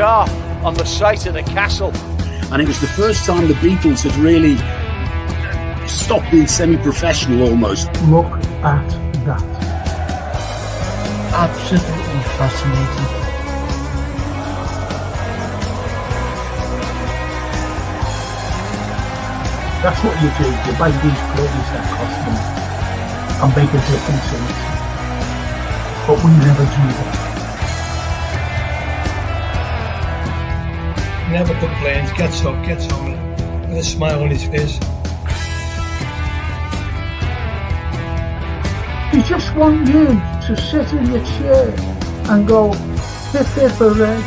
we are on the site of the castle. And it was the first time the Beatles had really stopped being semi-professional almost. Look at that. Absolutely fascinating. That's what you do. You buy these players that cost money and make a difference in it. But we never do that. Never complains, gets up, gets on with a smile on his face. He just want you to sit in your chair and go hip hip hooray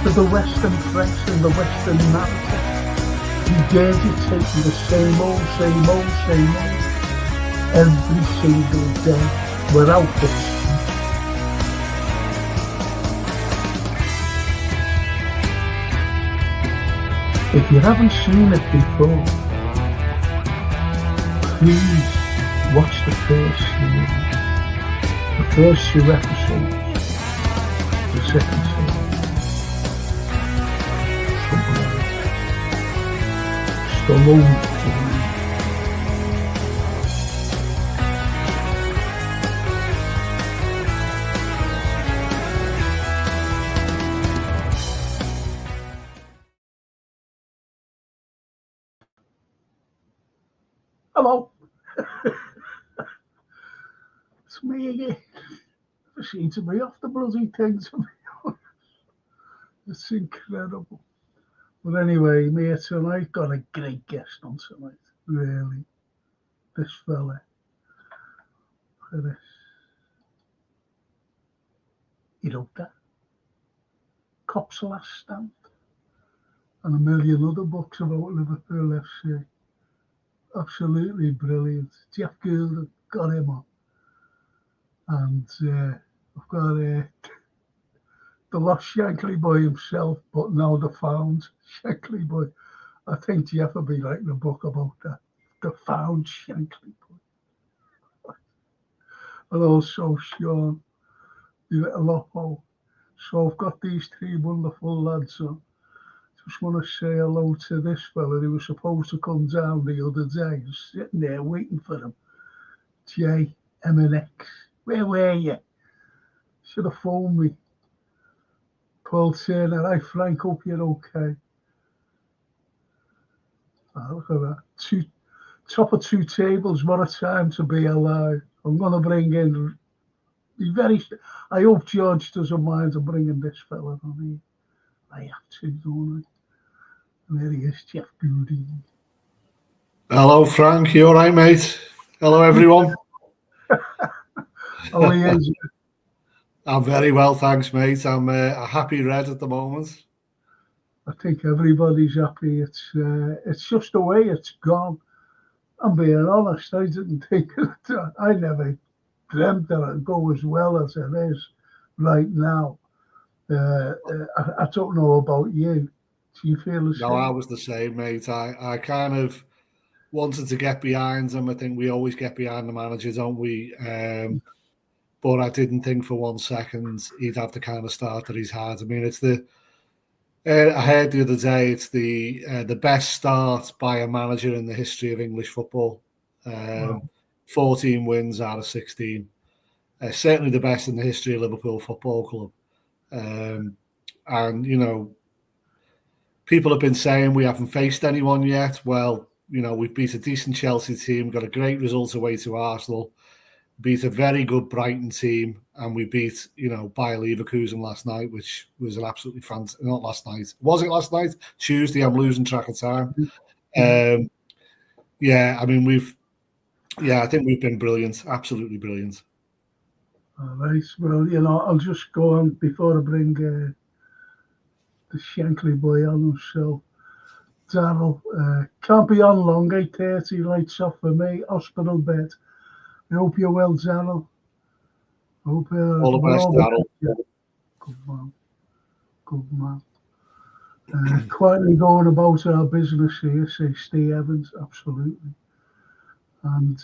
to the Western press and the Western narrative. Regurgitating the same old every single day without this. If you haven't seen it before, please watch the first series, the first 2 episodes, the second series. Stallone. Hello. It's me again. It seems to be off the bloody thing, to be honest. It's incredible. But anyway, mate, tonight got a great guest on tonight. Really. This fella. Look at this. He wrote that. Cop's Last Stand. And a million other books about Liverpool FC. Absolutely brilliant. Jeff Gould got him on. And I've got the lost Shankly boy himself, but now the found Shankly boy. I think Jeff will be writing a book about that. The found Shankly boy. And also Sean, the little Loppo. So I've got these 3 wonderful lads on. Just want to say hello to this fella who was supposed to come down the other day. I was sitting there waiting for him. Jay M&X. Where were you? Should have phoned me. Paul Turner. Hi Frank, hope you're okay. Oh, look at that. Top of 2 tables. What a time to be alive. I'm going to bring in. I hope George doesn't mind I'm bringing this fella on here. I have to, don't I? And there he is, Jeff Goody. Hello, Frank. You all right, mate? Hello, everyone. Oh, he is. I'm very well, thanks, mate. I'm a happy red at the moment. I think everybody's happy. It's just the way it's gone. I'm being honest. I didn't think I never dreamt that it'd go as well as it is right now. I don't know about you. Do you feel the same? No, I was the same, mate. I kind of wanted to get behind him. I think we always get behind the manager, don't we? But I didn't think for 1 second he'd have the kind of start that he's had. I mean, it's I heard the other day it's the best start by a manager in the history of English football. 14 wins out of 16. Certainly the best in the history of Liverpool Football Club. And, you know, people have been saying we haven't faced anyone yet. Well, you know, we've beat a decent Chelsea team, got a great result away to Arsenal, beat a very good Brighton team, and we beat, you know, Bayer Leverkusen last night, which was an absolutely fantastic. Not last night. Was it last night? Tuesday. I'm losing track of time. Yeah, I mean, I think we've been brilliant. Absolutely brilliant. All right. Well, you know, I'll just go on before I bring the Shankly boy on. So, Darryl, can't be on long, 8:30, lights off for me, hospital bed. I hope you're well, Darryl. Hope all the best, Darryl. Good man. Good man. Quietly going about our business here, says Steve Evans, absolutely. And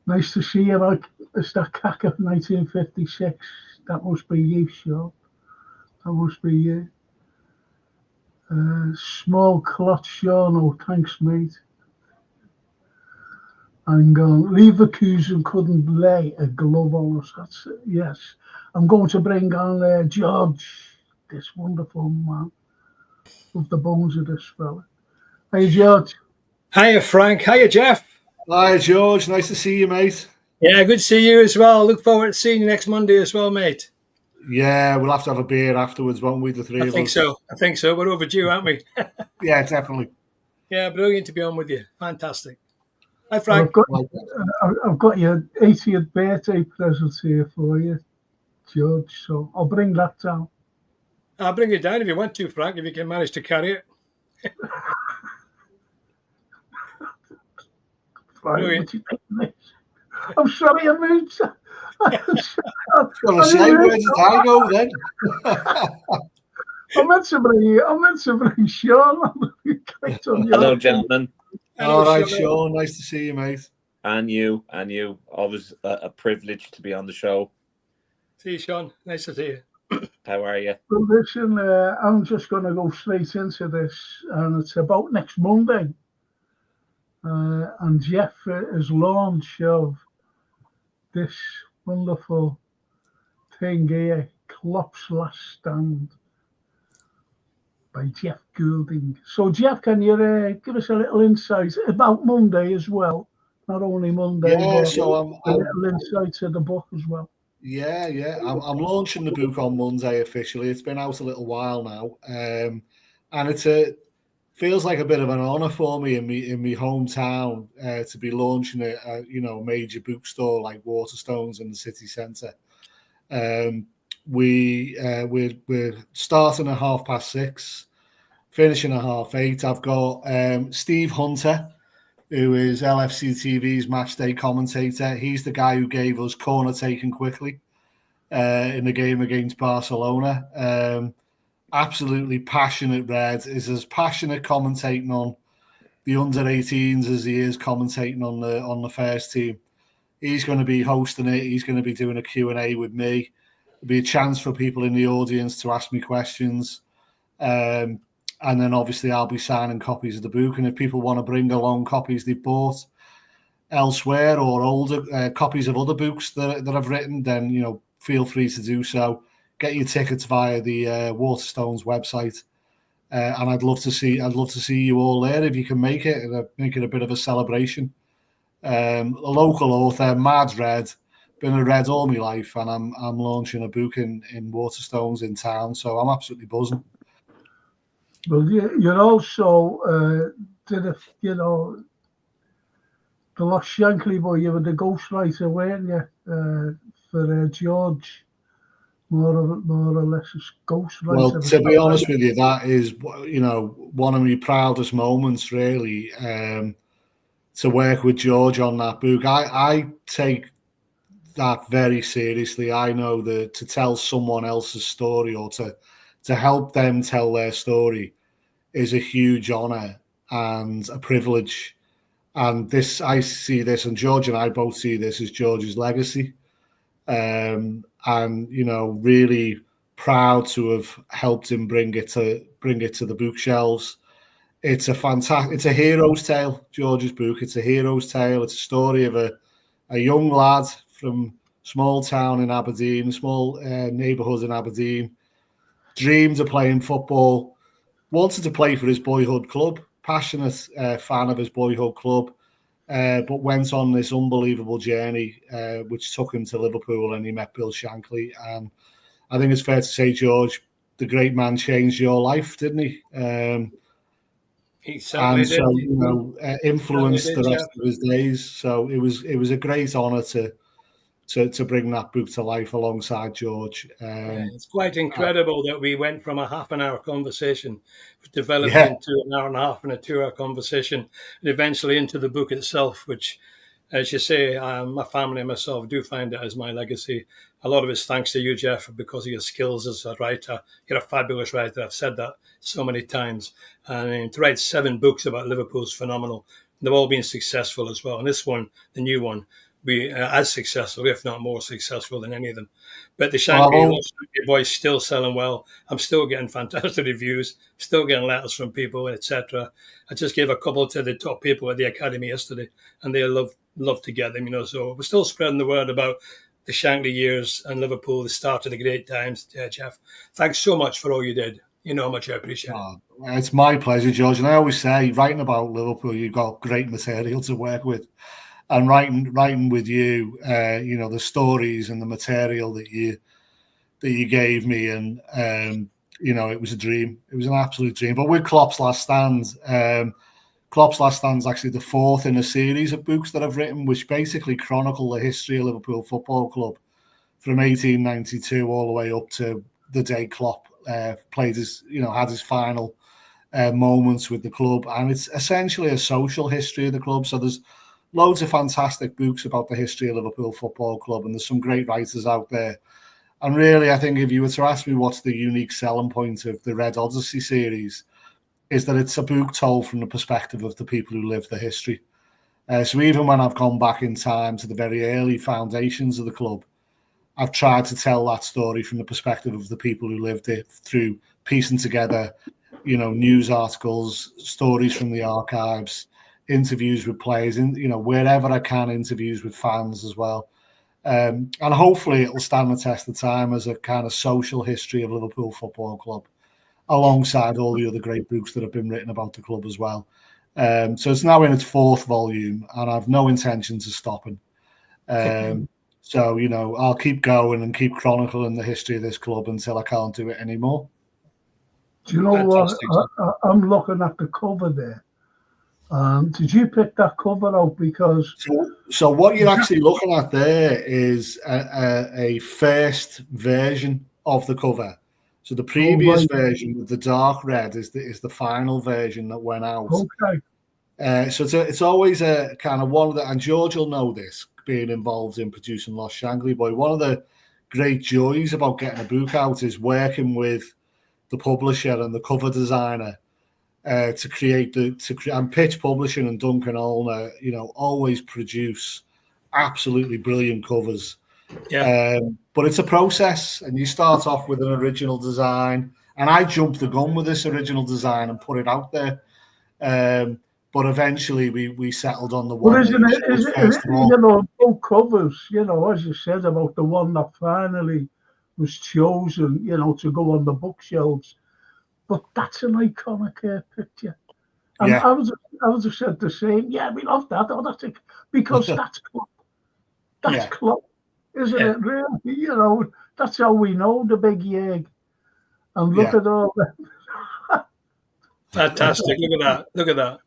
nice to see you. It's that cack of 1956. That must be you, sure. That must be small clot Sean. Oh, thanks, mate. I'm going. Leverkusen couldn't lay a glove on us. That's it. Yes. I'm going to bring on George, this wonderful man, of the bones of this fella. Hey, George. Hiya, Frank. Hiya, Jeff. Hi, George. Nice to see you, mate. Yeah, good to see you as well. Look forward to seeing you next Monday as well, mate. Yeah, we'll have to have a beer afterwards, won't we, the three of us? I think so. We're overdue, aren't we? Yeah, definitely. Yeah, brilliant to be on with you. Fantastic. Hi, Frank. I've got your 80th birthday present here for you, George. So I'll bring that down. I'll bring it down if you want to, Frank, if you can manage to carry it. Brilliant. I'm sorry, I mean. Gonna say, where did I go then? I meant to bring Sean. Hello, gentlemen. All right, Sean. Nice to see you, mate. And you. Always a privilege to be on the show. See you, Sean. Nice to see you. How are you? Well, listen, I'm just going to go straight into this, and it's about next Monday. And Jeff is launch of this wonderful thing here, Klopp's Last Stand, by Jeff Goulding. So, Jeff, can you give us a little insight about Monday as well? Not only Monday, but a little insight to the book as well. Yeah. I'm launching the book on Monday officially. It's been out a little while now, and it feels like a bit of an honour for me in my hometown to be launching a major bookstore like Waterstones in the city centre. We're starting at 6:30, finishing at 8:30. I've got Steve Hunter, who is LFC TV's matchday commentator. He's the guy who gave us corner taken quickly in the game against Barcelona. Absolutely passionate Red, is as passionate commentating on the under-18s as he is commentating on the first team. He's going to be hosting it. He's going to be doing a Q&A with me. There'll be a chance for people in the audience to ask me questions. And then obviously I'll be signing copies of the book. And if people want to bring along copies they've bought elsewhere or older copies of other books that I've written, then feel free to do so. Get your tickets via the Waterstones website, and I'd love to see you all there if you can make it and make it a bit of a celebration. A local author, Mad Red, been a Red all my life, and I'm launching a book in Waterstones in town, so I'm absolutely buzzing. Well, you're also did the Lost Shankly boy. You were the ghostwriter, weren't you, for George? More or less a ghostwriter. Well, to be honest with you, that is one of my proudest moments, really, to work with George on that book. I take that very seriously. I know that to tell someone else's story or to help them tell their story is a huge honour and a privilege. And I see this, and George and I both see this as George's legacy. And really proud to have helped him bring it to the bookshelves. It's a hero's tale, George's book. It's a hero's tale. It's a story of a young lad from small town in Aberdeen, small neighbourhood in Aberdeen, dreamed of playing football, wanted to play for his boyhood club, passionate fan of his boyhood club, but went on this unbelievable journey, which took him to Liverpool, and he met Bill Shankly. And I think it's fair to say, George, the great man changed your life, didn't he? He certainly did. So, influenced the rest of his days. So it was a great honour to bring that book to life alongside George. It's quite incredible that we went from a half an hour conversation, developed into an hour and a half and a 2-hour conversation, and eventually into the book itself, which, as you say, my family and myself do find it as my legacy. A lot of it's thanks to you, Jeff, because of your skills as a writer. You're a fabulous writer. I've said that so many times. And to write 7 books about Liverpool's phenomenal. They've all been successful as well. And this one, the new one, be as successful, if not more successful than any of them. But the Well, Shankly boys still selling well. I'm still getting fantastic reviews, still getting letters from people, etc. I just gave a couple to the top people at the academy yesterday, and they love to get them. So we're still spreading the word about the Shankly years and Liverpool, the start of the great times. Jeff, thanks so much for all you did. You know how much I appreciate it. It's my pleasure, George. And I always say, writing about Liverpool, you've got great material to work with. And writing with you, the stories and the material that you gave me, and it was a dream. It was an absolute dream. But with Klopp's Last Stand, Klopp's Last Stand is actually the fourth in a series of books that I've written, which basically chronicle the history of Liverpool Football Club from 1892 all the way up to the day Klopp had his final moments with the club. And it's essentially a social history of the club. So there's loads of fantastic books about the history of Liverpool Football Club, and there's some great writers out there. And really, I think if you were to ask me what's the unique selling point of the Red Odyssey series, is that it's a book told from the perspective of the people who lived the history. So even when I've gone back in time to the very early foundations of the club, I've tried to tell that story from the perspective of the people who lived it, through piecing together, news articles, stories from the archives, interviews with players, wherever I can, interviews with fans as well. And hopefully it'll stand the test of time as a kind of social history of Liverpool Football Club, alongside all the other great books that have been written about the club as well. So it's now in its fourth volume, and I've no intention to stopping. So, I'll keep going and keep chronicling the history of this club until I can't do it anymore. Do you know what? I'm looking at the cover there. Did you pick that cover out? Because so what you're actually looking at there is a first version of the cover. So the previous version with the dark red is the final version that went out. Okay. So it's always a kind of one of the, and George will know this, being involved in producing Lost Shankly Boy. One of the great joys about getting a book out is working with the publisher and the cover designer to create and Pitch Publishing and Duncan Olner, always produce absolutely brilliant covers. Yeah. But it's a process, and you start off with an original design, and I jumped the gun with this original design and put it out there. But eventually we settled on the one. Well, isn't it, both covers, as you said about the one that finally was chosen, to go on the bookshelves. But that's an iconic picture. And I would have said the same. Yeah, we love that. Oh, that's it. Because that's Klopp. That's Klopp, isn't it? Really? That's how we know the big yeg. And look at all that. Fantastic. Look at that.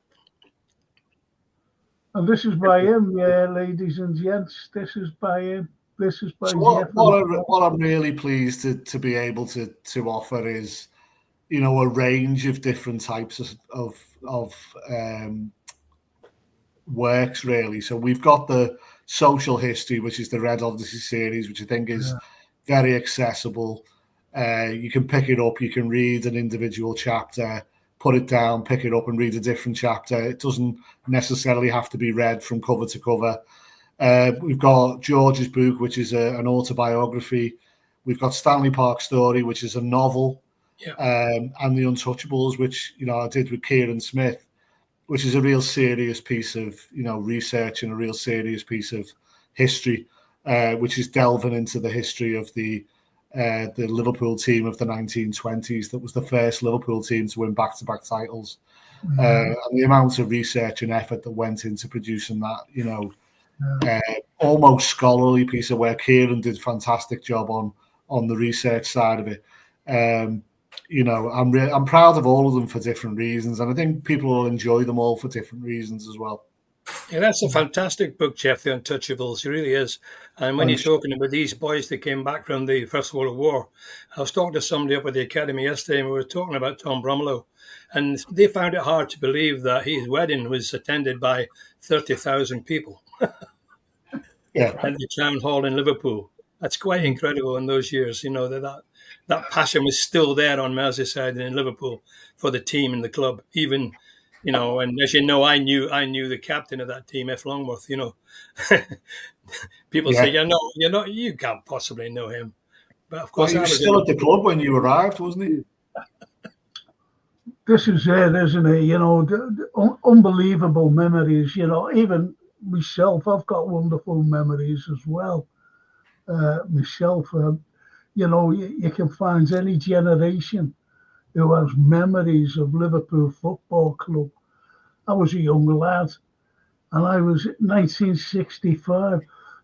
And this is by him, ladies and gents. This is by him. This is by Jeff. What I'm really pleased to be able to offer is, a range of different types of works, really. So we've got the social history, which is the Red Odyssey series, which I think is very accessible. You can pick it up, you can read an individual chapter, put it down, pick it up and read a different chapter. It doesn't necessarily have to be read from cover to cover. We've got George's book, which is an autobiography. We've got Stanley Park's Story, which is a novel. And The Untouchables, which I did with Kieran Smith, which is a real serious piece of research and a real serious piece of history, which is delving into the history of the Liverpool team of the 1920s. That was the first Liverpool team to win back-to-back titles, and the amount of research and effort that went into producing that, almost scholarly piece of work. Kieran did a fantastic job on the research side of it. I'm proud of all of them for different reasons, and I think people will enjoy them all for different reasons as well. Yeah, that's a fantastic book, Jeff, The Untouchables. It really is. And when you're talking about these boys that came back from the First World War, I was talking to somebody up at the academy yesterday, and we were talking about Tom Bromlow, and they found it hard to believe that his wedding was attended by 30,000 people at the town hall in Liverpool. That's quite incredible in those years, that passion was still there on Merseyside and in Liverpool for the team and the club, even you know, and as you know, I knew the captain of that team, F. Longworth. You know, people say, you can't possibly know him, but of Well, course, he was still at the club when you arrived, wasn't he? This is it, isn't it? You know, unbelievable memories. You know, even myself, I've got wonderful memories as well. Myself, you know, you can find any generation who has memories of Liverpool Football Club. I was a young lad, and I was 1965.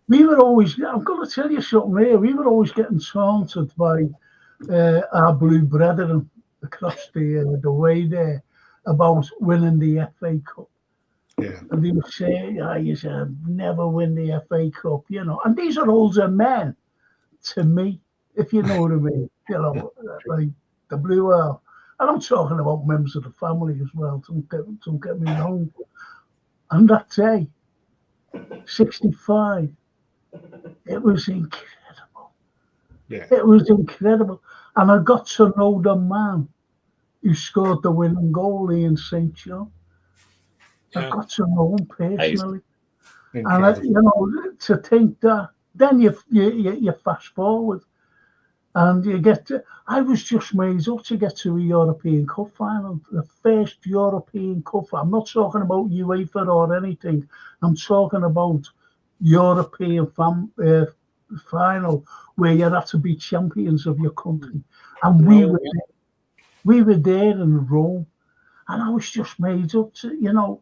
We were always, I'm going to tell you something here, we were always getting taunted by our blue brethren across the way there about winning the FA Cup. Yeah. And they would say, you should never win the FA Cup, you know. And these are older men to me, if you know what I mean. You know, like the Blue Earl. And I'm talking about members of the family as well, don't get me wrong. And that day, 65, it was incredible. Yeah. It was incredible. And I got to know the man who scored the winning goal in St. John. I got to know him personally. Incredible. And, you know, to think that, then you fast forward and you get to, I was just made up to get to a European Cup final, the first European Cup. I'm not talking about UEFA or anything. I'm talking about European final where you had to be champions of your country. And we were there in Rome. And I was just made up to, you know,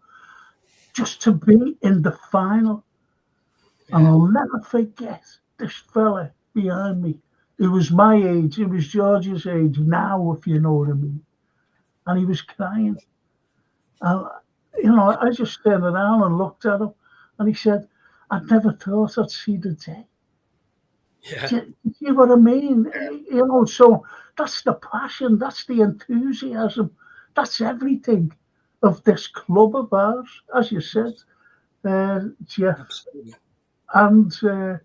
just to be in the final. And I'll never forget this fella behind me. It was my age. It was George's age now, if you know what I mean. And he was crying. And, you know, I just turned around and looked at him. And he said, I never thought I'd see the day. Yeah. Do you know what I mean? You know, so that's the passion. That's the enthusiasm. That's everything of this club of ours, as you said, Jeff. Absolutely.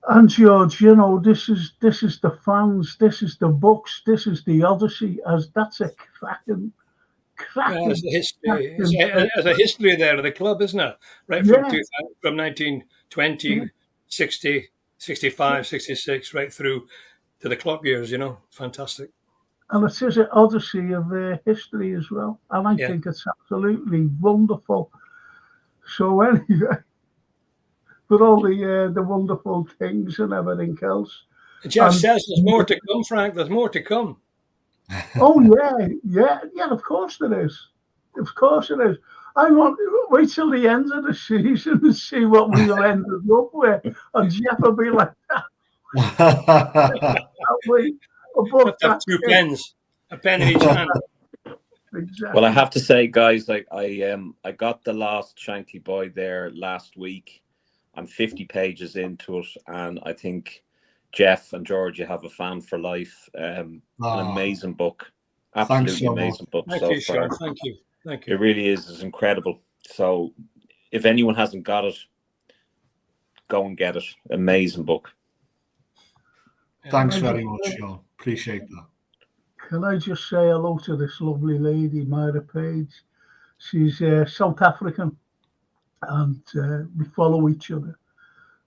And George, you know, this is the fans, this is the books, this is the Odyssey. As that's a cracking. There's a history. There's a history there of the club, isn't it? Right from 1920, 60, 65, 66, right through to the club years. You know, fantastic. And it is an odyssey of history as well. And I think it's absolutely wonderful. So anyway, with all the wonderful things and everything else. Jeff says there's more to come, Frank. There's more to come. Oh, yeah, of course there is. Of course it is. I want to wait till the end of the season and see what we'll end up with. And Jeff will be like that. Have 2 pens, a pen in each hand. Exactly. Well, I have to say, guys, like I got the last Shankly Boy there last week. I'm 50 pages into it, and I think Jeff and George, you have a fan for life. An amazing book, absolutely amazing book Thank so you, far. Sean. Thank you. Thank you. It really is. It's incredible. So, if anyone hasn't got it, go and get it. Amazing book. Thanks very much, Sean. Appreciate that. Can I just say hello to this lovely lady, Myra Page? She's South African, and we follow each other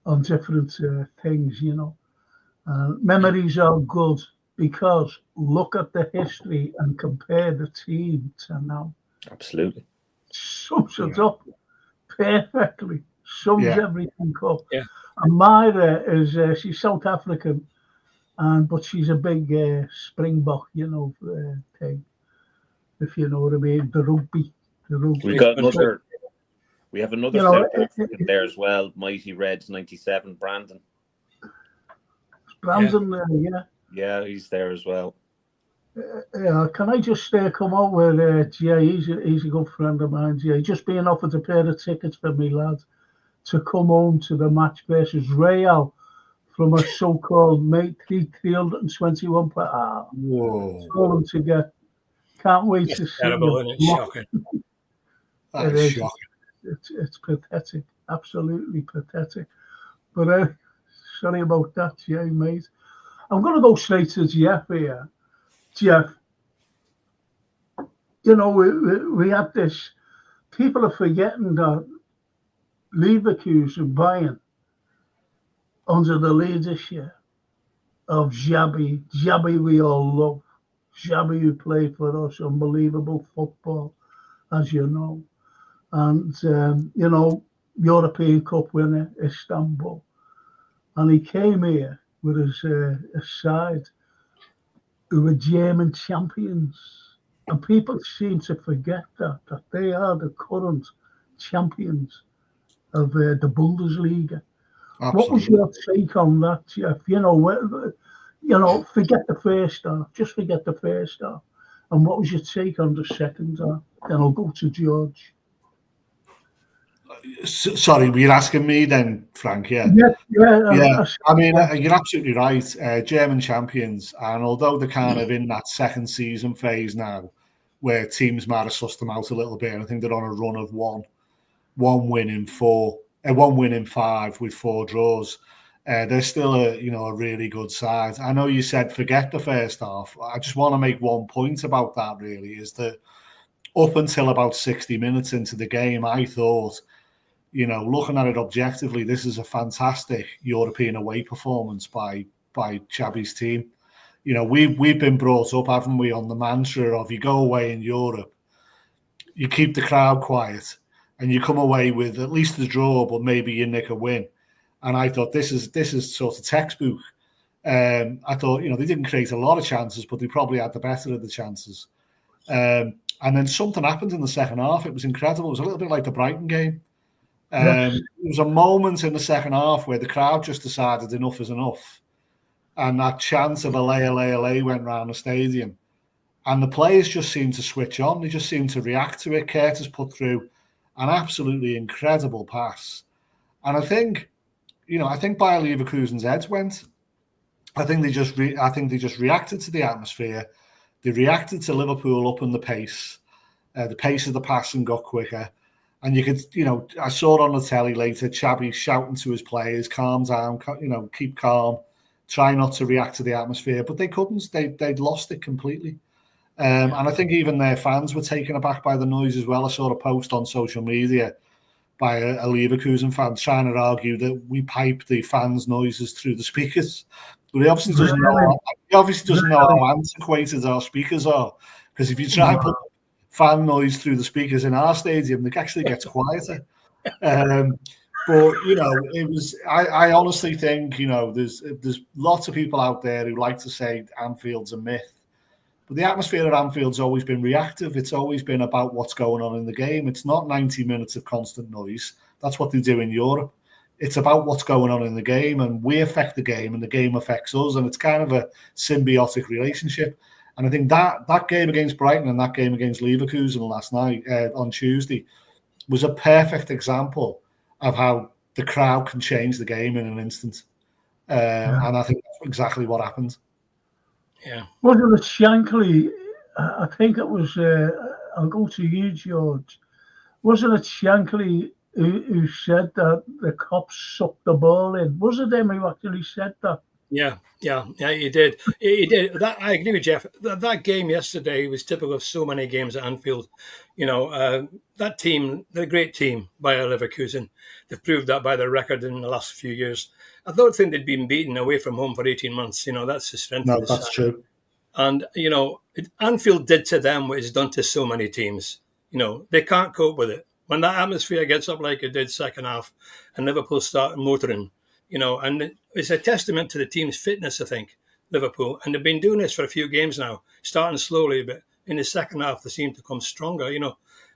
on different things, you know. Memories are good because look at the history and compare the team to now. Absolutely. Sums it up perfectly. Sums everything up. Yeah. And Myra is she's South African, but she's a big Springbok, you know, thing. If you know what I mean, the rugby. We got another. We have another South African there as well. Mighty Reds '97, Brandon. Brandon, yeah, he's there as well. Can I just come out with he's a good friend of mine. He's just being offered a pair of tickets for me, lad, to come home to the match versus Real from a so-called mate 321. Whoa! Told him to get. Can't wait to see terrible, him. Isn't it? Shocking. That is shocking. It's pathetic, absolutely pathetic. But sorry about that, mate. I'm going to go straight to Jeff here. Jeff, we had this. People are forgetting that Leverkusen Bayern under the leadership of Xabi. Xabi we all love. Xabi who played for us, unbelievable football, as you know. And, European Cup winner, Istanbul. And he came here with his side, who were German champions. And people seem to forget that they are the current champions of the Bundesliga. Absolutely. What was your take on that, Jeff? Forget the first half. Just forget the first half. And what was your take on the second half? Then I'll go to George. Sorry, were you asking me then, Frank? Yeah. I mean, you're absolutely right. German champions, and although they're kind of in that second season phase now, where teams might have sussed them out a little bit, and I think they're on a run of one win in five with 4 draws. They're still a really good side. I know you said forget the first half. I just want to make one point about that. Really, is that up until about 60 minutes into the game, I thought, looking at it objectively, this is a fantastic European away performance by Xabi's team. We've been brought up, haven't we, on the mantra of you go away in Europe, you keep the crowd quiet, and you come away with at least a draw, but maybe you nick a win. And I thought this is sort of textbook. I thought, they didn't create a lot of chances, but they probably had the better of the chances. And then something happened in the second half. It was incredible. It was a little bit like the Brighton game. There was a moment in the second half where the crowd just decided enough is enough. And that chant of Allez went round the stadium. And the players just seemed to switch on. They just seemed to react to it. Curtis put through an absolutely incredible pass. And I think Bayer Leverkusen's heads went. I think they just reacted to the atmosphere. They reacted to Liverpool upping the pace. The pace of the passing got quicker. And you could, I saw it on the telly later, Xabi shouting to his players, calm down, keep calm, try not to react to the atmosphere. But they couldn't. They'd lost it completely. And I think even their fans were taken aback by the noise as well. I saw a post on social media by a Leverkusen fan trying to argue that we pipe the fans' noises through the speakers. But he obviously doesn't know how antiquated our speakers are. Because if you try and put fan noise through the speakers in our stadium, it actually gets quieter. But it was. I honestly think there's lots of people out there who like to say Anfield's a myth, but the atmosphere at Anfield's always been reactive. It's always been about what's going on in the game. It's not 90 minutes of constant noise. That's what they do in Europe. It's about what's going on in the game, and we affect the game, and the game affects us, and it's kind of a symbiotic relationship. And I think that game against Brighton and that game against Leverkusen last night on Tuesday was a perfect example of how the crowd can change the game in an instant. And I think that's exactly what happened. Yeah. Wasn't it Shankly? I think it was, I'll go to you, George. Wasn't it Shankly who said that the cops sucked the ball in? Was it him who actually said that? Yeah, he did. He did. That I agree with Jeff. That game yesterday was typical of so many games at Anfield. That team, they're a great team, Bayer Leverkusen. They've proved that by their record in the last few years. I don't think they'd been beaten away from home for 18 months. That's the strength of the side. That's true. And, Anfield did to them what it's done to so many teams. They can't cope with it. When that atmosphere gets up like it did second half and Liverpool start motoring, and it's a testament to the team's fitness, I think, Liverpool. And they've been doing this for a few games now, starting slowly, but in the second half, they seem to come stronger,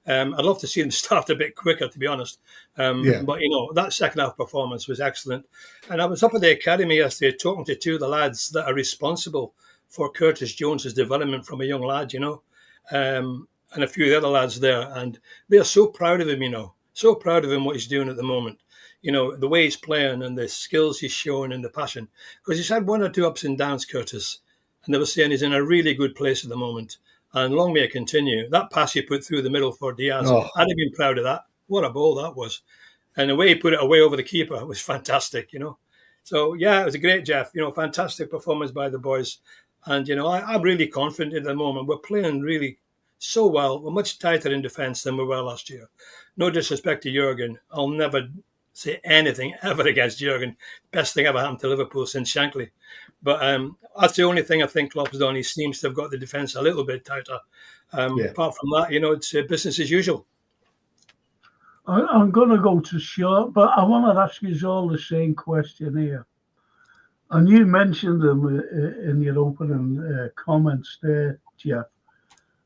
I'd love to see them start a bit quicker, to be honest. But, that second half performance was excellent. And I was up at the academy yesterday talking to 2 of the lads that are responsible for Curtis Jones's development from a young lad, and a few of the other lads there. And they're so proud of him, so proud of him, what he's doing at the moment. The way he's playing and the skills he's showing and the passion. Because he's had 1 or 2 ups and downs, Curtis. And they were saying he's in a really good place at the moment. And long may it continue. That pass he put through the middle for Diaz, I'd have been proud of that. What a ball that was. And the way he put it away over the keeper was fantastic, So, yeah, it was a great, Jeff. Fantastic performance by the boys. And, I'm really confident at the moment. We're playing really so well. We're much tighter in defence than we were last year. No disrespect to Jurgen. I'll never say anything ever against Jurgen. Best thing ever happened to Liverpool since Shankly. But that's the only thing I think Klopp's done. He seems to have got the defence a little bit tighter. Apart from that, it's business as usual. I'm going to go to short, but I want to ask you all the same question here. And you mentioned them in your opening comments there, Jeff,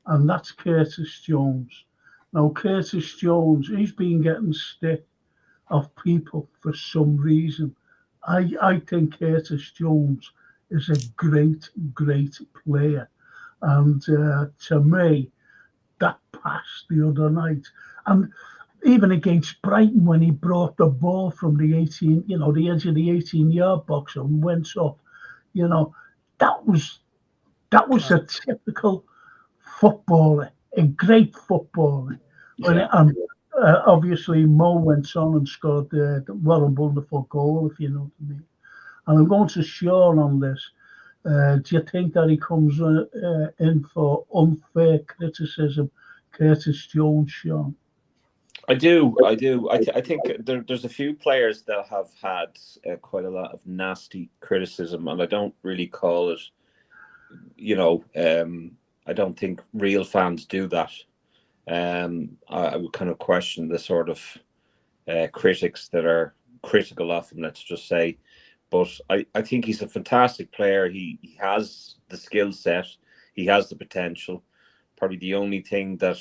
and that's Curtis Jones. Now, Curtis Jones, he's been getting stick of people for some reason. I think Curtis Jones is a great, great player. And to me, that pass the other night, and even against Brighton when he brought the ball from the 18, the edge of the 18-yard box and went up, that was a typical footballer, a great footballer. Yeah. And obviously Mo went on and scored the wonderful goal, if you know what I mean. And I'm going to Sean on this. Do you think that he comes in for unfair criticism, Curtis Jones, Sean? I do. I think there's a few players that have had quite a lot of nasty criticism, and I don't really call it, I don't think real fans do that. I would kind of question the sort of critics that are critical of him, let's just say. But I think he's a fantastic player. He has the skill set. He has the potential. Probably the only thing that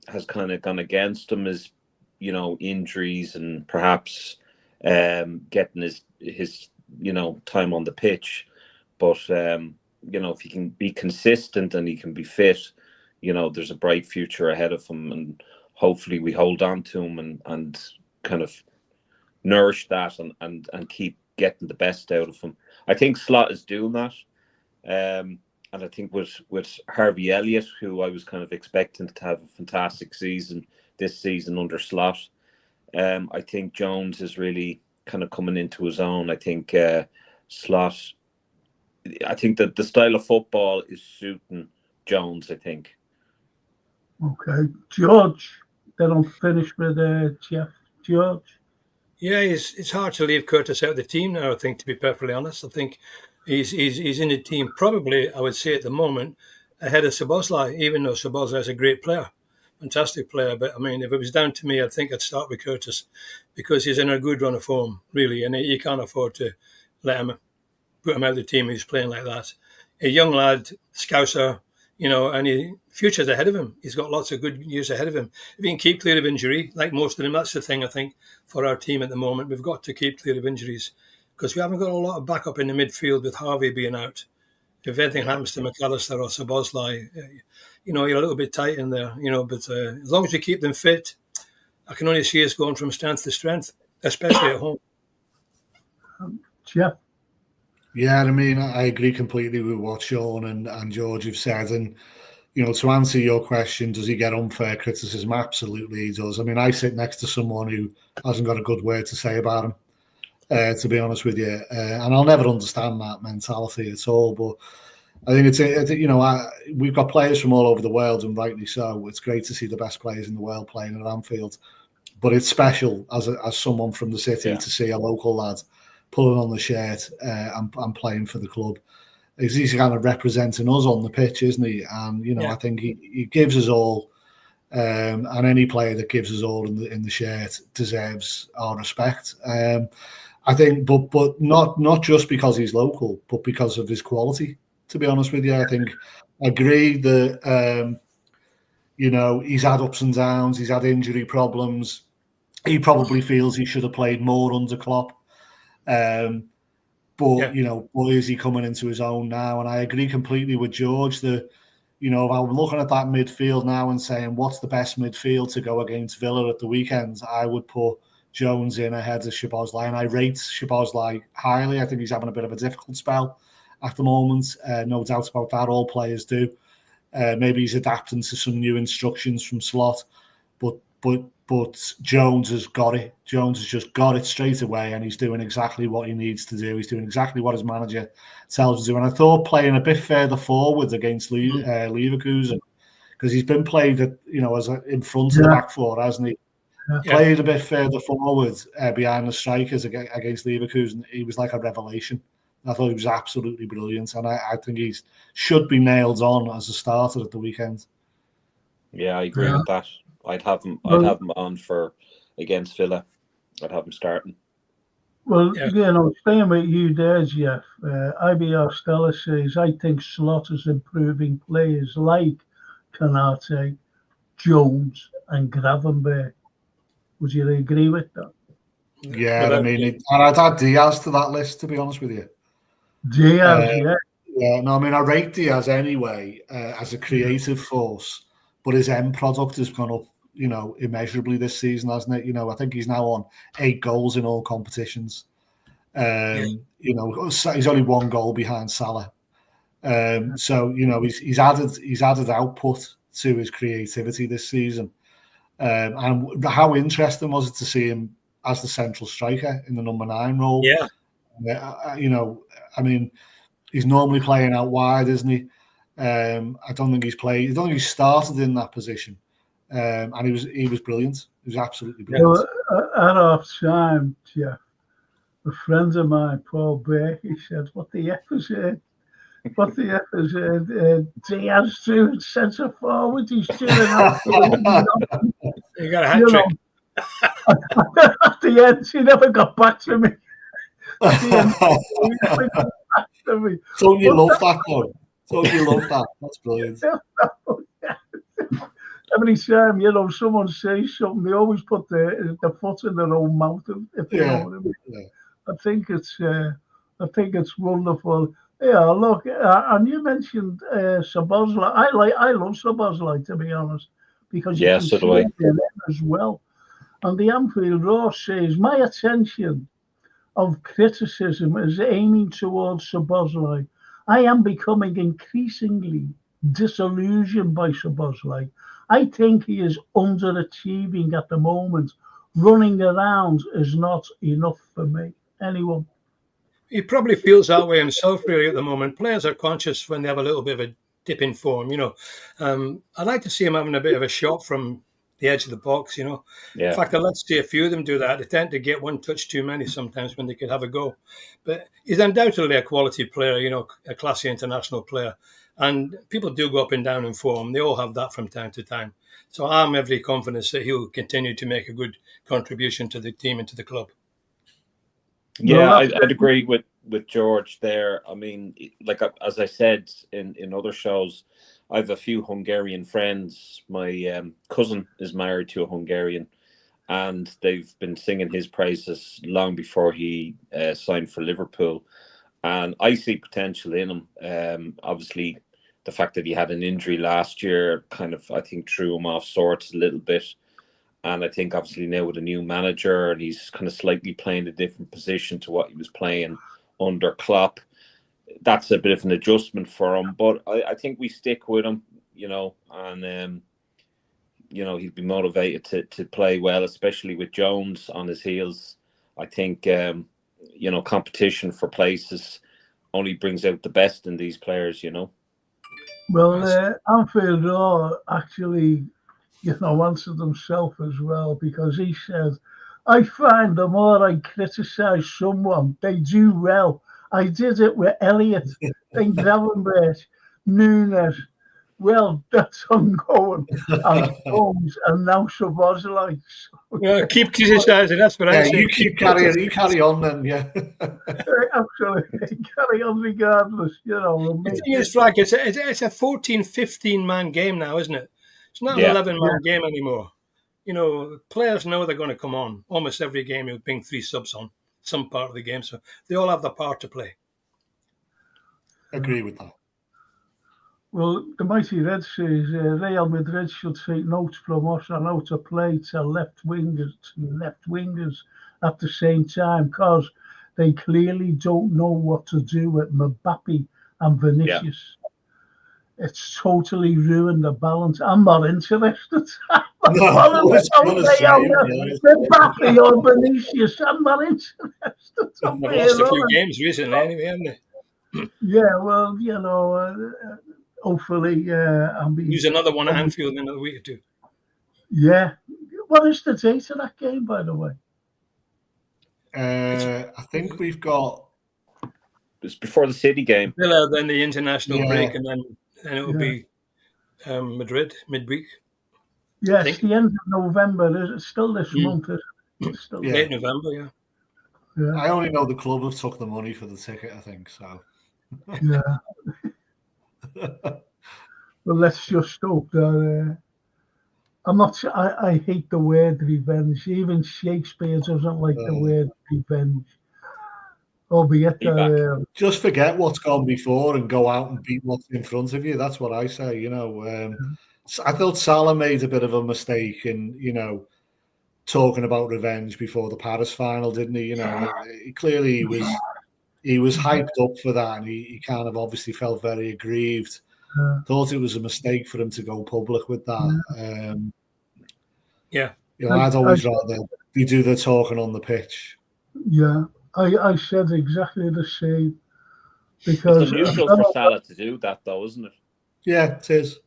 has kind of gone against him is, injuries and perhaps getting his time on the pitch. But, if he can be consistent and he can be fit, there's a bright future ahead of him. And hopefully we hold on to him and kind of nourish that and keep getting the best out of him. I think Slot is doing that. And I think with Harvey Elliott, who I was kind of expecting to have a fantastic season this season under Slot, I think Jones is really kind of coming into his own. I think Slot, I think that the style of football is suiting Jones, I think. Okay. George, then I'll finish with Jeff. George? Yeah, it's hard to leave Curtis out of the team now, I think, to be perfectly honest. I think he's in the team probably, I would say at the moment, ahead of Szoboszlai, even though Szoboszlai is a great player, fantastic player. But, I mean, if it was down to me, I think I'd start with Curtis because he's in a good run of form, really, and you can't afford to put him out of the team who's playing like that. A young lad, Scouser, and future's ahead of him. He's got lots of good years ahead of him. If he can keep clear of injury, like most of them, that's the thing, I think, for our team at the moment. We've got to keep clear of injuries because we haven't got a lot of backup in the midfield with Harvey being out. If anything happens to McAllister or Szoboszlai, you're a little bit tight in there, but as long as we keep them fit, I can only see us going from strength to strength, especially at home. Jeff? Yeah, I mean, I agree completely with what Sean and George have said. And, to answer your question, does he get unfair criticism? Absolutely he does. I mean, I sit next to someone who hasn't got a good word to say about him, to be honest with you. And I'll never understand that mentality at all. But I think we've got players from all over the world, and rightly so. It's great to see the best players in the world playing at Anfield. But it's special as someone from the city to see a local lad pulling on the shirt and playing for the club. He's kind of representing us on the pitch, isn't he? And, I think he gives us all, and any player that gives us all in the shirt deserves our respect. I think, but not just because he's local, but because of his quality, to be honest with you. I agree that, he's had ups and downs, he's had injury problems. He probably feels he should have played more under Klopp. But is he coming into his own now? And I agree completely with George that, if I'm looking at that midfield now and saying what's the best midfield to go against Villa at the weekend, I would put Jones in ahead of Szoboszlai. And I rate Szoboszlai highly. I think he's having a bit of a difficult spell at the moment. No doubt about that. All players do. Maybe he's adapting to some new instructions from Slot, but Jones has got it. Jones has just got it straight away, and he's doing exactly what he needs to do. He's doing exactly what his manager tells him to do. And I thought playing a bit further forward against Leverkusen because he's been played at, as in front of the back four, hasn't he? Yeah. Played a bit further forward behind the strikers against Leverkusen. He was like a revelation. I thought he was absolutely brilliant, and I think he should be nailed on as a starter at the weekend. Yeah, I agree with that. I'd have him on for against Villa. I'd have him starting. Well, staying with you there, Jeff, IBR Stella says, I think Slot is improving players like Kanate, Jones and Gravenberch. Would you agree with that? Yeah, I mean, and I'd add Diaz to that list, to be honest with you. Diaz, Yeah, no, I mean, I rate Diaz anyway as a creative force, but his end product has gone up, immeasurably this season, hasn't it? I think he's now on 8 goals in all competitions. He's only 1 goal behind Salah. So, he's added output to his creativity this season. And how interesting was it to see him as the central striker in the number 9 role? Yeah. I mean, he's normally playing out wide, isn't he? I don't think he's played. I don't think he started in that position, and he was brilliant. He was absolutely brilliant. At half time, Jeff, a friend of mine, Paul Beck, he said, "What the F is it? What the F is it? Diaz doing centre forward. He's doing it." You got a hat trick. At the end, he never got back to me. Don't you love that, though? Don't you love that? That's brilliant. Every time, someone says something, they always put the foot in their own mouth. If you know what I mean. Yeah. I think it's wonderful. Yeah, look, and you mentioned Szoboszlai. I love Szoboszlai, to be honest, because you can see it in him as well. And the Anfield Roar says, my attention of criticism is aiming towards Szoboszlai. I am becoming increasingly disillusioned by Szoboszlai. I think he is underachieving at the moment. Running around is not enough for me. Anyone? He probably feels that way himself, really, at the moment. Players are conscious when they have a little bit of a dip in form, I'd like to see him having a bit of a shot from the edge of the box, Yeah. In fact, I'd like to see a few of them do that. They tend to get one touch too many sometimes when they could have a go. But he's undoubtedly a quality player, a classy international player. And people do go up and down in form. They all have that from time to time. So I have every confidence that he'll continue to make a good contribution to the team and to the club. Yeah, I'd agree with George there. I mean, like as I said in other shows, I have a few Hungarian friends. My cousin is married to a Hungarian, and they've been singing his praises long before he signed for Liverpool. And I see potential in him. Obviously, the fact that he had an injury last year kind of, I think, threw him off sorts a little bit. And I think obviously now with a new manager, and he's kind of slightly playing a different position to what he was playing under Klopp, that's a bit of an adjustment for him. But I think we stick with him, and he'd be motivated to play well, especially with Jones on his heels. I think competition for places only brings out the best in these players. Well, Anfield Roar actually answered himself as well, because he said, I find the more I criticise someone, they do well. I did it with Elliott, then Gravenberch, Nunes. Well, that's ongoing. And Holmes, and now Szoboszlai. Yeah, keep criticising. That's what I say. You carry on then, yeah. Absolutely. Carry on regardless, The thing is, Frank, it's a 14, 15-man game now, isn't it? It's not an 11-man game anymore. Players know they're going to come on. Almost every game you'll bring 3 subs on some part of the game. So they all have their part to play. Agree with that. Well, the Mighty Red says Real Madrid should take notes from us on how to play to left wingers at the same time, because they clearly don't know what to do with Mbappe and Vinicius. Yeah. It's totally ruined the balance. I'm not interested. Mbappe or Vinicius, I'm not interested. They've lost a few games recently, anyway, haven't they? Yeah, well, hopefully, I'll be. Use another one at Anfield in another week or two. Yeah. What is the date of that game, by the way? I think we've got. It's before the City game. Villa, then the international Yeah. break, and then it'll be Madrid midweek. Yeah, it's the end of November. It's still this month. It's still late November, yeah. I only know the club have took the money for the ticket, I think, so. Yeah. Well, let's just hope that. I'm not. I hate the word revenge. Even Shakespeare doesn't like the word revenge. Albeit, just forget what's gone before and go out and beat what's in front of you. That's what I say. You know, I thought Salah made a bit of a mistake in, talking about revenge before the Paris final, didn't he? Clearly he was hyped up for that, and he kind of obviously felt very aggrieved. Thought it was a mistake for him to go public with that. I'd always rather they do the talking on the pitch. Yeah, I said exactly the same. Because it's unusual for Salah to do that, though, isn't it? Yeah, it is.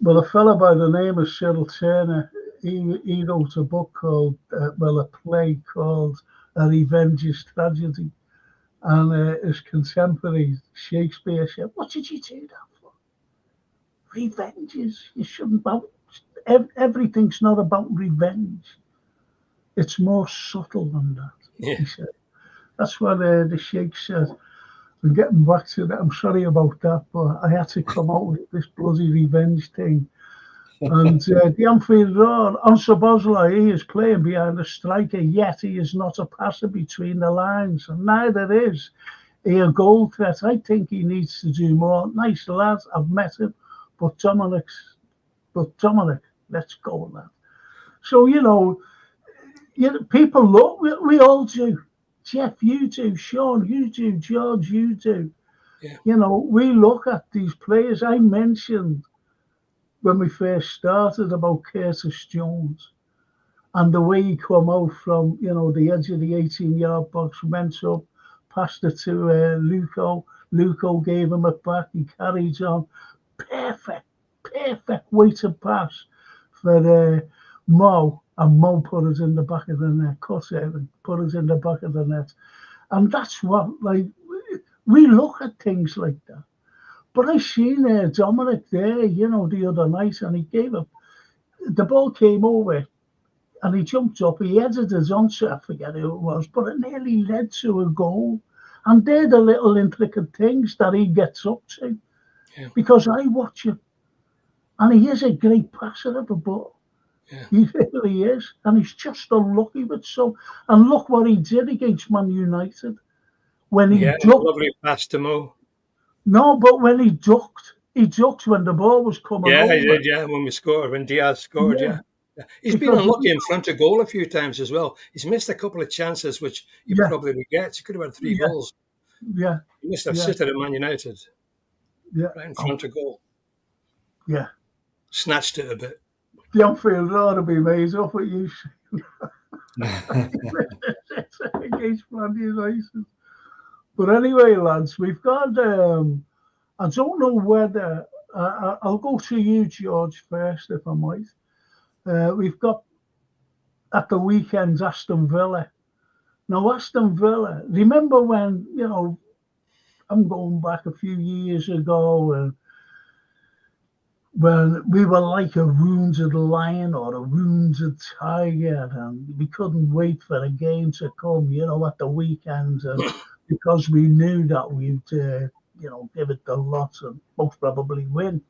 Well, a fellow by the name of Cyril Turner, he wrote a book called, a play called A Revenge's Tragedy. And his contemporary, Shakespeare, said, what did you do that for? Revenges. You shouldn't. Everything's not about revenge. It's more subtle than that, he said. That's what the Sheikh said. And getting back to that, I'm sorry about that, but I had to come out with this bloody revenge thing. And the Anfield Road, Ansa Bosla, he is playing behind the striker, yet he is not a passer between the lines. And neither is he a goal threat. I think he needs to do more. Nice lad, I've met him, but Dominic, let's go on that. So, people look, we all do. Jeff, you do. Sean, you do. George, you do. Yeah. We look at these players. I mentioned when we first started about Curtis Jones and the way he come out from, the edge of the 18-yard box, went up, passed it to Luco. Luco gave him it back. He carried on. Perfect weighted pass for Mo. And Mo put us in the back of the net, cut it and put us in the back of the net. And that's what, we look at things like that. But I seen Dominic there, the other night, and he gave up. The ball came over, and he jumped up. He headed it onto, I forget who it was, but it nearly led to a goal. And they're the little intricate things that he gets up to. Yeah. Because I watch him, and he is a great passer of a ball. Yeah. He really is, and he's just unlucky with some. And look what he did against Man United when he ducked. Lovely pass to Mo. No, but when he ducked when the ball was coming over. Yeah, he did. Yeah, when we scored, when Diaz scored. Yeah. He's been unlucky in front of goal a few times as well. He's missed a couple of chances, which he probably regrets. He could have had 3 goals. Yeah, he missed a sitter at Man United. Yeah, right in front of goal. Yeah, snatched it a bit. The Anfield Road will be made up at you. Against Man United. But anyway, lads, we've got. I don't know whether I'll go to you, George, first, if I might. We've got at the weekend Aston Villa. Now, Aston Villa. Remember when I'm going back a few years ago, and when we were like a wounded lion or a wounded tiger, and we couldn't wait for the game to come, at the weekend, and because we knew that we'd, give it the lot and most probably win.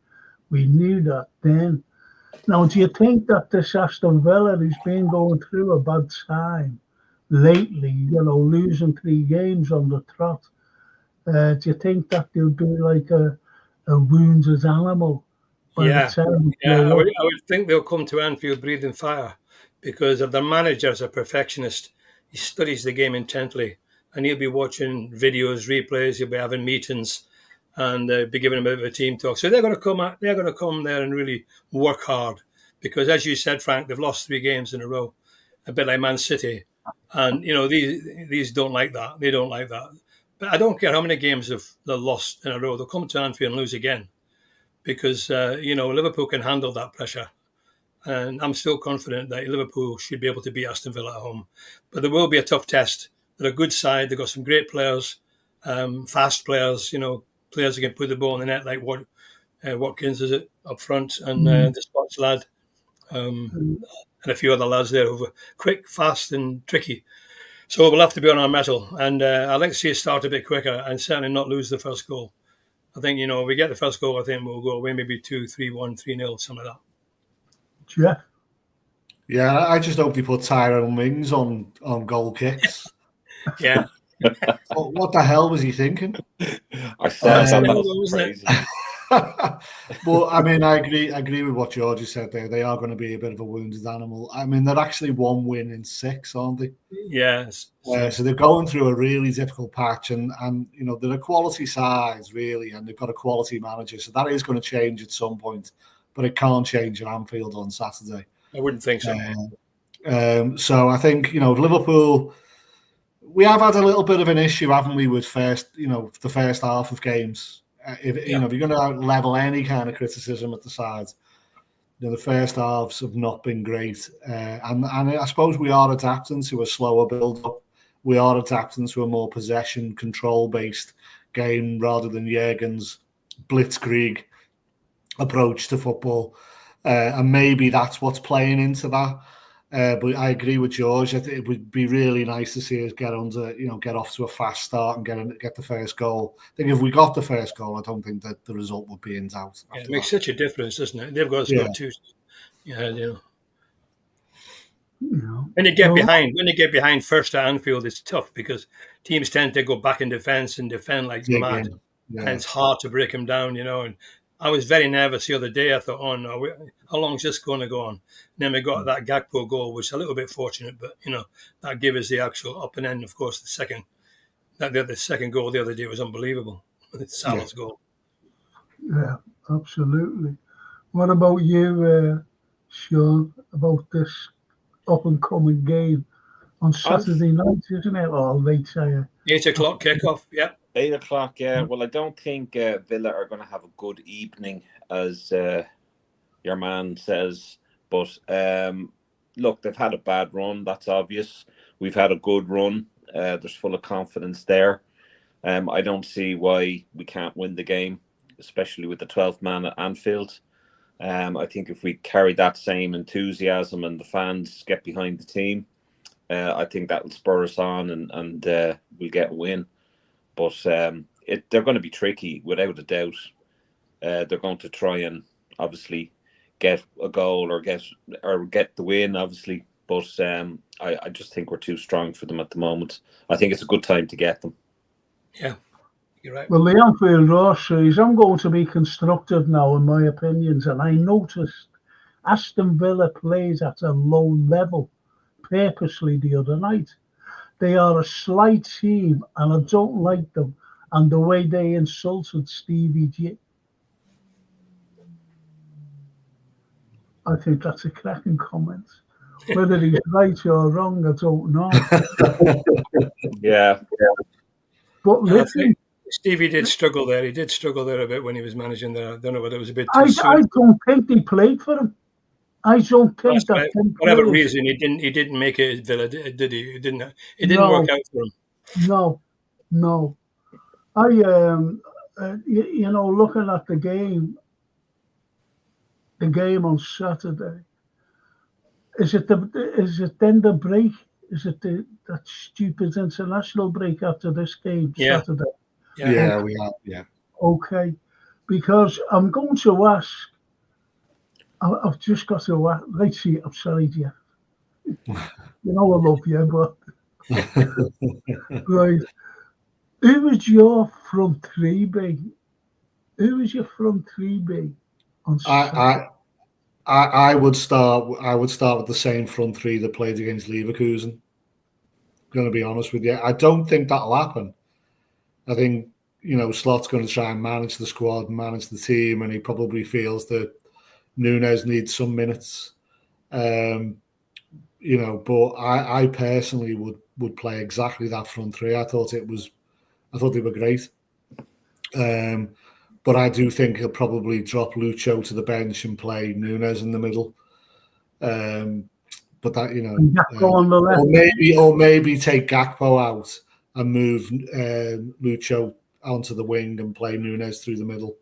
We knew that then. Now, do you think that this Aston Villa has been going through a bad time lately, losing 3 games on the trot? Do you think that they'll be like a wounded animal? Yeah, I would think they'll come to Anfield breathing fire, because if their manager's a perfectionist, he studies the game intently, and he'll be watching videos, replays, he'll be having meetings, and be giving them a bit of a team talk. So they're going to come there and really work hard, because as you said, Frank, they've lost 3 games in a row, a bit like Man City, and these don't like that. They don't like that. But I don't care how many games they've lost in a row. They'll come to Anfield and lose again. because Liverpool can handle that pressure. And I'm still confident that Liverpool should be able to beat Aston Villa at home. But there will be a tough test. They're a good side. They've got some great players, fast players, players who can put the ball in the net, like Watkins is it up front, and the Scots lad, and a few other lads there who are quick, fast, and tricky. So we'll have to be on our mettle. And I'd like to see us start a bit quicker and certainly not lose the first goal. I think, if we get the first goal, I think we'll go away maybe 2-3-1, 3-0, something like that. Jeff? Yeah, I just hope they put Tyrone Mings on goal kicks. Yeah. What the hell was he thinking? I said that was crazy. But I mean, I agree with what Georgie said there. They are going to be a bit of a wounded animal. I mean, they're actually 1 win in 6, aren't they? Yes. So they're going through a really difficult patch, and they're a quality side really, and they've got a quality manager. So that is going to change at some point, but it can't change at Anfield on Saturday. I wouldn't think so. So I think Liverpool. We have had a little bit of an issue, haven't we, with the first half of games. If you're going to level any kind of criticism at the side, the first halves have not been great, and I suppose we are adapting to a slower build-up. We are adapting to a more possession, control-based game rather than Jurgen's blitzkrieg approach to football, and maybe that's what's playing into that. But I agree with George. It would be really nice to see us get off to a fast start and get the first goal. I think if we got the first goal, I don't think that the result would be in doubt. Yeah, it makes such a difference, doesn't it? They've got to score 2. Yeah, When they get behind first at Anfield, it's tough because teams tend to go back in defence and defend like mad, and it's hard to break them down. And I was very nervous the other day. I thought, oh no, how long is this going to go on? And then we got that Gakpo goal, which is a little bit fortunate, but that gave us the actual up and end. Of course, the second goal the other day was unbelievable. Salah's goal. Yeah, absolutely. What about you, Sean? About this up and coming game on Saturday night, isn't it? Or late 8 o'clock kickoff. Yeah. 8 o'clock, yeah. Well, I don't think Villa are going to have a good evening, as your man says. But look, they've had a bad run. That's obvious. We've had a good run. There's full of confidence there. I don't see why we can't win the game, especially with the 12th man at Anfield. I think if we carry that same enthusiasm and the fans get behind the team, I think that will spur us on and we'll get a win. But they're going to be tricky, without a doubt. They're going to try and obviously get a goal or get the win, obviously. But I just think we're too strong for them at the moment. I think it's a good time to get them. Yeah, you're right. Well, the Anfield Roar series, I'm going to be constructive now in my opinions, and I noticed Aston Villa plays at a low level purposely the other night. They are a slight team, and I don't like them. And the way they insulted Stevie G, I think that's a cracking comment. Whether he's right or wrong, I don't know. Yeah. But listen, Stevie did struggle there. He did struggle there a bit when he was managing there. I don't know whether it was a bit too I soon. don't think they played for him. I don't think That's that. right. Whatever reason, he didn't make it at Villa, did he? It didn't work out for him. No. I looking at the game on Saturday. Is it then the break? Is it that stupid international break after this game Saturday? Yeah, we have. Yeah. Okay, because I'm going to ask. I've just got to ask. Let's see. I'm sorry, Jeff. I love you, but right. Who was your front three be? Who was your front three be on Saturday? I would start with the same front three that played against Leverkusen. I'm going to be honest with you. I don't think that'll happen. I think Slot's going to try and manage the squad, manage the team, and he probably feels that Nunes needs some minutes. But I personally would play exactly that front three. I thought they were great. But I do think he'll probably drop Lucho to the bench and play Nunes in the middle. But that, on the left. or maybe take Gakpo out and move Lucho onto the wing and play Nunes through the middle.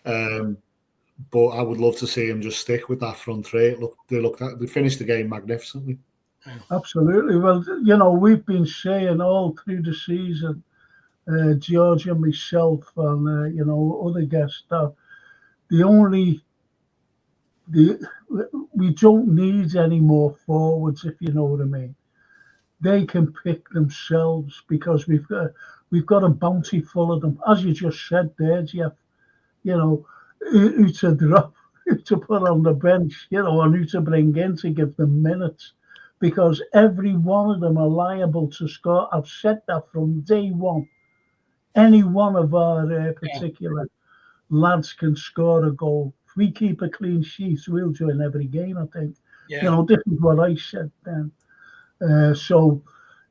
But I would love to see him just stick with that front three. They finished the game magnificently. Absolutely. Well, we've been saying all through the season, George and myself and other guests, that we don't need any more forwards, if you know what I mean. They can pick themselves because we've got a bounty full of them. As you just said there, Jeff, who to drop, who to put on the bench, and who to bring in to give them minutes, because every one of them are liable to score. I've said that from day one. Any one of our particular lads can score a goal. If we keep a clean sheet, we'll join every game, I think. Yeah. This is what I said then. So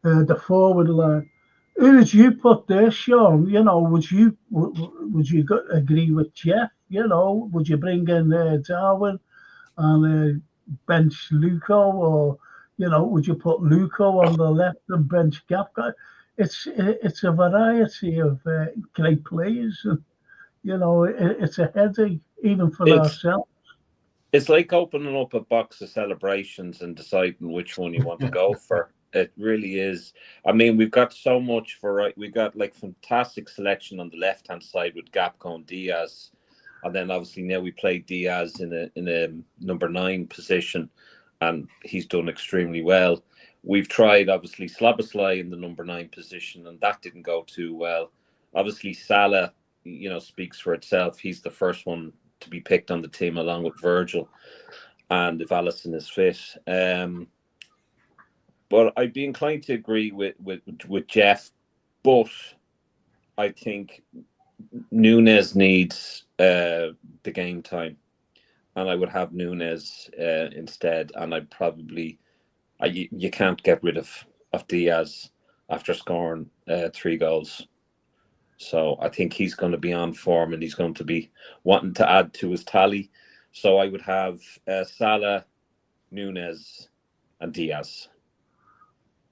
the forward line. Who would you put there, Sean? Would you agree with Jeff? Would you bring in Darwin and bench Luco, or would you put Luco on the left and bench Gapka? It's a variety of great players, and it's a headache even for ourselves. It's like opening up a box of celebrations and deciding which one you want to go for. It really is. I mean, we've got so much variety. We've got fantastic selection on the left-hand side with Gakpo and Diaz. And then obviously now we play Diaz in a number 9 position, and he's done extremely well. We've tried obviously Szoboszlai in the number 9 position, and that didn't go too well. Obviously Salah, speaks for itself. He's the first one to be picked on the team along with Virgil, and if Alisson is fit. But I'd be inclined to agree with Jeff, but I think Nunes needs the game time, and I would have Nunes instead. And I'd probably you can't get rid of Diaz after scoring 3 goals. So I think he's going to be on form, and he's going to be wanting to add to his tally. So I would have Salah, Nunes, and Diaz.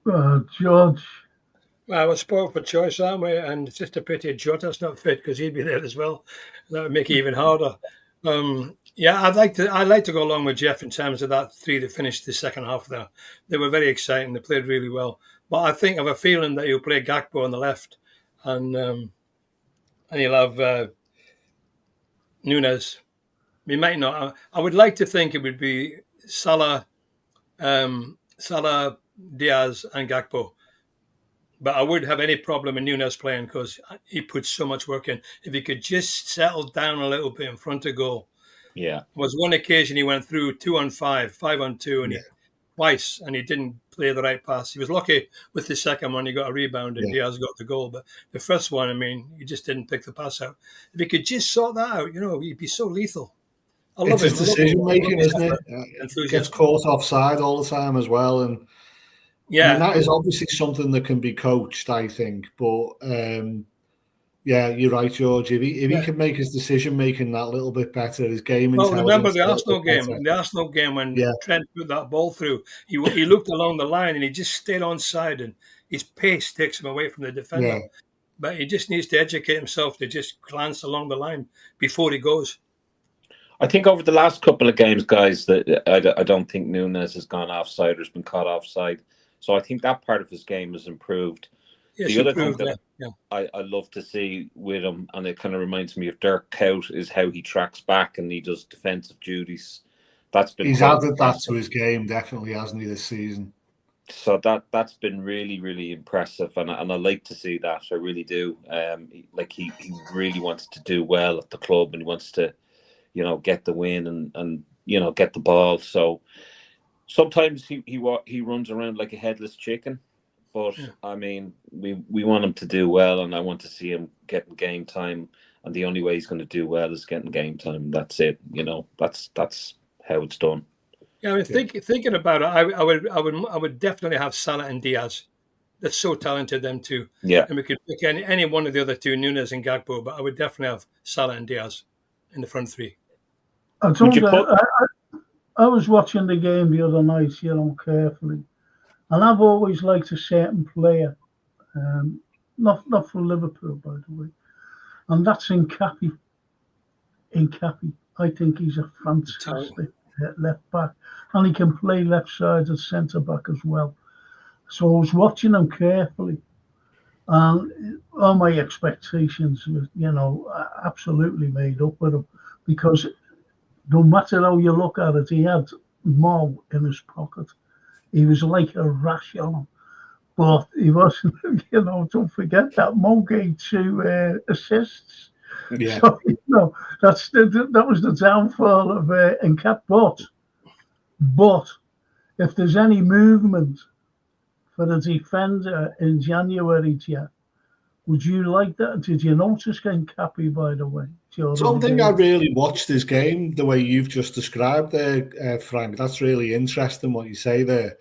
George. Well, we're spoiled for choice, aren't we? And it's just a pity Jota's not fit, because he'd be there as well. That would make it even harder. I'd like to go along with Jeff in terms of that 3 that finished the second half there. They were very exciting. They played really well. But I have a feeling that he'll play Gakpo on the left, and he'll have Nunes. He might not. I would like to think it would be Salah, Diaz, and Gakpo. But I wouldn't have any problem in Nunes playing, because he puts so much work in. If he could just settle down a little bit in front of goal. Yeah. There was one occasion he went through 2-on-5, 5-on-2, and twice, and he didn't play the right pass. He was lucky with the second one. He got a rebound, and Diaz got the goal. But the first one, he just didn't pick the pass out. If he could just sort that out, he'd be so lethal. I love it's his decision making, isn't it? He gets caught offside all the time as well, and that is obviously something that can be coached, I think. But you're right, George. If he can make his decision making that little bit better, his game intelligence. Remember the Arsenal game when Trent put that ball through. He looked along the line and he just stayed on side, and his pace takes him away from the defender. Yeah. But he just needs to educate himself to just glance along the line before he goes. I think over the last couple of games, guys, that I don't think Nunes has gone offside or has been caught offside. So I think that part of his game has improved. The other thing that I love to see with him, and it kind of reminds me of Dirk Kuyt, is how he tracks back and he does defensive duties. He's added that to his game, definitely, hasn't he, this season? So that's been really, really impressive, and I like to see that. I really do. He really wants to do well at the club, and he wants to, get the win and get the ball. So sometimes he runs around like a headless chicken. But we want him to do well, and I want to see him getting game time. And the only way he's going to do well is getting game time. That's it. That's how it's done. Yeah, thinking about it, I would definitely have Salah and Diaz. They're so talented, them two. Yeah. And we could pick any one of the other two, Nunes and Gakpo, but I would definitely have Salah and Diaz in the front three. I told you, I was watching the game the other night, carefully, and I've always liked a certain player, not for Liverpool, by the way, and that's Nkapi. I think he's a fantastic left back, and he can play left side as centre back as well. So I was watching him carefully, and all my expectations were, absolutely made up with him, because no matter how you look at it, he had Mo in his pocket. He was like a rash on him, but he wasn't. Don't forget that Mo gave 2 assists. Yeah. So, that was the downfall of Nkap. But if there's any movement for the defender in January, Jeff, would you like that? Did you notice Nkapi, by the way? I don't think I really watched this game the way you've just described there, Frank. That's really interesting what you say there.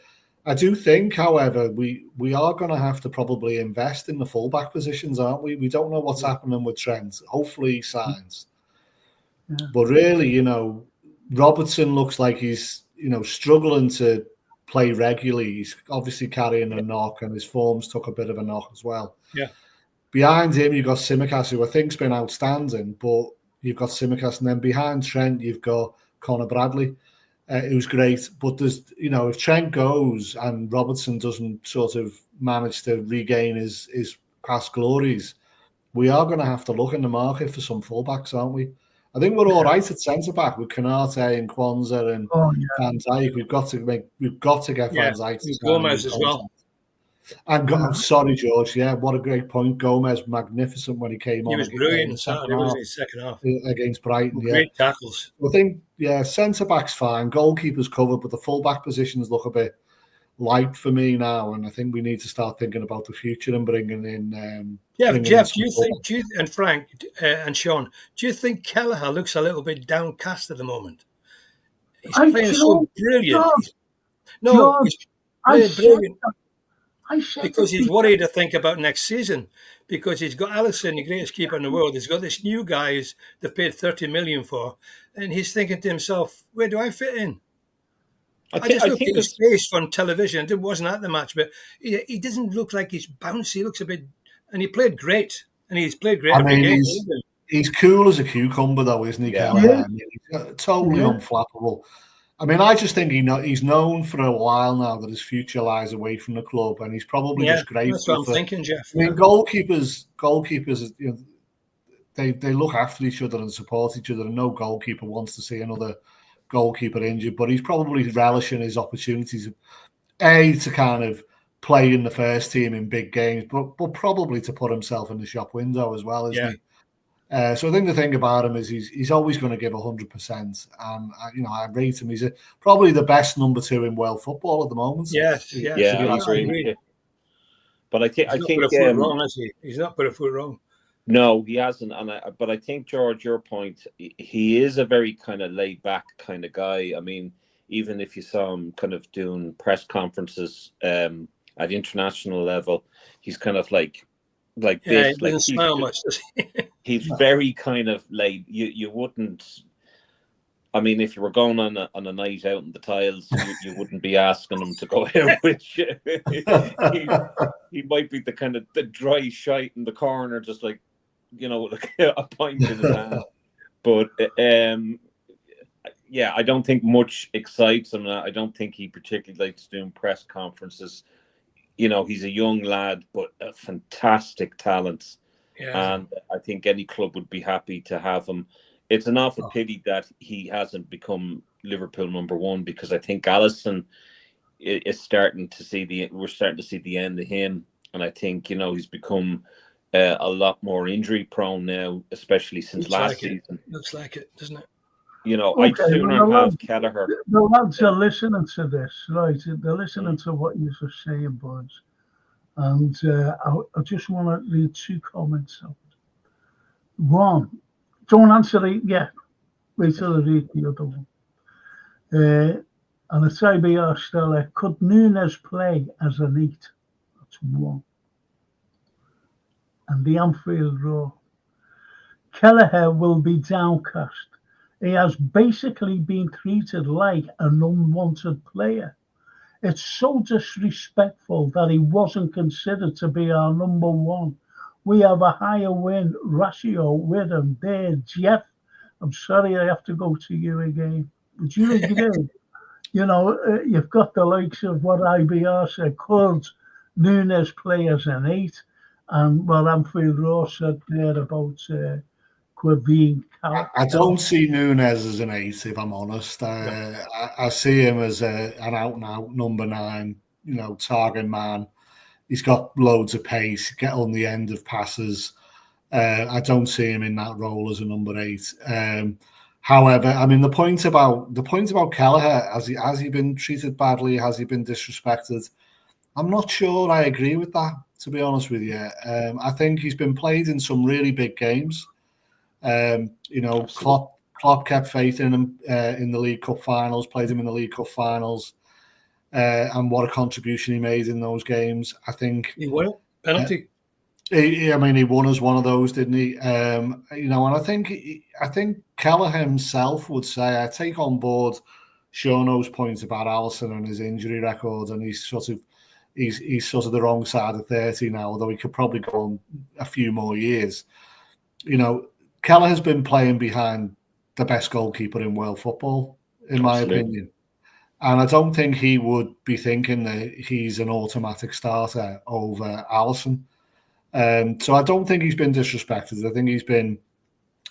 I do think, however, we are going to have to probably invest in the fullback positions, aren't we? We don't know what's happening with Trent. Hopefully he signs. Yeah. But really, Robertson looks like he's, struggling to play regularly. He's obviously carrying a knock, and his form's took a bit of a knock as well. Yeah. Behind him, you've got Tsimikas, who I think's been outstanding, but you've got Tsimikas, and then behind Trent, you've got Conor Bradley, who's great. But there's, if Trent goes and Robertson doesn't sort of manage to regain his past glories, we are going to have to look in the market for some fullbacks, aren't we? I think we're all right at centre back with Konate and Kwanzaa and Van Dijk. We've got to get Van Dijk. Gomez as well. And I'm sorry, George. Yeah, what a great point. Gomez, magnificent when he came on. He was brilliant in Saturday, wasn't he? Second half against Brighton. Great tackles. I think centre back's fine. Goalkeeper's covered, but the full back positions look a bit light for me now, and I think we need to start thinking about the future and bringing in. Jeff, do you think, and Frank and Sean, do you think Kelleher looks a little bit downcast at the moment? He's playing so brilliant. He's playing brilliant. Because he's worried, I think, about next season. Because he's got Alisson, the greatest keeper in the world. He's got this new guy they've paid 30 million for, and he's thinking to himself, "Where do I fit in?" I just looked at his face on television. It wasn't at the match, but he doesn't look like he's bouncy. He looks a bit, and he played great, and he's played great every game. He's cool as a cucumber, though, isn't he? Yeah. I mean, he's totally unflappable. I mean, I just think he's known for a while now that his future lies away from the club, and he's probably just great. That's what I'm thinking, Jeff. I mean, goalkeepers, they look after each other and support each other, and no goalkeeper wants to see another goalkeeper injured. But he's probably relishing his opportunities, to kind of play in the first team in big games, but probably to put himself in the shop window as well, isn't he? So I think the thing about him is he's always going to give 100%, and I rate him. He's probably the best number 2 in world football at the moment. I agree. But I think he's not put a foot wrong. No, he hasn't. But I think, George, your point, he is a very kind of laid back kind of guy. I mean, even if you saw him kind of doing press conferences at the international level, he's kind of like this. He doesn't smile much, does he? He's very kind of laid. You wouldn't. I mean, if you were going on a night out in the tiles, you wouldn't be asking him to go out with you. He might be the kind of the dry shite in the corner, just like, like a pint in his hand. But I don't think much excites him. I don't think he particularly likes doing press conferences. He's a young lad, but a fantastic talent. Yeah. And I think any club would be happy to have him. It's an awful pity that he hasn't become Liverpool number 1, because I think Alisson is starting to see the end of him. And I think, he's become a lot more injury prone now, especially since last season. Looks like it, doesn't it? I'd sooner have Kelleher. The lads are listening to this, right? They're listening to what you're saying, boys. And I just want to read 2 comments out. One, don't answer it yet. Wait till I read the other one. And it's IBR Stella. Could Nunes play as an 8? That's one. And the Anfield Road. Kelleher will be downcast. He has basically been treated like an unwanted player. It's so disrespectful that he wasn't considered to be our number one. We have a higher win ratio with him there. Jeff, I'm sorry I have to go to you again. Would you agree? You've got the likes of what IBR said, could Nunes play as an 8? And what Anfield Road said there about Quavine. I don't see Nunes as an 8, if I'm honest. I see him as an out-and-out number 9, target man. He's got loads of pace, get on the end of passes. I don't see him in that role as a number 8. However, I mean, the point about Kelleher, has he been treated badly? Has he been disrespected? I'm not sure I agree with that, to be honest with you. I think he's been played in some really big games. Klopp kept faith in him in the League Cup finals, played him in the League Cup finals, and what a contribution he made in those games. I think he won penalty. He won us one of those, didn't he? And I think Kelleher himself would say, I take on board Shauno's point about Alisson and his injury record, and he's sort of the wrong side of 30 now, although he could probably go on a few more years. Kelleher's been playing behind the best goalkeeper in world football, in my opinion. And I don't think he would be thinking that he's an automatic starter over Alisson. So I don't think he's been disrespected. I think he's been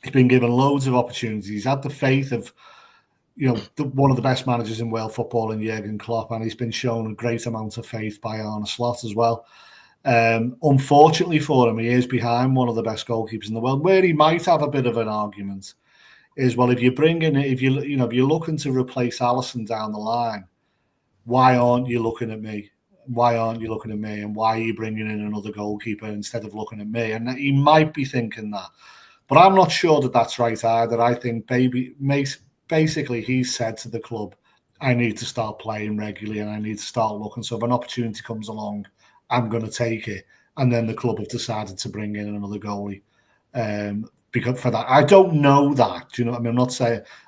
given loads of opportunities. He's had the faith of, one of the best managers in world football in Jurgen Klopp, and he's been shown a great amount of faith by Arne Slot as well. Unfortunately for him, he is behind one of the best goalkeepers in the world. Where he might have a bit of an argument is, well, if you're looking to replace Alisson down the line, why aren't you looking at me? Why aren't you looking at me? And why are you bringing in another goalkeeper instead of looking at me? And he might be thinking that, but I'm not sure that that's right either. I think basically he's said to the club, I need to start playing regularly and I need to start looking. So if an opportunity comes along, I'm going to take it. And then the club have decided to bring in another goalie. Because for that, I don't know that. Do you know what I mean?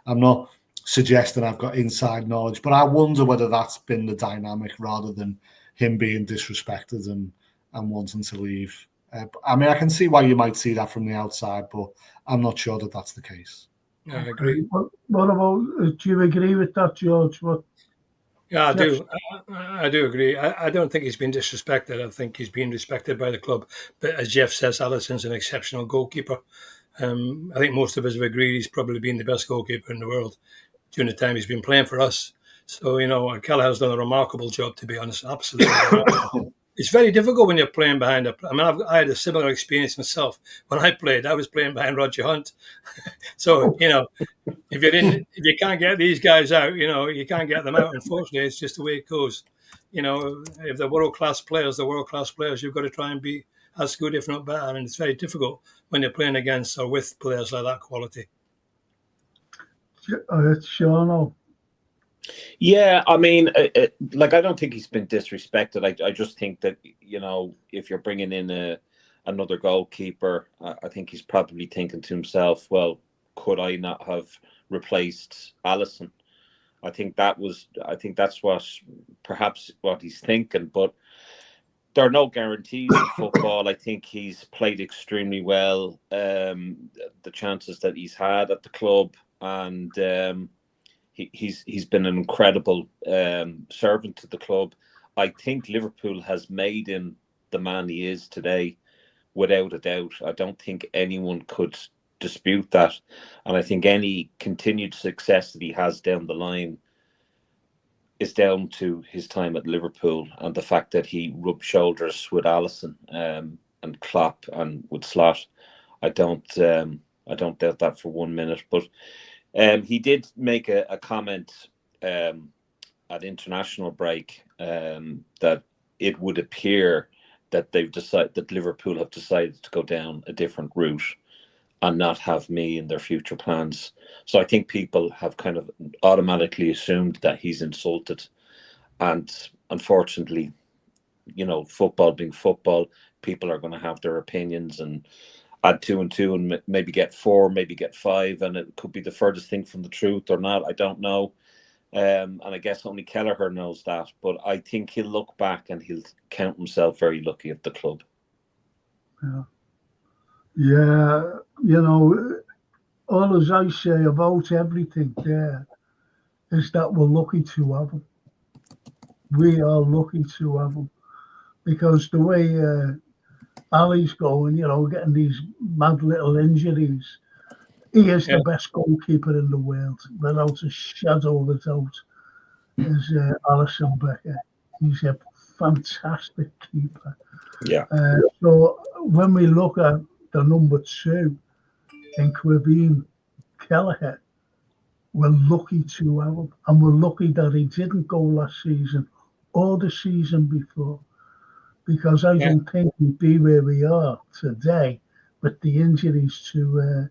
I'm not suggesting I've got inside knowledge, but I wonder whether that's been the dynamic rather than him being disrespected and wanting to leave. I mean, I can see why you might see that from the outside, but I'm not sure that that's the case. Yeah, I agree. What about, do you agree with that, George? Yeah, I do. I do agree. I don't think he's been disrespected. I think he's been respected by the club. But as Jeff says, Alisson's an exceptional goalkeeper. I think most of us have agreed he's probably been the best goalkeeper in the world during the time he's been playing for us. So, Kelleher's done a remarkable job, to be honest. Absolutely. It's very difficult when you're playing behind I had a similar experience myself. When I played, I was playing behind Roger Hunt. So, if you can't get these guys out, you can't get them out. Unfortunately, it's just the way it goes. If they're world-class players, you've got to try and be as good, if not better. And it's very difficult when you're playing against or with players like that quality. It's Shauno. Yeah, I mean, I don't think he's been disrespected. I just think that, if you're bringing in another goalkeeper, I think he's probably thinking to himself, well, could I not have replaced Alisson? I think that's what he's thinking, but there are no guarantees in football. I think he's played extremely well, the chances that he's had at the club, and he's been an incredible servant to the club. I think Liverpool has made him the man he is today, without a doubt. I don't think anyone could dispute that. And I think any continued success that he has down the line is down to his time at Liverpool and the fact that he rubbed shoulders with Alisson and Klopp and with Slot. I don't doubt that for 1 minute. But he did make a comment at international break that it would appear that that Liverpool have decided to go down a different route and not have me in their future plans. So I think people have kind of automatically assumed that he's insulted, and unfortunately, football being football, people are going to have their opinions and add 2 and 2 and maybe get 4, maybe get 5, and it could be the furthest thing from the truth or not. I don't know. And I guess only Kelleher knows that. But I think he'll look back and he'll count himself very lucky at the club. Yeah, all as I say about everything there is that we're lucky to have him. We are lucky to have him. Because the way Ali's going, getting these mad little injuries, he is the best goalkeeper in the world, without a shadow of a doubt, is Alisson Becker. He's a fantastic keeper. Yeah. So when we look at the number 2 in Quevin Kelleher, we're lucky to have him. And we're lucky that he didn't go last season or the season before, because I don't think we'd be where we are today with the injuries to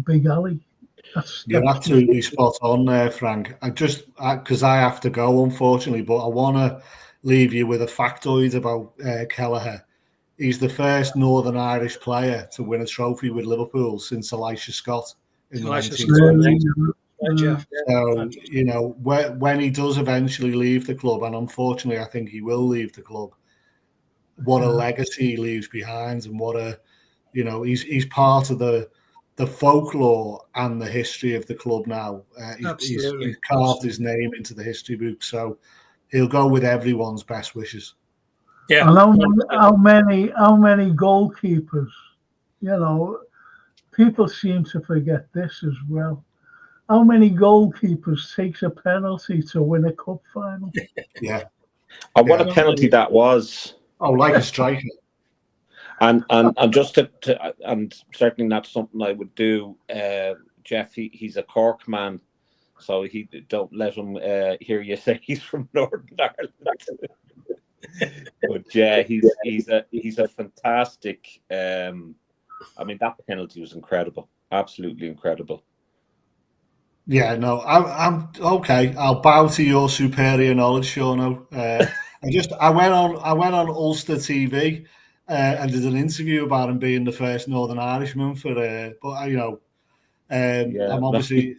Big Ali. You're absolutely spot on there, Frank. Because I have to go, unfortunately, but I want to leave you with a factoid about Kelleher. He's the first Northern Irish player to win a trophy with Liverpool since Elisha Scott in the 1920s. So, when he does eventually leave the club, and unfortunately I think he will leave the club, what a legacy he leaves behind, and what a, he's part of the folklore and the history of the club now. He's carved his name into the history book, so he'll go with everyone's best wishes. Yeah. And how many goalkeepers, people seem to forget this as well. How many goalkeepers takes a penalty to win a cup final? Yeah. And what a penalty that was. Oh, like a striker. And just to and certainly not something I would do. Jeff, he's a Cork man, so he don't let him hear you say he's from Northern Ireland. But yeah, he's a fantastic. That penalty was incredible, absolutely incredible. Yeah, no, I'm okay. I'll bow to your superior knowledge, Sean. I went on Ulster TV and did an interview about him being the first Northern Irishman I'm obviously.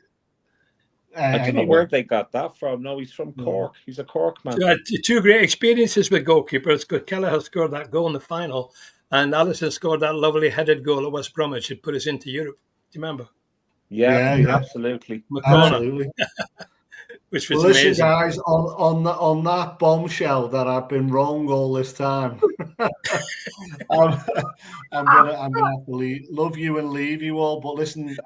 I don't know where they got that from. No, he's from Cork. He's a Cork man. So, 2 great experiences with goalkeepers. Kelleher scored that goal in the final, and Alisson scored that lovely headed goal at West Bromwich. It put us into Europe. Do you remember? Yeah, absolutely. Absolutely. Which was listen, amazing. Guys, on that bombshell that I've been wrong all this time, I'm gonna have to love you and leave you all. But listen,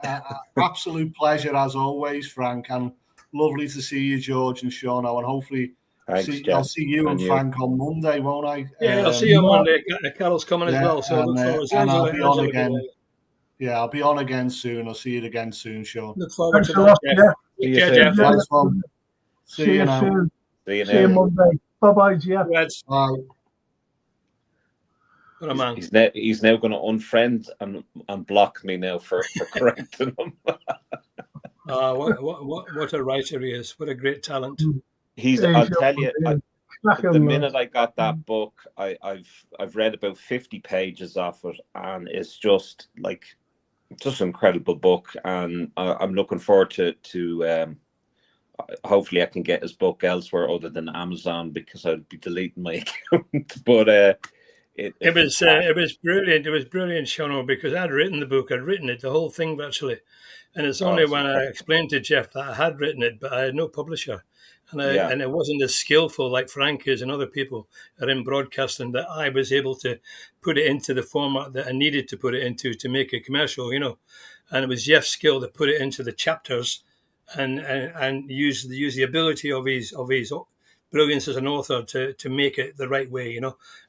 absolute pleasure as always, Frank, and lovely to see you, George and Sean. And hopefully, I'll see you and Frank on Monday, won't I? Yeah, I'll see you on Monday. Carol's coming as well, so look forward to and I'll be on again. Yeah, I'll be on again soon. I'll see you again soon, Sean. Look forward to that, Jeff. See you soon. Nice one. See you now. Soon. See you Monday. Bye-bye, Jeff. Bye. What a man. He's now going to unfriend and block me now for correcting him. What a writer he is. What a great talent. I'll tell you, the minute I got that book, I've read about 50 pages of it, and it's just an incredible book, and I'm looking forward to hopefully I can get his book elsewhere other than Amazon, because I'd be deleting my account. But it was brilliant. It was brilliant, Sean, because I'd written the book. I'd written it, the whole thing virtually, and it's only when I explained to Jeff that I had written it, but I had no publisher. And it wasn't as skillful like Frank is and other people are in broadcasting, that I was able to put it into the format that I needed to put it into to make it commercial, And it was Jeff's skill to put it into the chapters and use the ability of his brilliance as an author to make it the right way,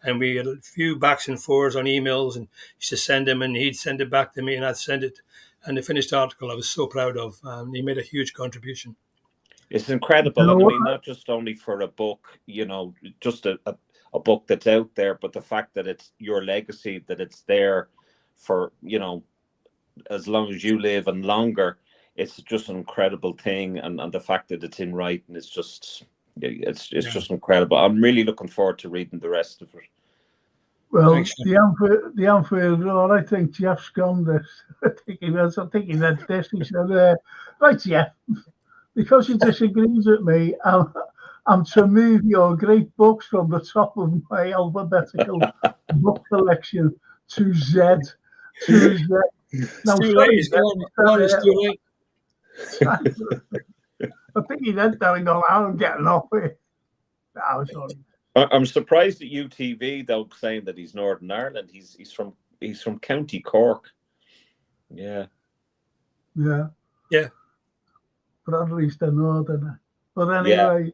And we had a few backs and forwards on emails, and used to send him, and he'd send it back to me, and I'd send it. And the finished article I was so proud of. He made a huge contribution. It's incredible. I mean, not just only for a book, just a book that's out there, but the fact that it's your legacy, that it's there for, as long as you live and longer. It's just an incredible thing. And the fact that it's in writing is just, It's just incredible. I'm really looking forward to reading the rest of it. Well, Thanks. the Anfield Road, I think Jeff's gone this. I think he read this. He said, right, Jeff, because he disagrees with me, I'm to move your great books from the top of my alphabetical book collection to Z. To Z. Now, It's too sorry, late. It's gone. It's too late. I think he read that and go, I'm getting off it. No, sorry. I'm surprised at UTV though, saying that he's Northern Ireland. He's from County Cork. Yeah. Yeah. But at least they're Northern. But anyway,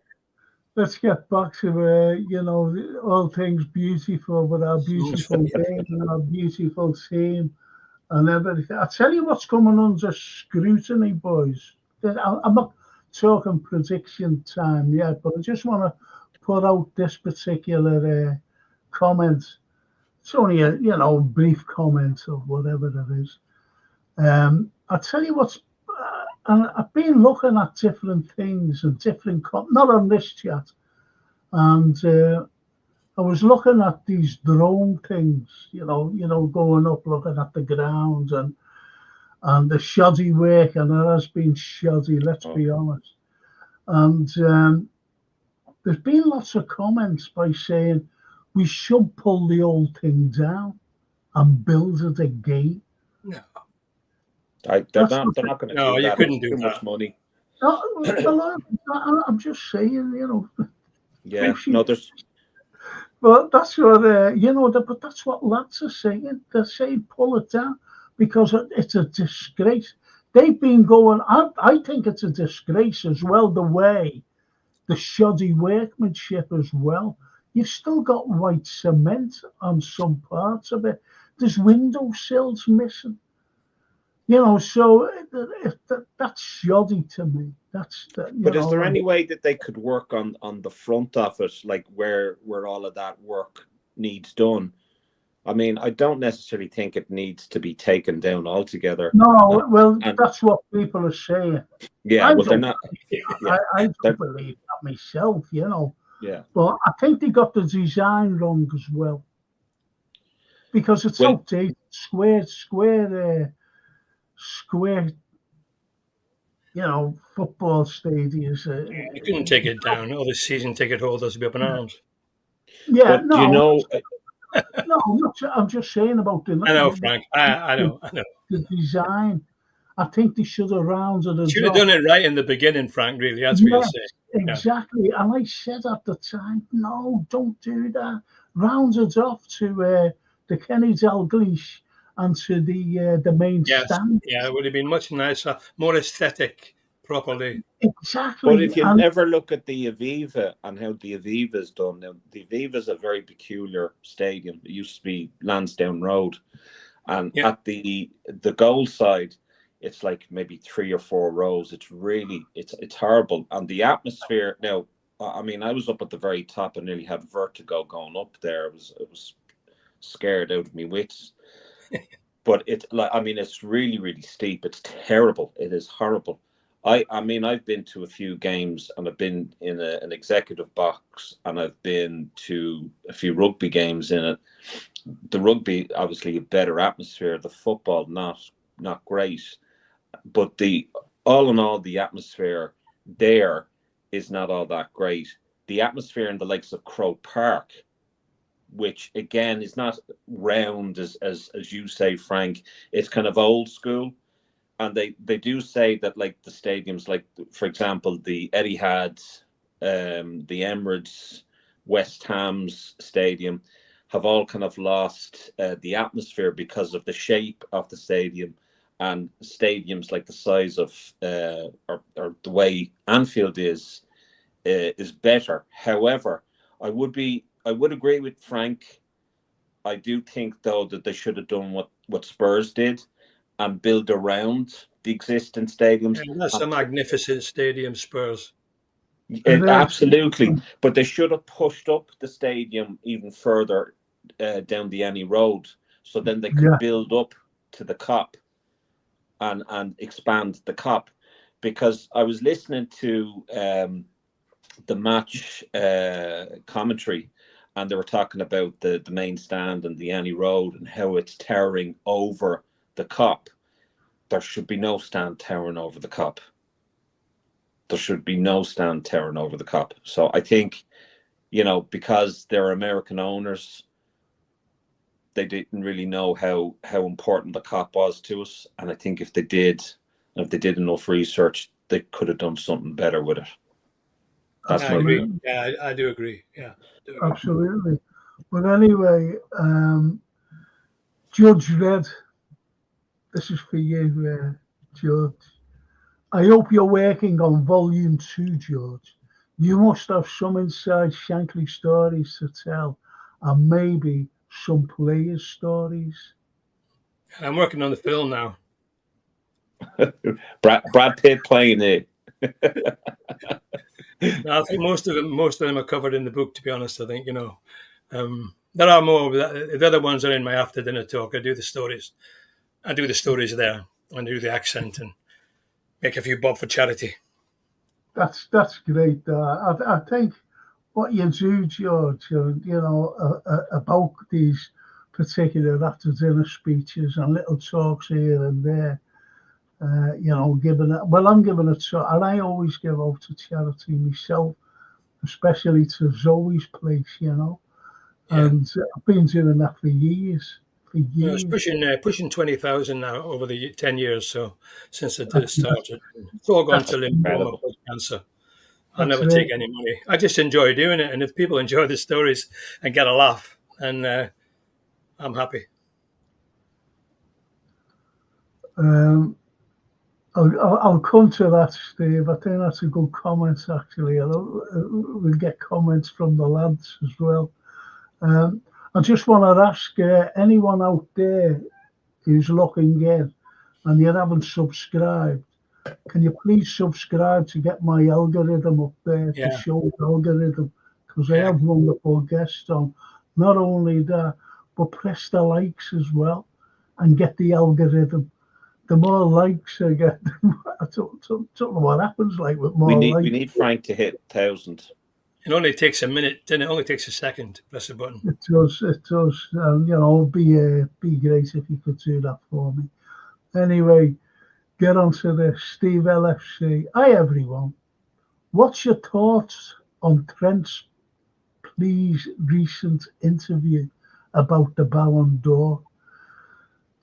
let's get back to all things beautiful with our beautiful game and our beautiful team and everything. I tell you what's coming under scrutiny, boys. I'm not talking prediction time yet, but I just want to put out this particular comment. It's only a brief comment of whatever that is. I tell you what's, and I've been looking at different things and different, not on this chat, and I was looking at these drone things, going up, looking at the ground and the shoddy work, and it has been shoddy, let's be honest. And there's been lots of comments by saying we should pull the old thing down and build it again. No. They're not going to do that. You couldn't do too that. Much money. No, well, I'm just saying, Yeah, no, there's. Well, that's what but that's what lads are saying. They're saying pull it down because it's a disgrace. They've been going. I think it's a disgrace as well. The way, the shoddy workmanship as well. You've still got white cement on some parts of it. There's window sills missing. So that's shoddy to me. But is there any way that they could work on the front of it, like where all of that work needs done? I mean, I don't necessarily think it needs to be taken down altogether. No, that's what people are saying. Yeah, they're not. I don't believe that myself, Yeah. But I think they got the design wrong as well. Because it's outdated, square, football stadiums. You couldn't take it down. All the season ticket holders would be up in arms. Yeah, but no, I'm just saying about the. I know, Frank. I know. The design. I think they should have rounded it. Should have done it right in the beginning, Frank. Really, that's what you're saying. Exactly. And I said at the time, no, don't do that. Round it off to the Kenny Dalglish and to the main stand. Yeah, it would have been much nicer, more aesthetic, properly. Exactly. But if you ever look at the Aviva and how the Aviva is done, now the Aviva is a very peculiar stadium. It used to be Lansdowne Road, and at the goal side, it's like maybe 3 or 4 rows. It's really it's horrible, and the atmosphere. Now, I mean, I was up at the very top and nearly had vertigo going up there. It was scared out of me wits. But it's really, really steep. It's terrible. It is horrible. I mean, I've been to a few games and I've been in an executive box and I've been to a few rugby games in it. The rugby, obviously, a better atmosphere. The football, not great. But all in all, the atmosphere there is not all that great. The atmosphere in the likes of Croke Park, which again is not round as you say, Frank, it's kind of old school. And they do say that, like, the stadiums, like, for example, the Etihad, the Emirates, West Ham's stadium, have all kind of lost the atmosphere because of the shape of the stadium. And stadiums like the size of or the way Anfield is better. However, I would agree with Frank. I do think, though, that they should have done what Spurs did and build around the existing stadiums. And that's a magnificent stadium, Spurs. Absolutely. But they should have pushed up the stadium even further down the Annie Road, so then they could build up to the Kop and expand the Kop. Because I was listening to match commentary, and they were talking about the main stand and the Annie Road and how it's towering over the Kop. There should be no stand towering over the Kop. There should be no stand towering over the Kop. So I think, because they're American owners, they didn't really know how important the Kop was to us. And I think if they did enough research, they could have done something better with it. That's I agree. Yeah, I do agree. Yeah, absolutely. But anyway, Judge Red, this is for you, George. I hope you're working on volume 2, George. You must have some inside Shankly stories to tell, and maybe some players' stories. Uh-huh. I'm working on the film now. Brad Pitt playing it. I think most of them are covered in the book. To be honest, I think there are more. The other ones are in my after dinner talk. I do the stories. I do the stories there. I do the accent and make a few bob for charity. That's great. I think what you do, George, about these particular after dinner speeches and little talks here and there. I'm giving it to, and I always give out to charity myself, especially to Zoe's place, and I've been doing that for years. It's pushing 20,000 now over the 10 years since it started. It's all gone to lymphoma, blood cancer. I never take any money. I just enjoy doing it, and if people enjoy the stories and get a laugh, and I'm happy. I'll come to that, Steve. I think that's a good comment, actually. We'll get comments from the lads as well. I just want to ask anyone out there who's looking in and you haven't subscribed, can you please subscribe to get my algorithm up there, to show the algorithm, because I have wonderful guests on. Not only that, but press the likes as well and get the algorithm. The more likes I get, I don't know what happens with more likes. We need Frank to hit 1,000. It only takes a minute, then it only takes a second to press the button. It does. Be great if you could do that for me. Anyway, get on to the Steve LFC. Hi, everyone. What's your thoughts on Trent's recent interview about the Ballon d'Or?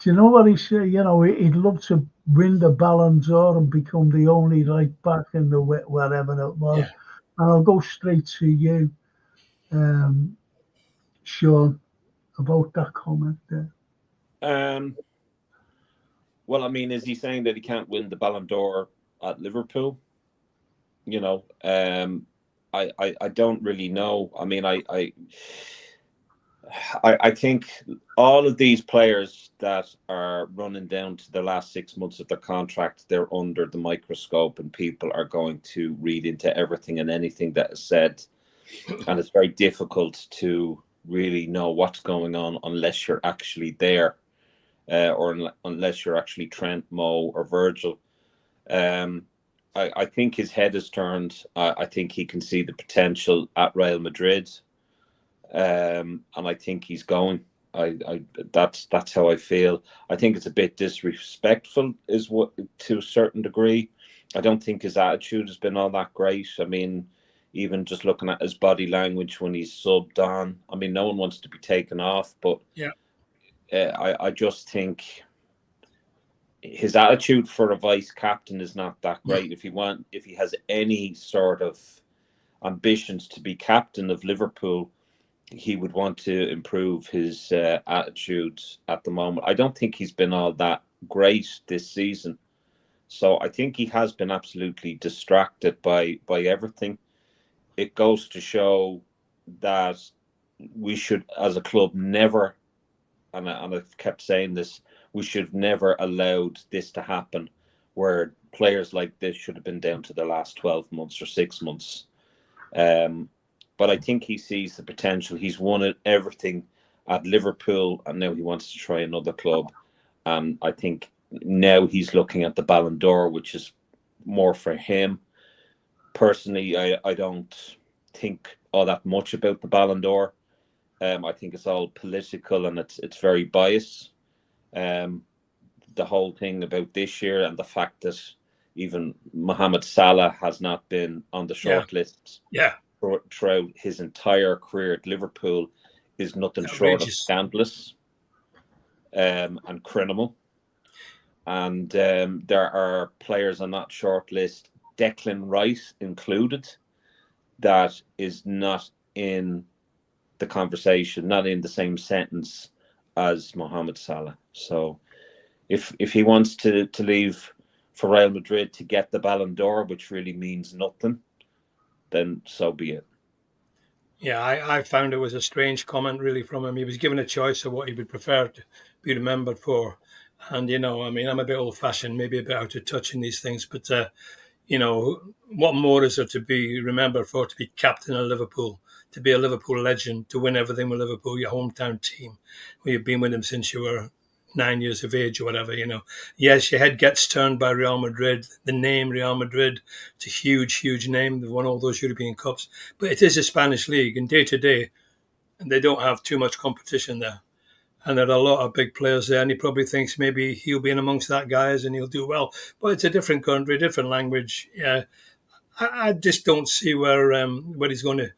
Do you know what he said? He'd love to win the Ballon d'Or and become the only right back in the wherever it was. Yeah. And I'll go straight to you, Sean, about that comment there. Well, I mean, is he saying that he can't win the Ballon d'Or at Liverpool? I don't really know. I mean, I think all of these players that are running down to the last 6 months of their contract, they're under the microscope, and people are going to read into everything and anything that is said. And it's very difficult to really know what's going on unless you're actually there, or unless you're actually Trent, Mo, or Virgil. I think his head is turned. I think he can see the potential at Real Madrid. And I think he's going. That's how I feel. I think it's a bit disrespectful, to a certain degree. I don't think his attitude has been all that great. I mean, even just looking at his body language when he's subbed on. I mean, no one wants to be taken off, but I just think his attitude for a vice captain is not that great. If he has any sort of ambitions to be captain of Liverpool, he would want to improve his attitude at the moment. I don't think he's been all that great this season. So I think he has been absolutely distracted by everything. It goes to show that we should, as a club, never, and I've kept saying this, we should have never allowed this to happen, where players like this should have been down to the last 12 months or 6 months. But I think he sees the potential. He's won everything at Liverpool, and now he wants to try another club. And I think now he's looking at the Ballon d'Or, which is more for him. personally, I don't think all that much about the Ballon d'Or. I think it's all political and it's very biased. The whole thing about this year and the fact that even Mohamed Salah has not been on the short list throughout his entire career at Liverpool is nothing short of scandalous and criminal. And there are players on that short list, Declan Rice included, that is not in the conversation, not in the same sentence as Mohamed Salah. So if he wants to leave for Real Madrid to get the Ballon d'Or, which really means nothing, then so be it. Yeah, I found it was a strange comment really from him. He was given a choice of what he would prefer to be remembered for. And, you know, I mean, I'm a bit old-fashioned, maybe a bit out of touch in these things, but, you know, what more is there to be remembered for? To be captain of Liverpool, to be a Liverpool legend, to win everything with Liverpool, your hometown team, where you've been with them since you were 9 years of age or whatever, you know. Yes, your head gets turned by Real Madrid. The name Real Madrid, it's a huge, huge name. They've won all those European Cups. But it is a Spanish league, and day to day, and they don't have too much competition there. And there are a lot of big players there, and he probably thinks maybe he'll be in amongst that guys and he'll do well. But it's a different country, different language. Yeah, I just don't see where he's going to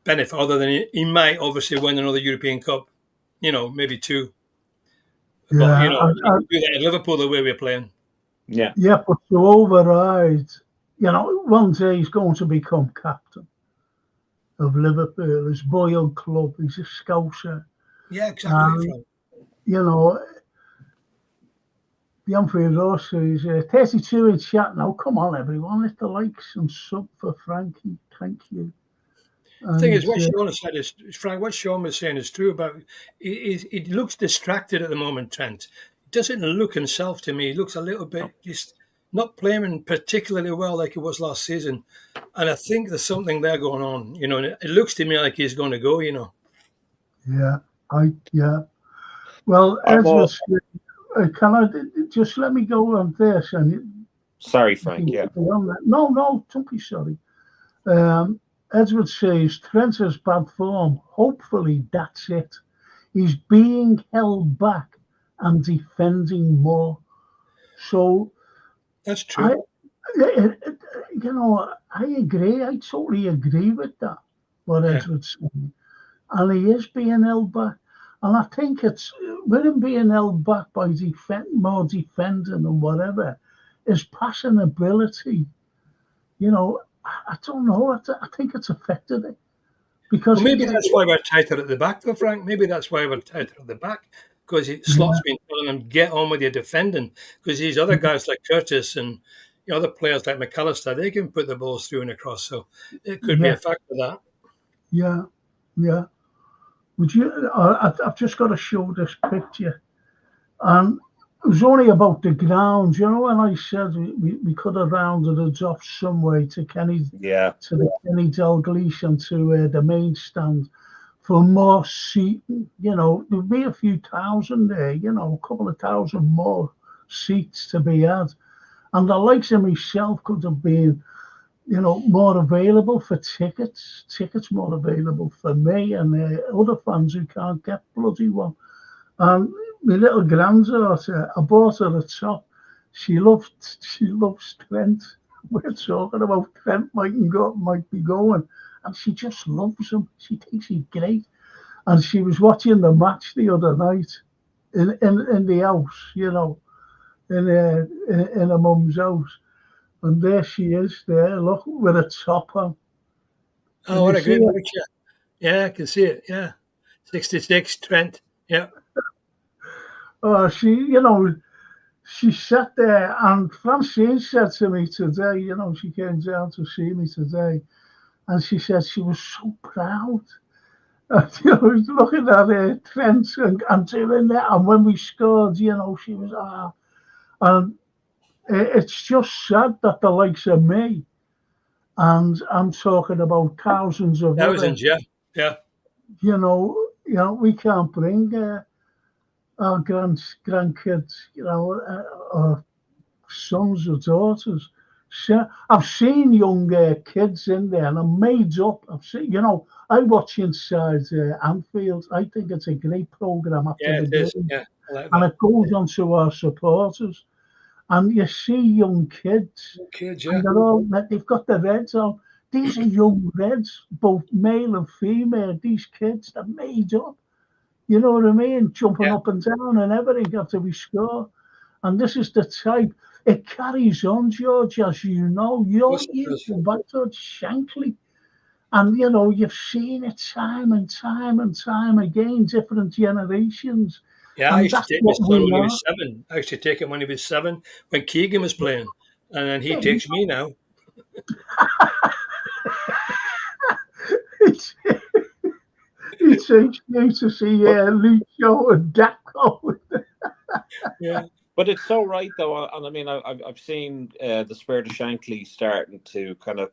benefit, other than he might obviously win another European Cup, you know, maybe two. Yeah, but, you know, you do that at Liverpool the way we're playing. Yeah. Yeah, but to override, you know, one day he's going to become captain of Liverpool. His boyhood club, he's a Scouser. Yeah, exactly. You know, the Anfield Road says 32 in chat now. Come on, everyone, hit the likes and sub for Frankie. Thank you. The thing is, what Sean has said is, Frank, what Sean was saying is true about, he looks distracted at the moment, Trent. He doesn't look himself to me. He looks a little bit just not playing particularly well like he was last season. And I think there's something there going on, you know, and it looks to me like he's going to go, you know. Yeah. Well, Edward, can I just let me go on this? And sorry, Frank. Yeah. No, don't be sorry. Edward says Trent has bad form. Hopefully, that's it. He's being held back and defending more. So that's true. I agree. I totally agree with that. What Edward's saying. And he is being held back. And I think it's with him being held back by more defending and whatever, his passing ability, you know, I don't know. I think it's affected it. Because maybe that's why we're tighter at the back, though, Frank. Maybe that's why we're tighter at the back. Because Slot's been telling him, get on with your defending. Because these other guys like Curtis and the other players like McAllister, they can put the balls through and across. So it could be a factor of that. Yeah. Would you? I've just got to show this picture, and it was only about the ground. You know, when I said we could have rounded it off some way to Kenny, to the Kenny Dalglish and to the main stand for more seating. You know, there'd be a few thousand there. You know, a couple of thousand more seats to be had, and the likes of myself could have been, you know, more available for tickets more available for me and other fans who can't get bloody one. And my little granddaughter, I bought her a top. She loves Trent. We're talking about Trent might be going, and she just loves him. She thinks he's great. And she was watching the match the other night in the house, you know, in her mum's house. And there she is there, look, with a top on. Oh, what a great picture. Yeah, I can see it, yeah. 66, Trent, yeah. Oh, she sat there, and Francine said to me today, you know, she came down to see me today, and she said she was so proud. And, you know, looking at Trent and doing that, and when we scored, you know, she was, and it's just sad that the likes of me, and I'm talking about thousands, yeah. You know, we can't bring our grandkids, you know, or sons or daughters So I've seen young kids in there, and I'm made up. I've seen, I watch inside Anfield. I think it's a great program after Yeah, the it is. game, Yeah, I like and that. it goes on to our supporters. And you see young kids, Kids, and yeah. they've got the reds on. These are young reds, both male and female. These kids, they're made up. You know what I mean? Jumping Yeah. up and down and everything after we score. And this is the type, it carries on, George, as you know. Yes, it You does. go back to Shankly. And, you've seen it time and time and time again, different generations. Yeah, I And used to that's take my what son we when he are. was 7. I used to take him when he was 7 when Keegan was playing. And then he Yeah, takes me now. it's, it takes me to see But Lucio and Daco. Yeah. but it's so right though, and I mean I've seen the Spirit of Shankly starting to kind of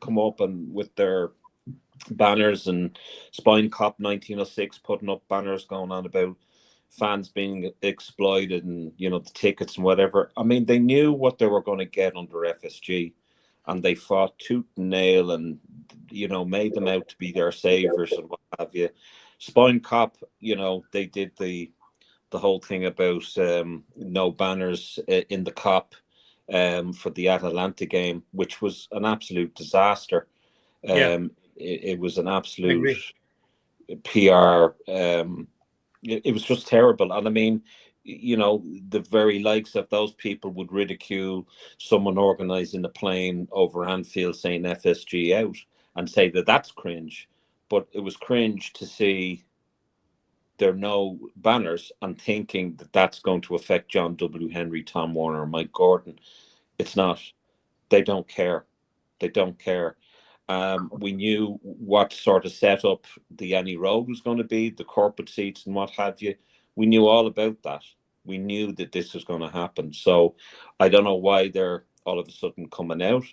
come up and with their banners, and Spine Cop 1906 putting up banners going on about fans being exploited and the tickets and whatever. I mean, they knew what they were going to get under FSG, and they fought tooth and nail and made them out to be their saviors and what have you. Spine Cop, they did the whole thing about no banners in the Cop for the Atalanta game, which was an absolute disaster. Yeah. It was an I absolute agree. PR. It was just terrible. And I mean, the very likes of those people would ridicule someone organising a plane over Anfield saying FSG out and say that that's cringe. But it was cringe to see there are no banners and thinking that that's going to affect John W. Henry, Tom Warner, Mike Gordon. It's not. They don't care. They don't care. We knew what sort of setup the Annie Road was going to be, the corporate seats and what have you. We knew all about that. We knew that this was going to happen. So I don't know why they're all of a sudden coming out.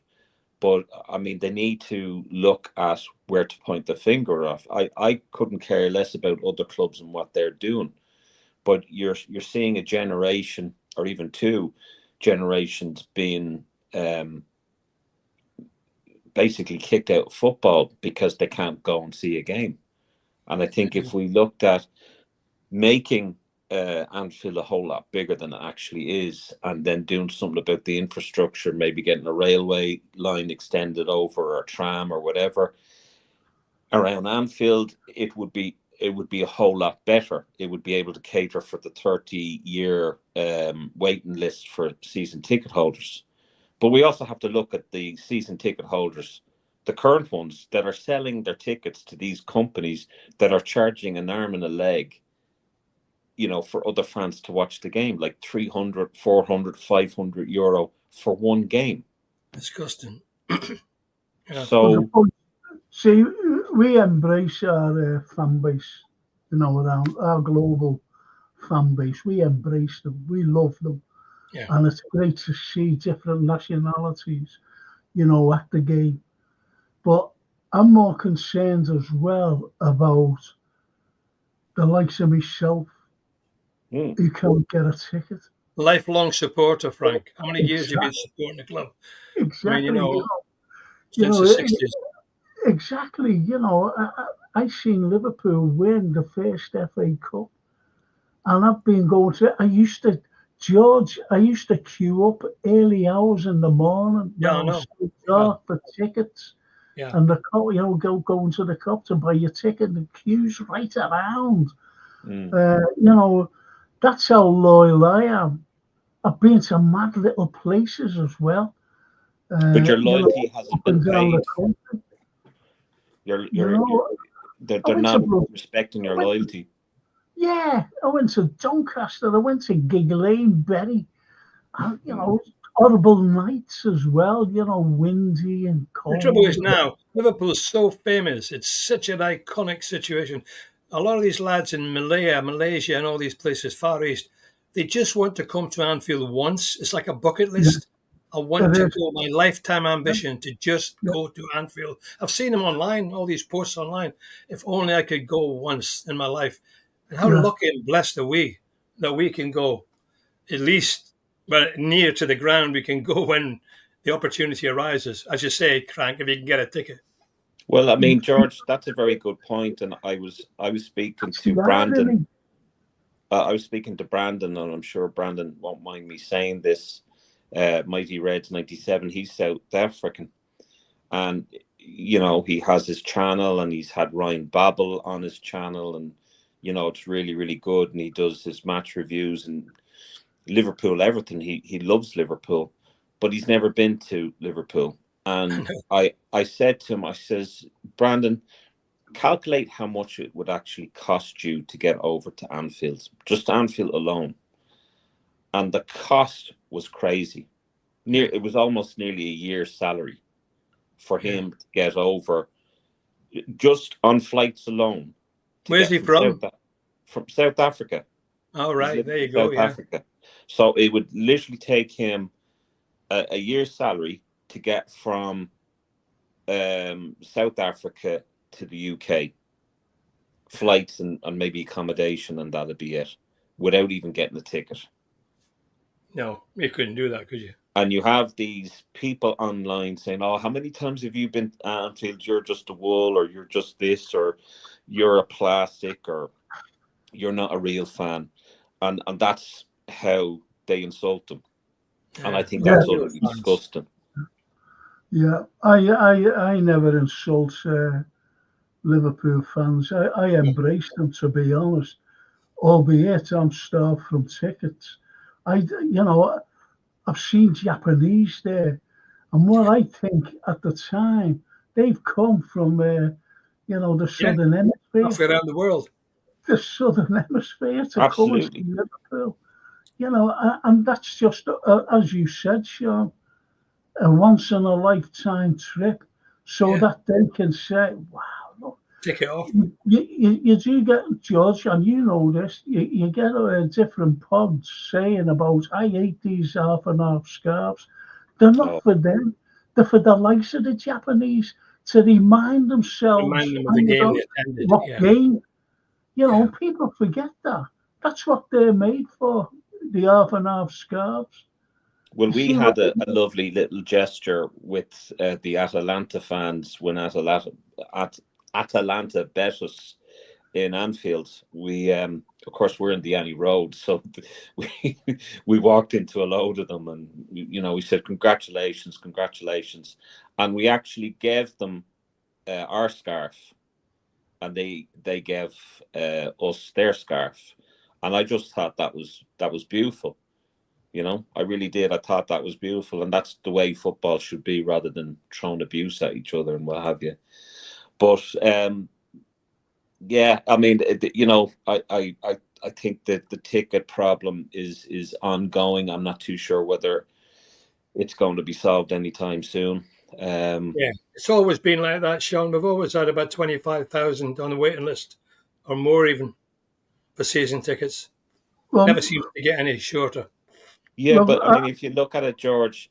But I mean, they need to look at where to point the finger off. I couldn't care less about other clubs and what they're doing. But you're seeing a generation or even two generations being basically kicked out of football because they can't go and see a game. And I think if we looked at making Anfield a whole lot bigger than it actually is, and then doing something about the infrastructure, maybe getting a railway line extended over or a tram or whatever around Anfield, it would be a whole lot better. It would be able to cater for the 30-year waiting list for season ticket holders. But we also have to look at the season ticket holders, the current ones that are selling their tickets to these companies that are charging an arm and a leg, for other fans to watch the game, like 300, 400, 500 euro for one game. Disgusting. Yeah. So, See, we embrace our fan base, around our global fan base. We embrace them. We love them. Yeah. And it's great to see different nationalities, at the game. But I'm more concerned as well about the likes of myself who can't get a ticket. Lifelong supporter, Frank. How many years have you been supporting the club? Exactly. I mean, since the 60s. Exactly. I seen Liverpool win the first FA Cup, and I've been going to. I used to queue up early hours in the morning. Yeah, I know. Still dark for tickets. Yeah. And going to the cup to buy your ticket, the queues right around. That's how loyal I am. I've been to mad little places as well. but your loyalty hasn't been paid. They're not respecting your loyalty. Yeah, I went to Doncaster. I went to Gig Lane, Bury. Horrible nights as well. Windy and cold. The trouble is now Liverpool is so famous. It's such an iconic situation. A lot of these lads in Malaysia, and all these places, Far East, they just want to come to Anfield once. It's like a bucket list. I want to go, my lifetime ambition to just go to Anfield. I've seen them online, all these posts online. If only I could go once in my life. And how lucky and blessed are we that we can go at least, but near to the ground. We can go when the opportunity arises. As you say, Frank, if you can get a ticket. Well, I mean, George, that's a very good point. And I was speaking to Brandon. I was speaking to Brandon, and I'm sure Brandon won't mind me saying this. Mighty Reds 97. He's South African, and you know, he has his channel, and he's had Ryan Babel on his channel, and you know, it's really, really good. And he does his match reviews and Liverpool, everything. He loves Liverpool, but he's never been to Liverpool. And I said to him, I says, Brandon, calculate how much it would actually cost you to get over to Anfield, just Anfield alone. And the cost was crazy. It was almost nearly a year's salary for him to get over, just on flights alone. Where's he from? From South Africa. Oh, right. There you go. South Africa. So it would literally take him a year's salary to get from South Africa to the UK, flights and maybe accommodation, and that'd be it, without even getting a ticket. No, you couldn't do that, could you? And you have these people online saying, oh, how many times have you been to Anfield? You're just a wool, or you're just this, or you're a plastic, or you're not a real fan. And that's how they insult them. Yeah. And I think that's utterly disgusting. Yeah, I never insult Liverpool fans. I embrace them, to be honest, albeit I'm starved from tickets. I've seen Japanese there, and what I think at the time, they've come from the Southern Hemisphere. Halfway around the world. The Southern Hemisphere to come and see Liverpool. And that's just, as you said, Sean, a once-in-a-lifetime trip, so that they can say, wow, look. Take it off. You do get, George, and you know this, you get different pods saying about, I hate these half-and-half scarves. They're not for them. They're for the likes of the Japanese, to remind themselves of the game they attended. What game. People forget that. That's what they're made for, the half-and-half scarves. Well, we had a lovely little gesture with the Atalanta fans when Atalanta bet us in Anfield. We, of course, we're in the Annie Road, so we walked into a load of them, and we said congratulations, and we actually gave them our scarf, and they gave us their scarf, and I just thought that was beautiful. I really did. I thought that was beautiful, and that's the way football should be, rather than throwing abuse at each other and what have you. But yeah, I mean, I think that the ticket problem is ongoing. I'm not too sure whether it's going to be solved anytime soon. Yeah, it's always been like that, Sean. We've always had about 25,000 on the waiting list, or more even, for season tickets. Well, never seems to get any shorter. Yeah, well, but I mean, if you look at it, George,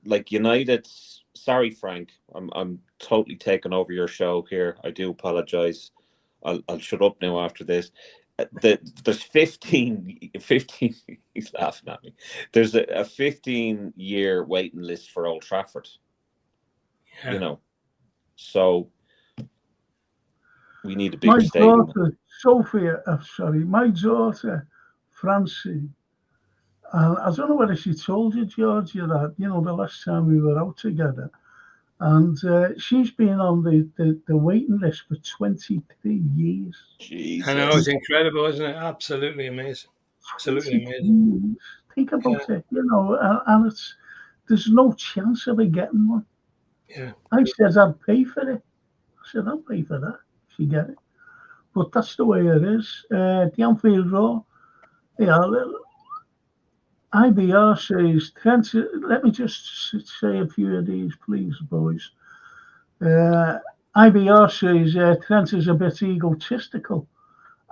like United. Sorry, Frank, I'm totally taking over your show here. I do apologize. I'll shut up now after this. There's 15. He's laughing at me. There's a 15-year waiting list for Old Trafford. Yeah. So we need a big stadium. My daughter, Francie. I don't know whether she told you, George, that, the last time we were out together. And she's been on the waiting list for 23 years. Jesus. I know, it's incredible, isn't it? Absolutely amazing. Absolutely amazing. Think about it, and there's no chance of her getting one. Yeah. I said I'd pay for it. I said, I'll pay for that if you get it. But that's the way it is. The Anfield Road, IBR says, Trent, let me just say a few of these, please, boys. IBR says Trent is a bit egotistical,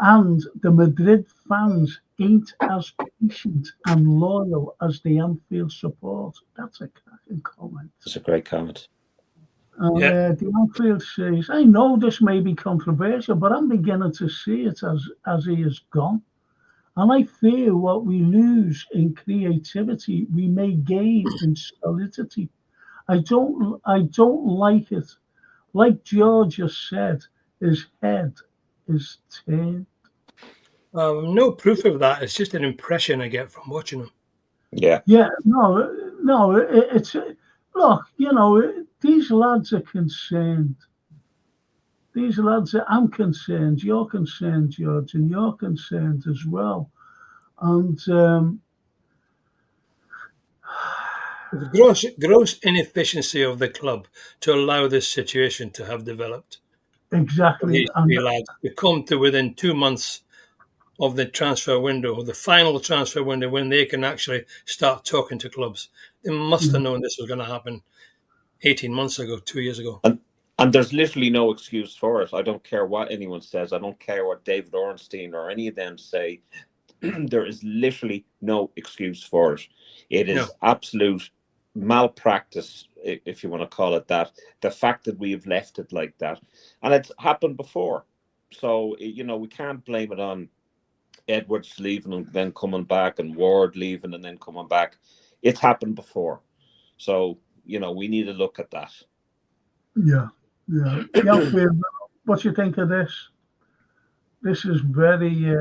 and the Madrid fans ain't as patient and loyal as the Anfield support. That's a cracking comment. That's a great comment. The Anfield says, I know this may be controversial, but I'm beginning to see it as he is gone. And I fear what we lose in creativity, we may gain in solidity. I don't like it. Like George just said, his head is turned. No proof of that. It's just an impression I get from watching him. Yeah. Yeah, no, it's look, these lads are concerned. These lads I'm concerned, you're concerned, George, and you're concerned as well. And The gross inefficiency of the club to allow this situation to have developed. exactly, These three lads to come to within 2 months of the transfer window, the final transfer window, when they can actually start talking to clubs. They must have known this was going to happen 18 months ago, 2 years ago. And there's literally no excuse for it. I don't care what anyone says. I don't care what David Ornstein or any of them say. There is literally no excuse for it. It is absolute malpractice, if you want to call it that. The fact that we have left it like that. And it's happened before. So, we can't blame it on Edwards leaving and then coming back, and Ward leaving and then coming back. It's happened before. So, we need to look at that. Yeah. What do you think of this? This is very...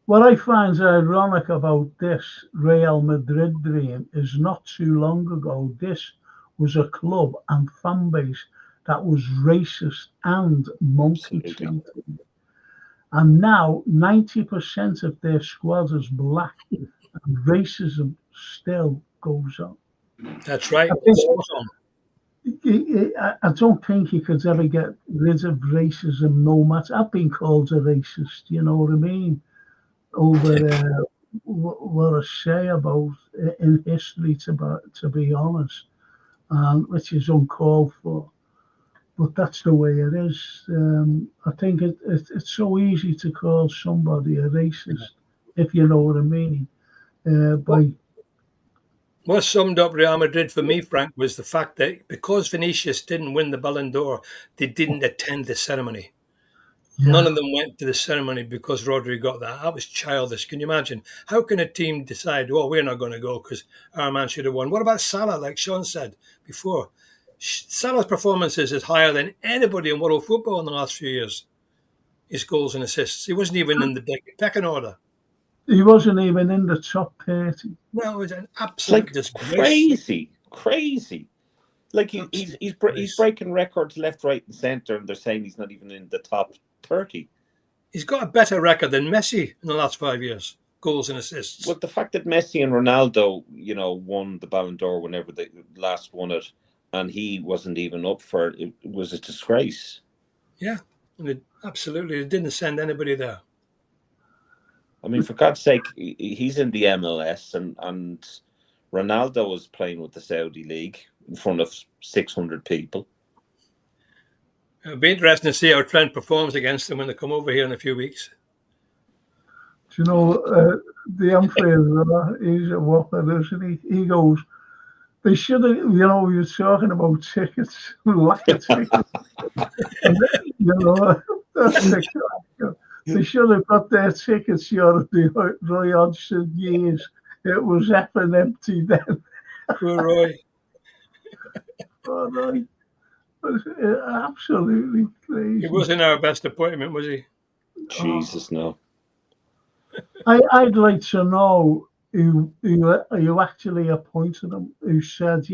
what I find ironic about this Real Madrid dream is not too long ago, this was a club and fan base that was racist and multi-tainted. And now 90% of their squad is black, and racism still goes on. That's right. I don't think you could ever get rid of racism, no matter. I've been called a racist, you know what I mean, over what I say about in history, to be honest, which is uncalled for. But that's the way it is. I think it's so easy to call somebody a racist, if you know what I mean. What summed up Real Madrid for me, Frank, was the fact that because Vinicius didn't win the Ballon d'Or, they didn't attend the ceremony. Yeah. None of them went to the ceremony because Rodri got that. That was childish. Can you imagine? How can a team decide, we're not going to go because our man should have won? What about Salah, like Sean said before? Salah's performances is higher than anybody in world football in the last few years. His goals and assists. He wasn't even in the pecking order. He wasn't even in the top 30. No, it was an absolute disgrace. Crazy. Like he's breaking records left, right, and centre, and they're saying he's not even in the top 30. He's got a better record than Messi in the last 5 years, goals and assists. Well, the fact that Messi and Ronaldo, won the Ballon d'Or whenever they last won it, and he wasn't even up for it, it was a disgrace. Yeah, and it didn't send anybody there. I mean, for God's sake, he's in the MLS, and Ronaldo was playing with the Saudi League in front of 600 people. It'll be interesting to see how Trent performs against them when they come over here in a few weeks. Do you know, the umpire, he's a whopper, isn't he? He goes, they should have, you're talking about tickets, lack of tickets. They should have got their tickets, the Roy Hodgson years. It was effing empty then. Poor Roy. Oh, no. Absolutely crazy. He wasn't our best appointment, was he? Jesus, no. I'd like to know who actually appointed him, who said,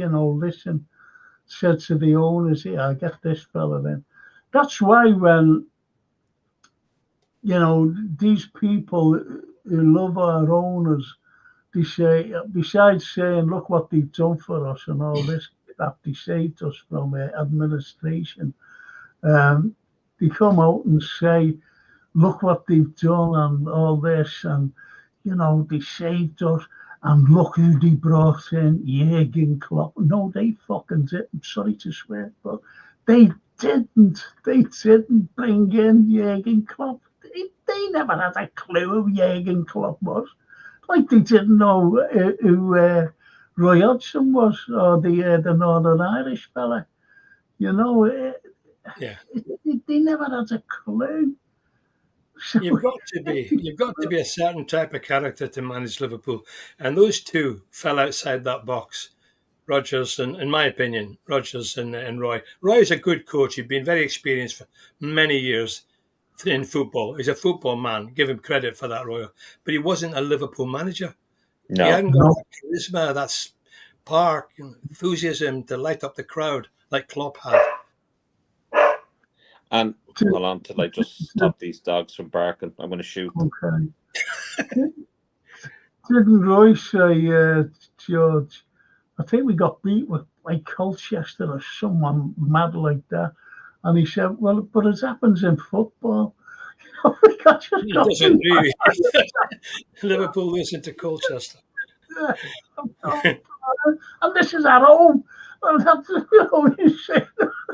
said to the owners, I get this fella in. That's why when, these people who love our owners, they say, besides saying, look what they've done for us and all this, that they saved us from administration, they come out and say, look what they've done and all this, and they saved us, and look who they brought in, Jürgen Klopp. No, they fucking didn't. I'm sorry to swear, but they didn't bring in Jürgen Klopp. They never had a clue who Jürgen Klopp was. Like they didn't know who Roy Hodgson was, or the Northern Irish fella. They never had a clue. So, you've got to be a certain type of character to manage Liverpool, and those two fell outside that box Rodgers, and in my opinion, Rodgers and Roy. Roy's a good coach. He's been very experienced for many years in football. He's a football man. Give him credit for that, Roy. But he wasn't a Liverpool manager. He No, hadn't got that charisma, that spark, enthusiasm to light up the crowd like Klopp had. and hold on till I just stop these dogs from barking. I'm going to shoot them. Okay. Didn't Roy say, George, I think we got beat with like Colchester or someone mad like that. And he said, well, but it happens in football. We got just He got doesn't beat. really. Liverpool listen to Colchester. And this is at home. And that's what he said.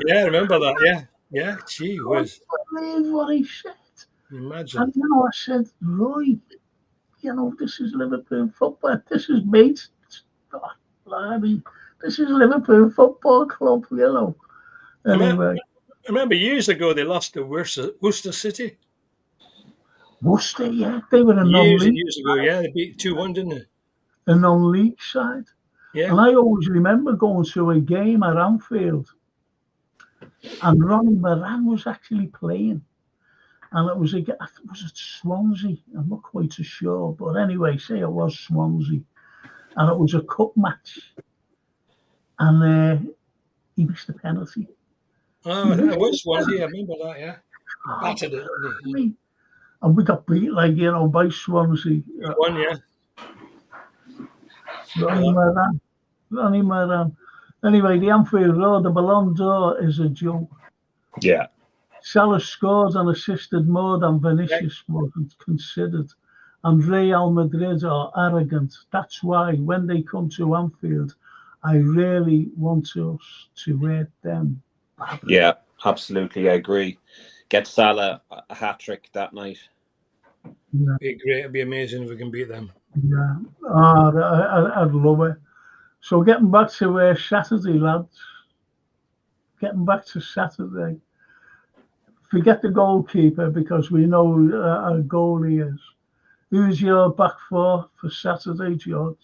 Yeah, I remember that. Yeah. Gee whiz. I believe what he said. Imagine. And I said, Roy, this is Liverpool football. This is mates. I mean, this is Liverpool Football Club, Anyway. I remember years ago they lost to Worcester City. Worcester, yeah. They were a Years non-league. years ago, yeah. They beat 2-1, didn't they? A non-league side. Yeah. And I always remember going to a game at Anfield. And Ronnie Moran was actually playing. And it was was it Swansea? I'm not quite so sure. But anyway, say it was Swansea. And it was a cup match. And he missed the penalty. Oh, it was Swansea. I remember that, yeah. Battered it, didn't he? And we got beat, by Swansea. Won, yeah. Ronnie Moran. Anyway, the Anfield Road, the Ballon d'Or is a joke. Yeah. Salah scored and assisted more than Vinicius wasn't considered. And Real Madrid are arrogant. That's why when they come to Anfield, I really want us to rate them. Yeah, absolutely. I agree. Get Salah a hat-trick that night. Yeah. It'd be great. It'd be amazing if we can beat them. Yeah, I'd love it. So getting back to Saturday, lads. Getting back to Saturday. Forget the goalkeeper because we know our goalie is. Who's your back four for Saturday, George?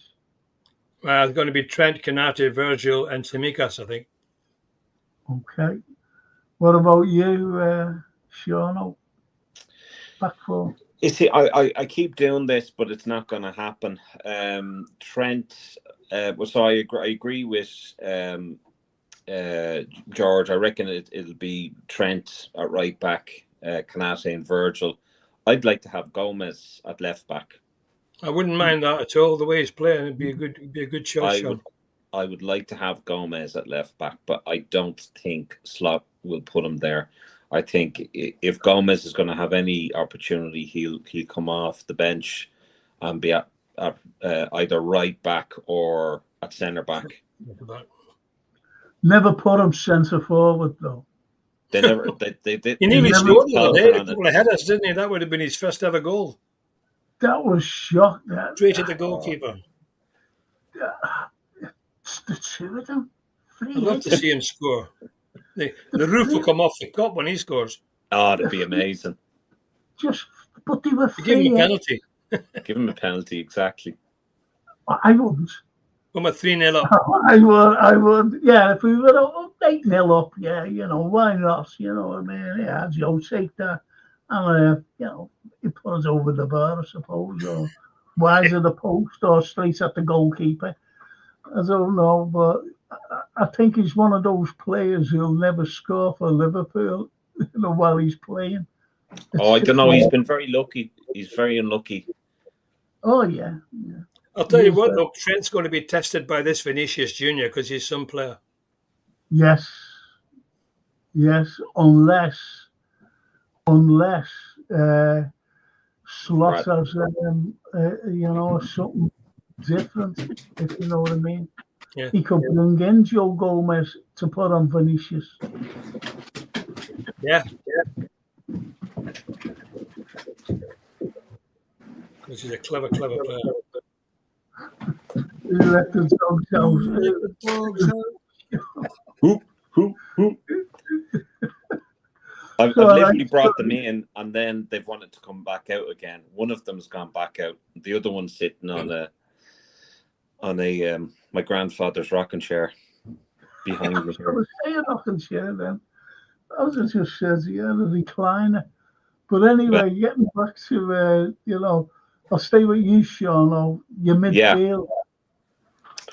Well, it's going to be Trent, Canate, Virgil, and Tsimikas, I think. Okay. What about you, Sean? Back four. You see, I keep doing this, but it's not going to happen. Trent. So I agree with George. I reckon it'll be Trent at right back, Canate and Virgil. I'd like to have Gomez at left back. I wouldn't mind that at all. The way he's playing, it'd be a good choice. I would like to have Gomez at left back, but I don't think Slot will put him there. I think if Gomez is going to have any opportunity, he'll come off the bench and be at either right back or at centre back. Never put him centre forward though. They never. They he nearly scored the other day. A couple of headers, didn't he? That would have been his first ever goal. That was shot. Straight at the goalkeeper. It's the two of them. I'd love to see him score. The roof will come off the cup when he scores. Oh, that'd be amazing. But they were give him a penalty. Give him a penalty, exactly. I wouldn't. From a 3-0 up. I would. Yeah, if we were 8-0 up, yeah, why not? You know what I mean? Yeah, Joe, take that. And, he put us over the bar, I suppose, or wide of the post, or straight at the goalkeeper. I don't know, but I think he's one of those players who'll never score for Liverpool, while he's playing. I don't know. He's been very lucky. He's very unlucky. Oh, yeah. I'll tell you what, though, Trent's going to be tested by this Vinicius Junior because he's some player. Yes, unless Slot has something different, if you know what I mean. Yeah. He could bring in Joe Gomez to put on Vinicius. Yeah. Because he's a clever player. He let the dogs out. Who? I've literally brought them in, and then they've wanted to come back out again. One of them's gone back out. The other one's sitting on on a my grandfather's rocking chair behind me I here. was saying rocking chair then. I was just said, yeah, the recliner. But anyway, getting back to, I'll stay with you, Sean, or your midfield.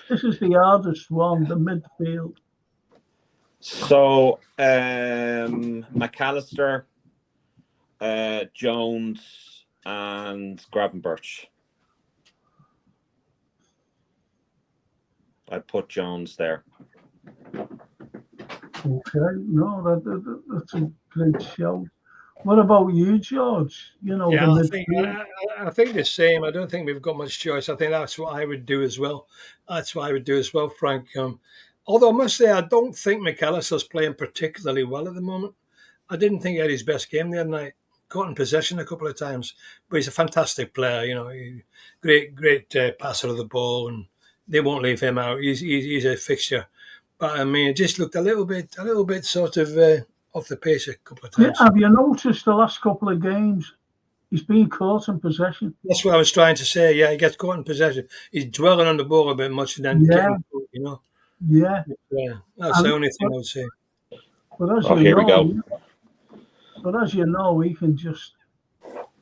This is the hardest one, the midfield. So, McAllister, Jones, and Gravenberch. I put Jones there. Okay, no, that's a great show. What about you, George? I think the same. I don't think we've got much choice. I think that's what I would do as well. Frank. Although I must say, I don't think McAllister's playing particularly well at the moment. I didn't think he had his best game the other night. Caught in possession a couple of times, but he's a fantastic player. Great passer of the ball, and they won't leave him out. He's a fixture. But I mean, it just looked a little bit sort of off the pace a couple of times. Yeah, have you noticed the last couple of games? He's been caught in possession. That's what I was trying to say. Yeah, he gets caught in possession. He's dwelling on the ball a bit much, and then getting caught, Yeah. That's the only thing I would say. But as here we go. But as you know, he can just,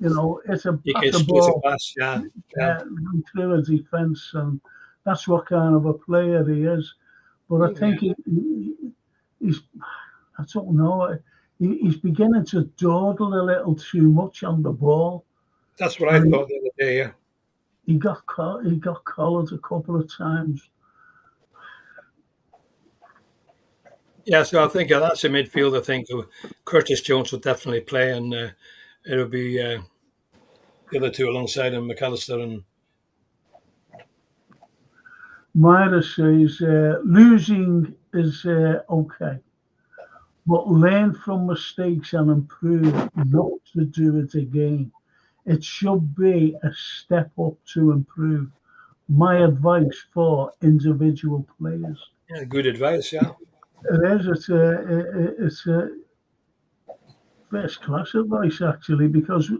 it's a ball. Pass, through a defence, and that's what kind of a player he is. But I think he's, I don't know, he's beginning to dawdle a little too much on the ball. That's what I thought the other day. Yeah, he got collared a couple of times. Yeah, so I think that's a midfield. I think Curtis Jones will definitely play, and it'll be the other two alongside him, McAllister and. Myra says losing is okay, but learn from mistakes and improve not to do it again. It should be a step up to improve. My advice for individual players. Yeah, good advice. Yeah. It is. It's a first class advice, actually, because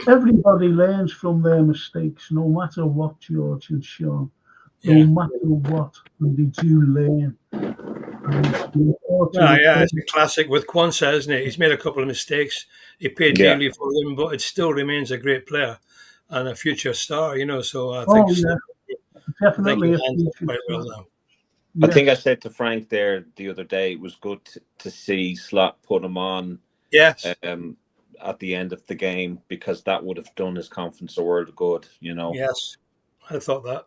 everybody learns from their mistakes, no matter what, George and Sean. No matter what, and they do learn. It's a classic with Kwanzaa, isn't it? He's made a couple of mistakes. He paid dearly for them, but it still remains a great player and a future star, So I think definitely a future quite well now. I think I said to Frank there the other day, it was good to see Slot put him on at the end of the game, because that would have done his confidence a world of good, Yes, I thought that.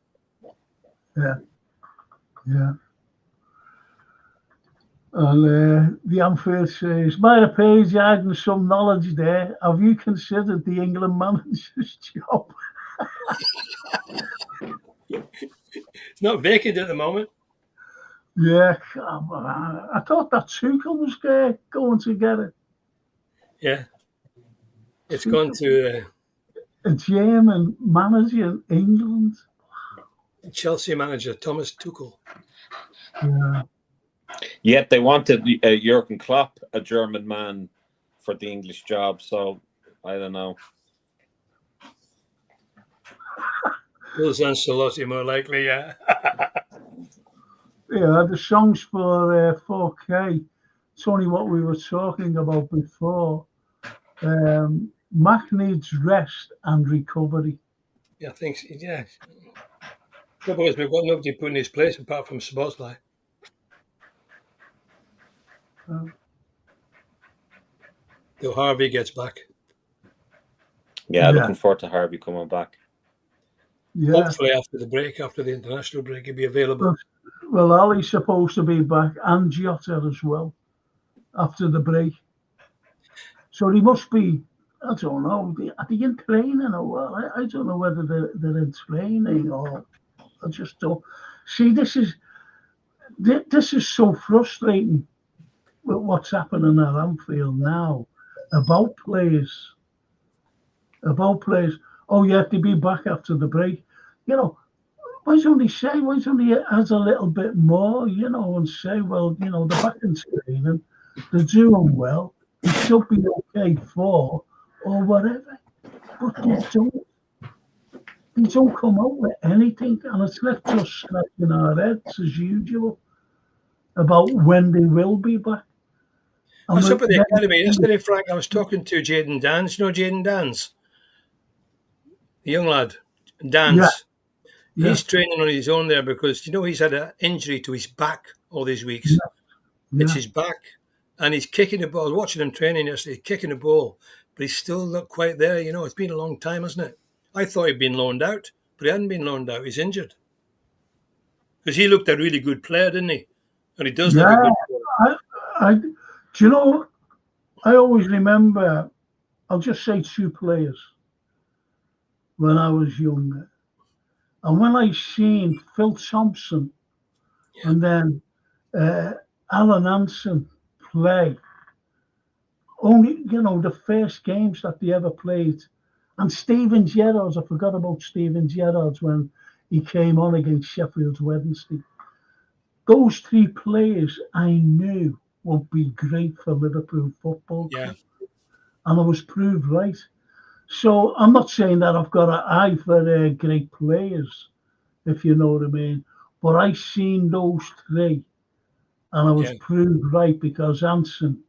Yeah. And the Anfield says, Myra Page adding some knowledge there. Have you considered the England manager's job? It's not vacant at the moment. Yeah, I thought that Tuchel was going to get it. Yeah, it's gone to a German manager in England. Chelsea manager Thomas Tuchel. Yeah. Yet they wanted Jurgen Klopp, a German man, for the English job. So I don't know. Those Ancelotti more likely, yeah. Yeah, the songs for 4K. It's only what we were talking about before. Mac needs rest and recovery. Yeah, I think, yeah. Trouble is, we've got nobody put in his place apart from Szoboszlai. Till Harvey gets back. Yeah, looking forward to Harvey coming back. Yeah. Hopefully after the international break, he'll be available. Well, Ali's supposed to be back, and Jota as well, after the break. So he must be, I don't know, are they in training or what? I don't know whether they're in training or I just don't. See, this is so frustrating with what's happening at Anfield now about players. Oh, you have to be back after the break. Why don't he has a little bit more, and say, well, they're back in training, they're doing well, it should be okay for, or whatever. But He don't come out with anything, and it's left us scratching our heads as usual about when they will be back. I was up at the academy yesterday, Frank. I was talking to Jaden Dans. You know Jaden Dans? The young lad, Dans. Yeah. He's training on his own there because, he's had an injury to his back all these weeks. Yeah. It's his back. And he's kicking the ball. I was watching him training yesterday, kicking the ball. But he's still not quite there. It's been a long time, hasn't it? I thought he'd been loaned out, but he hadn't been loaned out. He's injured. Because he looked a really good player, didn't he? And he does look a good player. Do you know, I always remember, I'll just say two players when I was younger. And when I seen Phil Thompson and then Alan Hansen play, only, the first games that they ever played, and Steven Gerrards, I forgot about Steven Gerrards when he came on against Sheffield Wednesday. Those three players I knew would be great for Liverpool football. Yeah. And I was proved right. So I'm not saying that I've got an eye for great players, if you know what I mean. But I seen those three, and I was proved right because Hansen,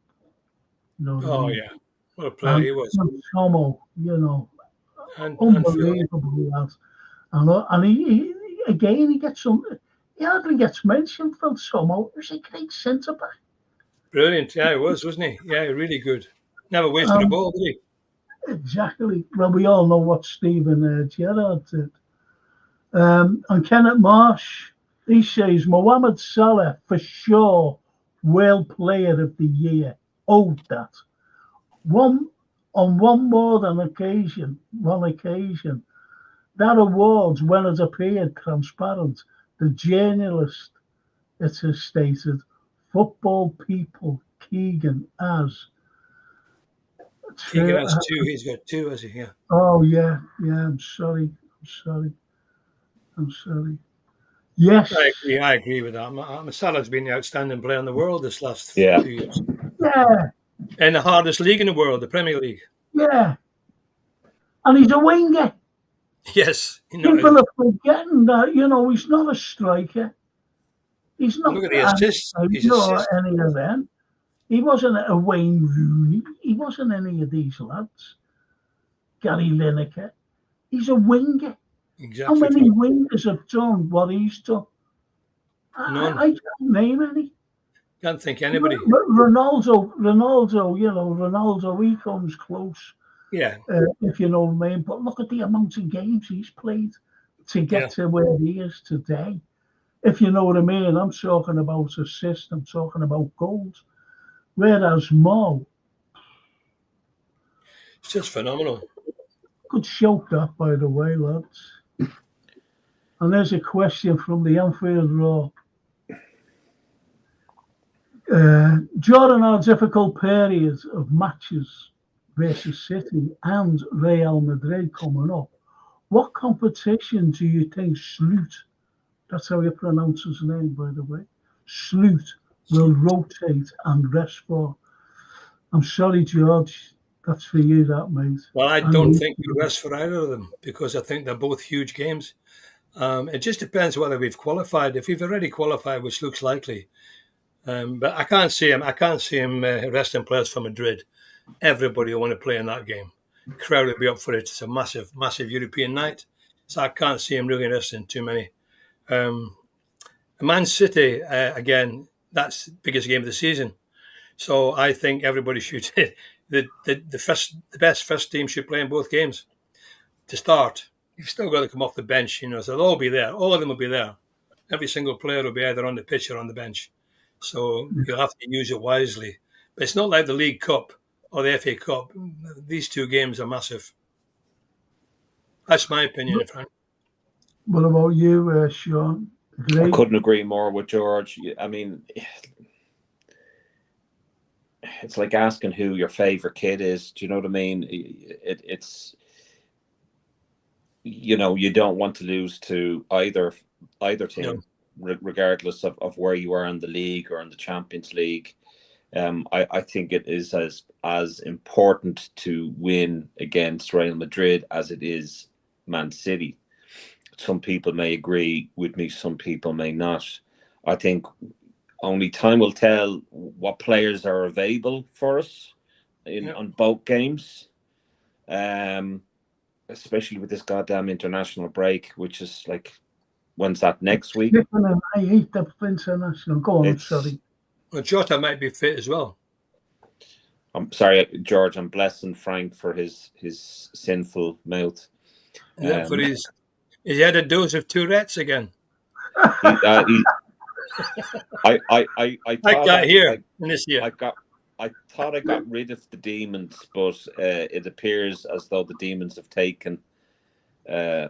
yeah, what a player he was. Tomo, unbelievable lad. And he again, he hardly gets mentioned. Phil Tomo was a great centre back. Brilliant, yeah, he was, wasn't he? Yeah, really good. Never wasted a ball, did he? Exactly. Well, we all know what Steven Gerrard did. And Kenneth Marsh, he says Mohamed Salah for sure World Player of the Year. Oh, that. On one occasion, that awards, when it appeared transparent, the journalist, it has stated, football people, Keegan has. Keegan has two. He's got two, has he? Yeah. Oh, yeah. I'm sorry. Yes. I agree with that. Salah's been the outstanding player in the world this last 2 years. Yeah. And the hardest league in the world, the Premier League. Yeah. And he's a winger. Yes. People are forgetting that, he's not a striker. He's not. Look at the assists. He's not any of them. He wasn't a Wayne Rooney. He wasn't any of these lads. Gary Lineker. He's a winger. Exactly. How many wingers have done what he's done? None. I can't name any. Can't think anybody. Ronaldo, he comes close. Yeah. If you know what I mean. But look at the amount of games he's played to get to where he is today. If you know what I mean. I'm talking about assists. I'm talking about goals. Whereas Mo, it's just phenomenal. Good shout that, by the way, lads. And there's a question from the Anfield Row. During our difficult period of matches versus City and Real Madrid coming up, what competition do you think Sloot, that's how you pronounce his name, by the way, Sloot will rotate and rest for? I'm sorry, George, that's for you, that, mate. Well, I don't think he'll rest for either of them because I think they're both huge games. It just depends whether we've qualified. If we've already qualified, which looks likely, but I can't see him resting players for Madrid. Everybody will want to play in that game. Crowd will be up for it. It's a massive, massive European night, so I can't see him really resting too many. Man City, again, that's the biggest game of the season. So I think everybody should. The best first team should play in both games. To start, you've still got to come off the bench. So they'll all be there. All of them will be there. Every single player will be either on the pitch or on the bench. So you'll have to use it wisely. But it's not like the League Cup or the FA Cup. These two games are massive. That's my opinion, Frank. What about you, Sean? I couldn't agree more with George. I mean, it's like asking who your favorite kid is. Do you know what I mean? It's you don't want to lose to either team, regardless of where you are in the league or in the Champions League. I think it is as important to win against Real Madrid as it is Man City. some people may agree with me, some people may not. I think only time will tell what players are available for us on both games, especially with this goddamn international break, which is like, when's that, next week? I hate the international. Go on, sorry. Well, Jota might be fit as well. I'm sorry, George. I'm blessing Frank for his sinful mouth. For he's had a dose of Tourette's again. I got here in this year. I thought I got rid of the demons, but it appears as though the demons have taken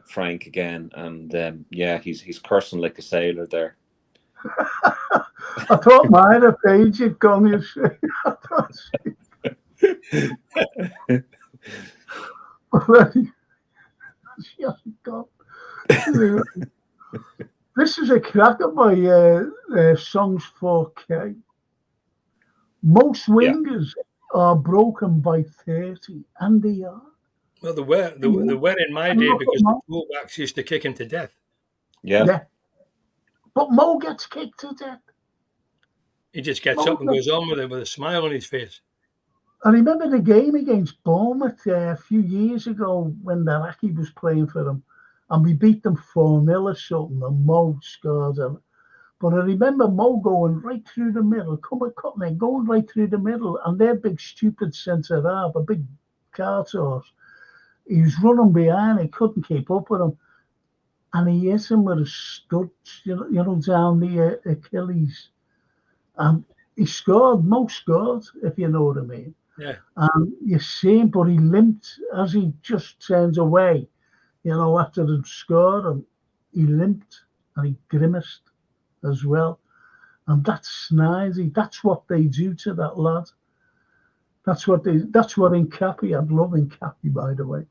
Frank again, and he's cursing like a sailor there. I thought mine a page had gone, you see. She hasn't gone. This is a cracker by Songs 4K. Most wingers are broken by 30, and they are. Well, the were in my day because the fullbacks used to kick him to death. Yeah. But Mo gets kicked to death. He just gets up and goes on with it with a smile on his face. I remember the game against Bournemouth a few years ago when Naraki was playing for them, and we beat them 4-0 or something, and Mo scored them. But I remember Mo going right through the middle, going right through the middle, and their big stupid centre half, a big cart horse, he was running behind, he couldn't keep up with him, and he hit him with a stud, down the Achilles. And he scored, Mo scored, if you know what I mean. Yeah. And you see him, but he limped as he just turns away, after the score, and he limped and he grimaced as well. And that's snazzy. That's what they do to that lad. That's what Incapi, I'd love Incapi, by the way.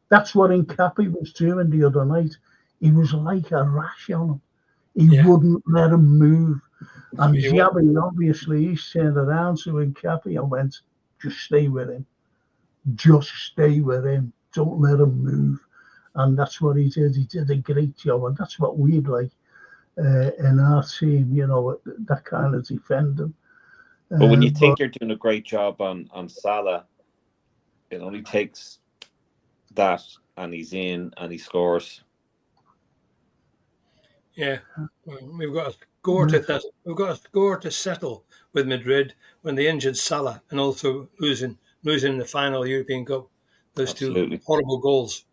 That's what Incapi was doing the other night. He was like a rash on him. He wouldn't let him move. And Xabi, obviously, he turned around to Incapi and went, just stay with him. Just stay with him. Don't let him move. And that's what he did. He did a great job. And that's what we'd like in our team, that kind of defending. But when you think you're doing a great job on Salah, it only takes that and he's in and he scores. Yeah, we've got a score to settle with Madrid when they injured Salah and also losing the final European Cup. Those Absolutely. 2 horrible goals.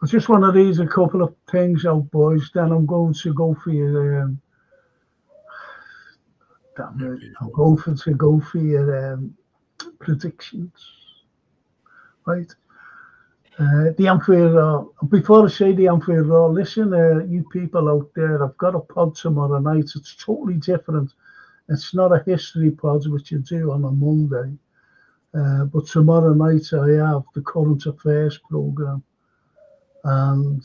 I just want to read a couple of things out, boys. Then I'm going to go for your. I'm going to go for your predictions, right? The Anfield. Before I say the Anfield Raw, listen, you people out there, I've got a pod tomorrow night. It's totally different. It's not a history pod, which you do on a Monday. But tomorrow night I have the current affairs program. And,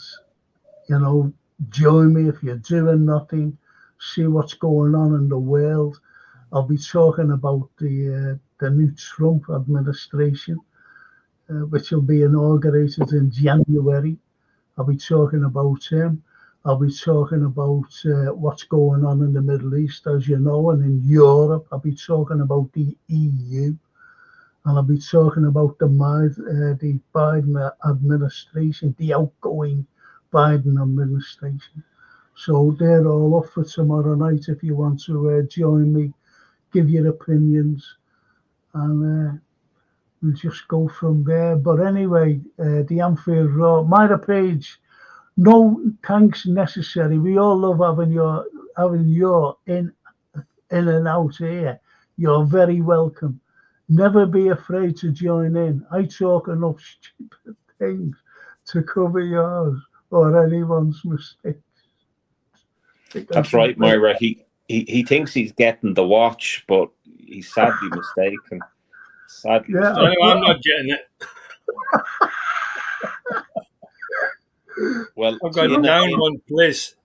join me if you're doing nothing, see what's going on in the world. I'll be talking about the new Trump administration, which will be inaugurated in January. I'll be talking about him. I'll be talking about what's going on in the Middle East, as you know, and in Europe. I'll be talking about the EU. And I'll be talking about the Biden administration, the outgoing Biden administration. So they're all up for tomorrow night if you want to join me, give your opinions, and we'll just go from there. But anyway, the Anfield Raw, Myra Page, no thanks necessary. We all love having your in and out here. You're very welcome. Never be afraid to join in. I talk enough stupid things to cover yours or anyone's mistakes. That's right, Myra. He thinks he's getting the watch, but he's sadly mistaken. I'm not getting it. Well, I've got down one place.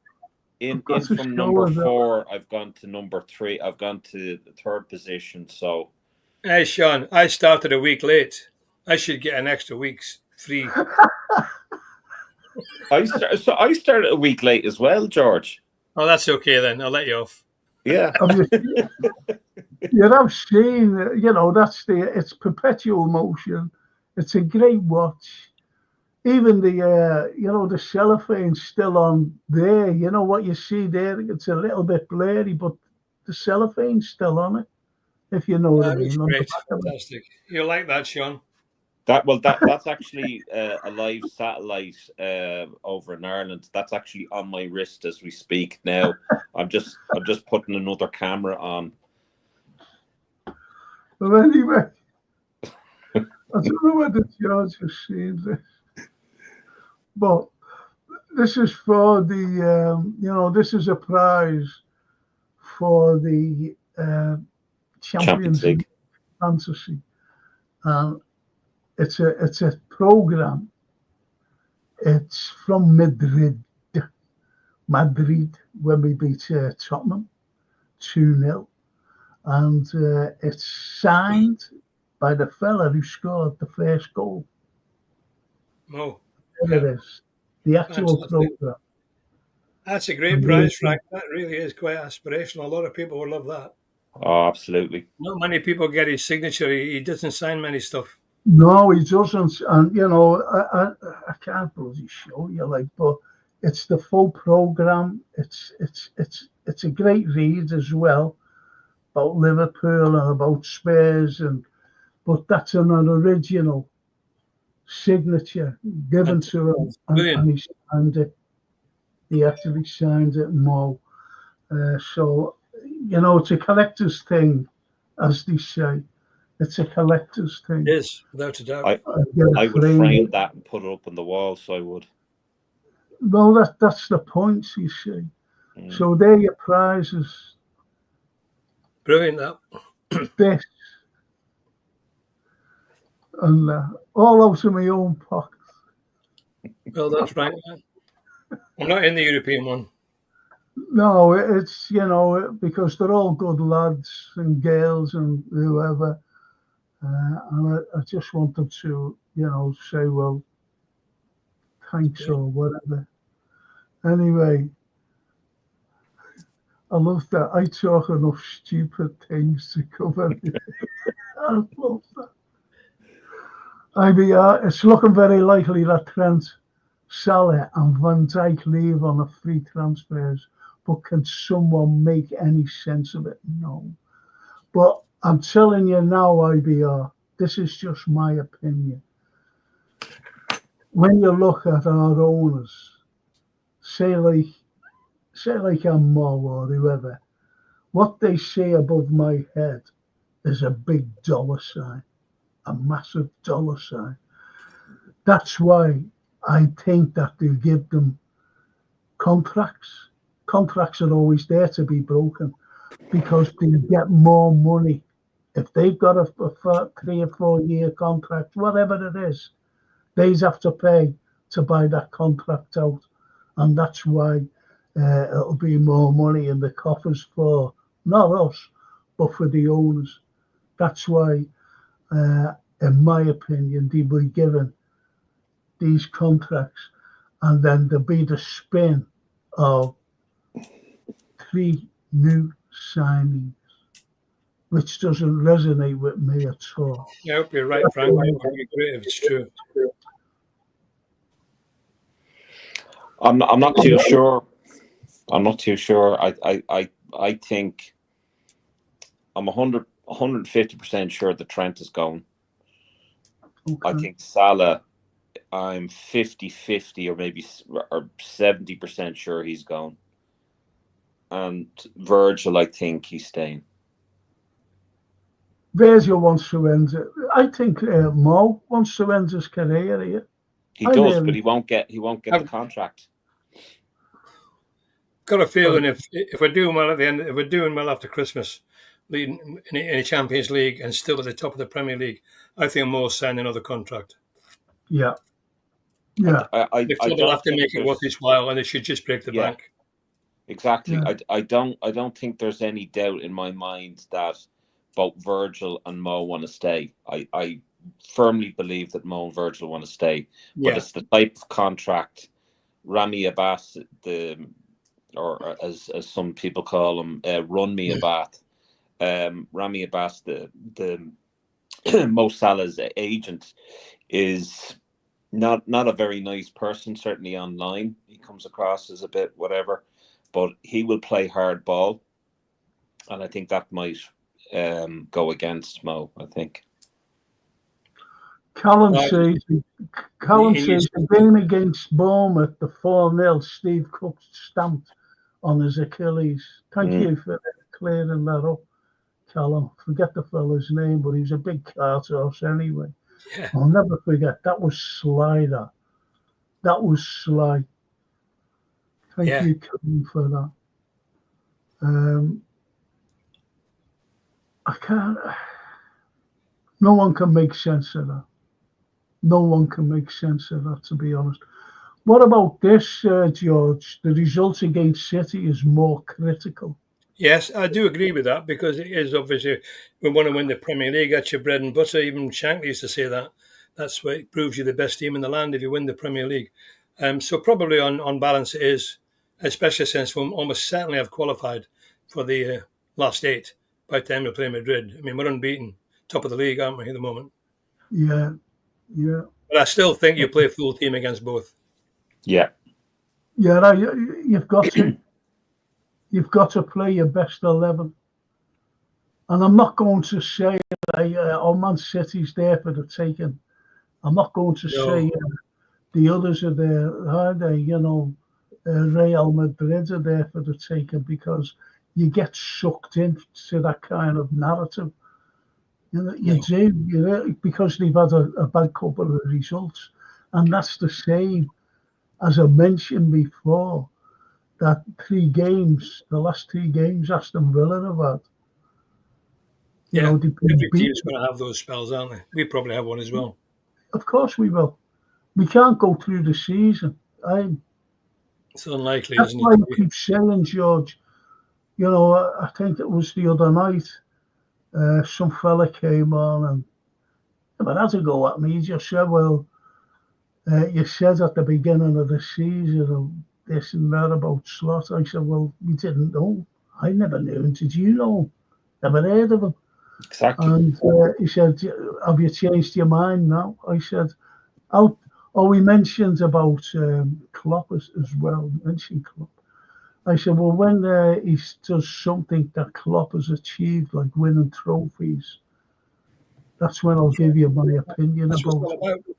In from number 4, I've gone to number 3. I've gone to the 3rd position. So. Hey, Sean, I started a week late. I should get an extra week's free. I started a week late as well, George. Oh, that's okay then. I'll let you off. Yeah. I've seen, it's perpetual motion. It's a great watch. Even the cellophane's still on there. You know what you see there? It's a little bit blurry, but the cellophane's still on it. If you know what I mean. Great, fantastic. You like that, Sean? That's actually a live satellite over in Ireland. That's actually on my wrist as we speak now. I'm just putting another camera on. Well, anyway, I don't know whether George has seen this, but this is for the this is a prize for the Champions League Fantasy. It's a program. It's from Madrid, when we beat Tottenham 2-0, and it's signed by the fella who scored the first goal. Oh, There it is, the actual program. That's a great prize, Frank. That really is quite aspirational. A lot of people would love that. Oh, absolutely. Not many people get his signature. He doesn't sign many stuff. No, he doesn't, and I can't bloody show you, but it's the full program. It's a great read as well about Liverpool and about Spurs, but that's an original signature given to him, and he signed it. He actually signed it, Mo. So it's a collector's thing, as they say. It's a collector's thing. It is, without a doubt. I would frame that and put it up on the wall, so I would. No, that's the point, you see. So they're your prizes. Brilliant, that. This. And all out of my own pocket. Well, that's right. I'm not in the European one. No, it's, because they're all good lads and girls and whoever. And I just want them to, say, well, thanks or whatever. Anyway, I love that. I talk enough stupid things to cover it. I love that. It's looking very likely that Trent, Salah and Van Dijk leave on a free transfers, but can someone make any sense of it? No. But I'm telling you now, IBR, this is just my opinion. When you look at our owners, say like I'm Mo or whoever, what they say above my head is a big dollar sign, a massive dollar sign. That's why I think that they give them contracts. Contracts are always there to be broken because they get more money. If they've got a 3 or 4 year contract, whatever it is, they have to pay to buy that contract out. And that's why it'll be more money in the coffers for, not us, but for the owners. That's why, in my opinion, they were given these contracts, and then there'll be the spin of 3 new signings, which doesn't resonate with me at all. I hope you're right, Frank. It would be great if it's true. I'm not too sure. I'm not too sure. I think I'm 150% sure that Trent is going. Okay. I think Salah, I'm 50-50 or maybe 70% sure he's going. And Virgil, I think he's staying. Virgil wants to end it. I think Mo wants to end his career here. He does, but he won't get the contract. Got a feeling if we're doing well at the end, if we're doing well after Christmas, leading in a Champions League and still at the top of the Premier League, I think Mo's signing another contract. Yeah. The club will have to make it worth his while, and they should just break the bank. Exactly. Yeah. I don't think there's any doubt in my mind that both Virgil and Mo want to stay. I firmly believe that Mo and Virgil want to stay, but it's the type of contract Rami Abbas, or as some people call him, Run Me Abbas. Rami Abbas, the Mo Salah's agent, is not a very nice person. Certainly online, he comes across as a bit whatever, but he will play hard ball, and I think that might go against Mo. I think. Callum says the game against Bournemouth, the 4-0, Steve Cook stamped on his Achilles. Thank you for clearing that up, Callum. Forget the fella's name, but he's a big cart horse anyway. Yeah. I'll never forget. That was sly, that was sly. Thank you, Callum, for that. I can't... No one can make sense of that. No one can make sense of that, to be honest. What about this, George? The result against City is more critical. Yes, I do agree with that, because it is obviously, we want to win the Premier League. That's your bread and butter. Even Shankly used to say that. That's what it proves you're the best team in the land if you win the Premier League. So probably on balance it is, especially since we'll almost certainly have qualified for the last 8 by the time we play Madrid. I mean, we're unbeaten, top of the league, aren't we, at the moment? Yeah. But I still think you play full team against both. Yeah. Yeah, you've got to. You've got to play your best 11. And I'm not going to say, Man City's there for the taking. I'm not going to say the others are there, are they? Real Madrid are there for the taking, because you get sucked into that kind of narrative. You do, because they've had a bad couple of results. And that's the same, as I mentioned before, that the last 3 games Aston Villa have had. Every team's going to have those spells, aren't they? We probably have one as well. Of course we will. We can't go through the season. It's unlikely, that's isn't it? That's why I keep saying, George, I think it was the other night, some fella came on and had a go at me. He just said, well, you said at the beginning of the season this and that about Slot. I said, well, we didn't know. I never knew him. Did you know? Never heard of him. Exactly. And he said, have you changed your mind now? I said, we mentioned about Klopp as well. Mentioned Klopp. I said, well, when he does something that Klopp has achieved, like winning trophies, that's when I'll give you my opinion about it.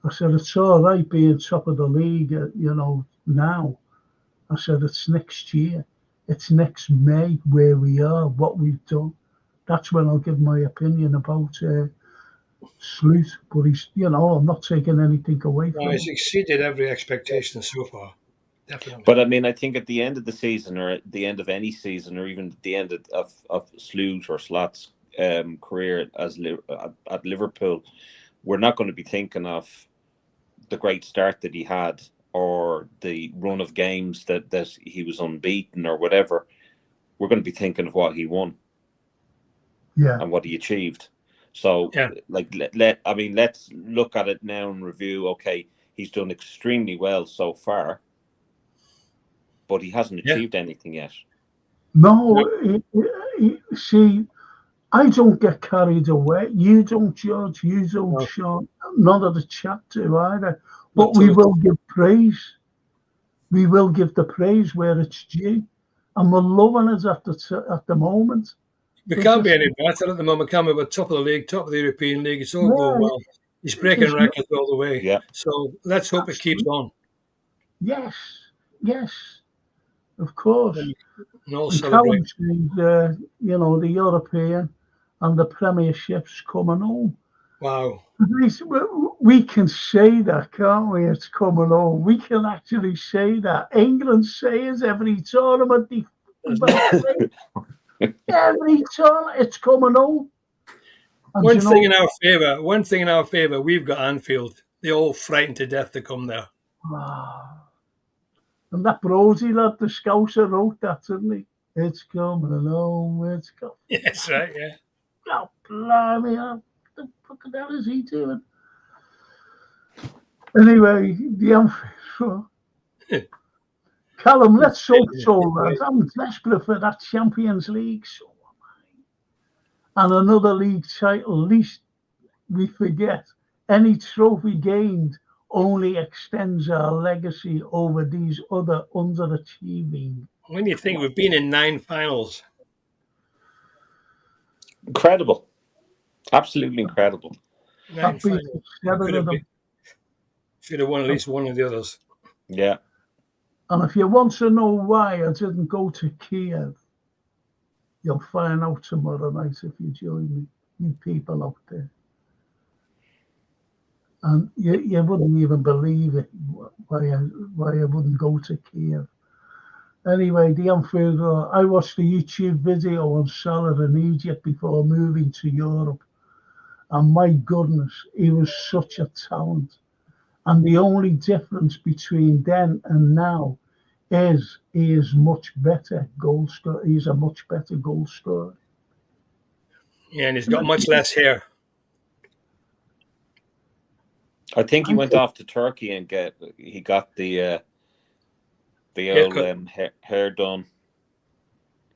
I said, it's all right being top of the league, now. I said, it's next year. It's next May where we are, what we've done. That's when I'll give my opinion about Sleuth. But he's, I'm not taking anything away from him. He's exceeded every expectation so far. Definitely. But I mean, I think at the end of the season, or at the end of any season, or even at the end of Sleuth or Slot's career at Liverpool, we're not going to be thinking of the great start that he had, or the run of games that he was unbeaten or whatever. We're going to be thinking of what he won, and what he achieved. So, let's look at it now and review. Okay, he's done extremely well so far, but he hasn't achieved anything yet. No, see, I don't get carried away. You don't, George. You don't, Sean. None of the chat do either. But we will give praise. We will give the praise where it's due. And we're loving it at the moment. We can't be any better at the moment, can we? We're top of the league, top of the European League. It's all going well. He's breaking records all the way. Yeah. So let's hope it keeps on. Yes. Of course. And all celebrate. The European and the Premiership's coming home. Wow. We can say that, can't we? It's coming home. We can actually say that. England say it every tournament. Every tournament, it's coming home. And one thing in our favour, we've got Anfield. They're all frightened to death to come there. And that Brody lad, the Scouser, wrote that, didn't he? It's coming home, it's coming. Yes, right, yeah. Oh, blimey, what the fucking hell is he doing? Anyway, the Anfield, Callum, let's hope so, lads. I'm desperate for that Champions League. So am I. And another league title, least we forget. Any trophy gained only extends our legacy over these other underachieving. When you think we've been in 9 finals. Incredible. Absolutely incredible. 9 finals. Should have won at least one of the others. Yeah. And if you want to know why I didn't go to Kiev, you'll find out tomorrow night if you join me, you people out there. And you wouldn't even believe it, why I wouldn't go to Kiev. Anyway, the Anfield Road, I watched the YouTube video on Salah in Egypt before moving to Europe. And my goodness, he was such a talent. And the only difference between then and now is he is much better goal scorer. He's a much better goal scorer. Yeah, and he's got much less hair. I think he went off to Turkey and got the old hair done.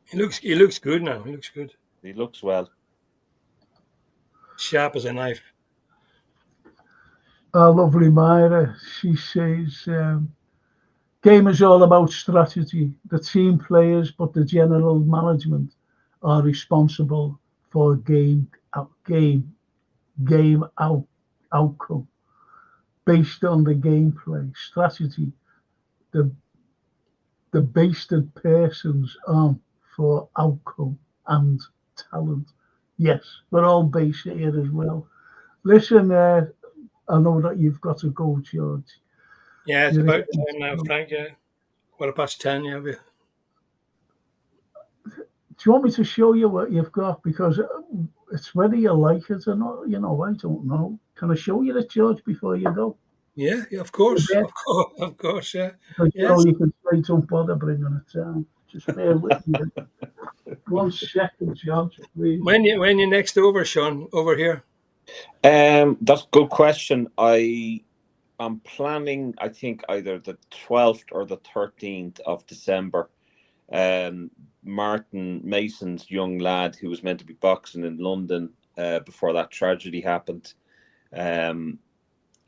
He looks good now. He looks good. He looks well. Sharp as a knife. Our lovely Myra, she says, game is all about strategy. The team players, but the general management are responsible for game outcome based on the gameplay strategy. The basted persons on for outcome and talent. Yes, we're all based here as well. Listen, I know that you've got to go, George. Yeah, it's about time now, Frank. Yeah, 10:15. Yeah. Do you want me to show you what you've got? Because it's whether you like it or not. I don't know. Can I show you the George before you go? Yeah, of course, yeah. Of course, yeah. Because, you can say, don't bother bringing it down. Just bear with me. 1 second, George, please. When you next over, Sean, over here? That's a good question. I'm planning, I think, either the 12th or the 13th of December. Martin Mason's young lad who was meant to be boxing in London before that tragedy happened.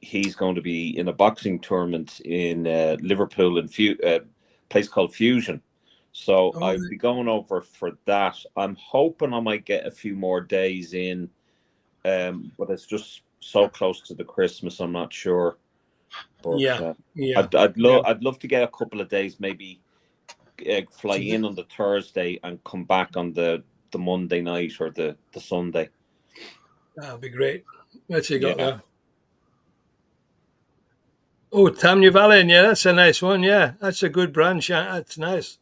He's going to be in a boxing tournament in Liverpool in a place called Fusion. So I'll be going over for that. I'm hoping I might get a few more days in, but it's just so close to the Christmas. I'm not sure. But, I'd love to get a couple of days, maybe fly in on the Thursday and come back on the Monday night or the Sunday. That'd be great. What's you got there? Oh, Tam New Valley, yeah, that's a nice one. Yeah, that's a good brand. That's nice.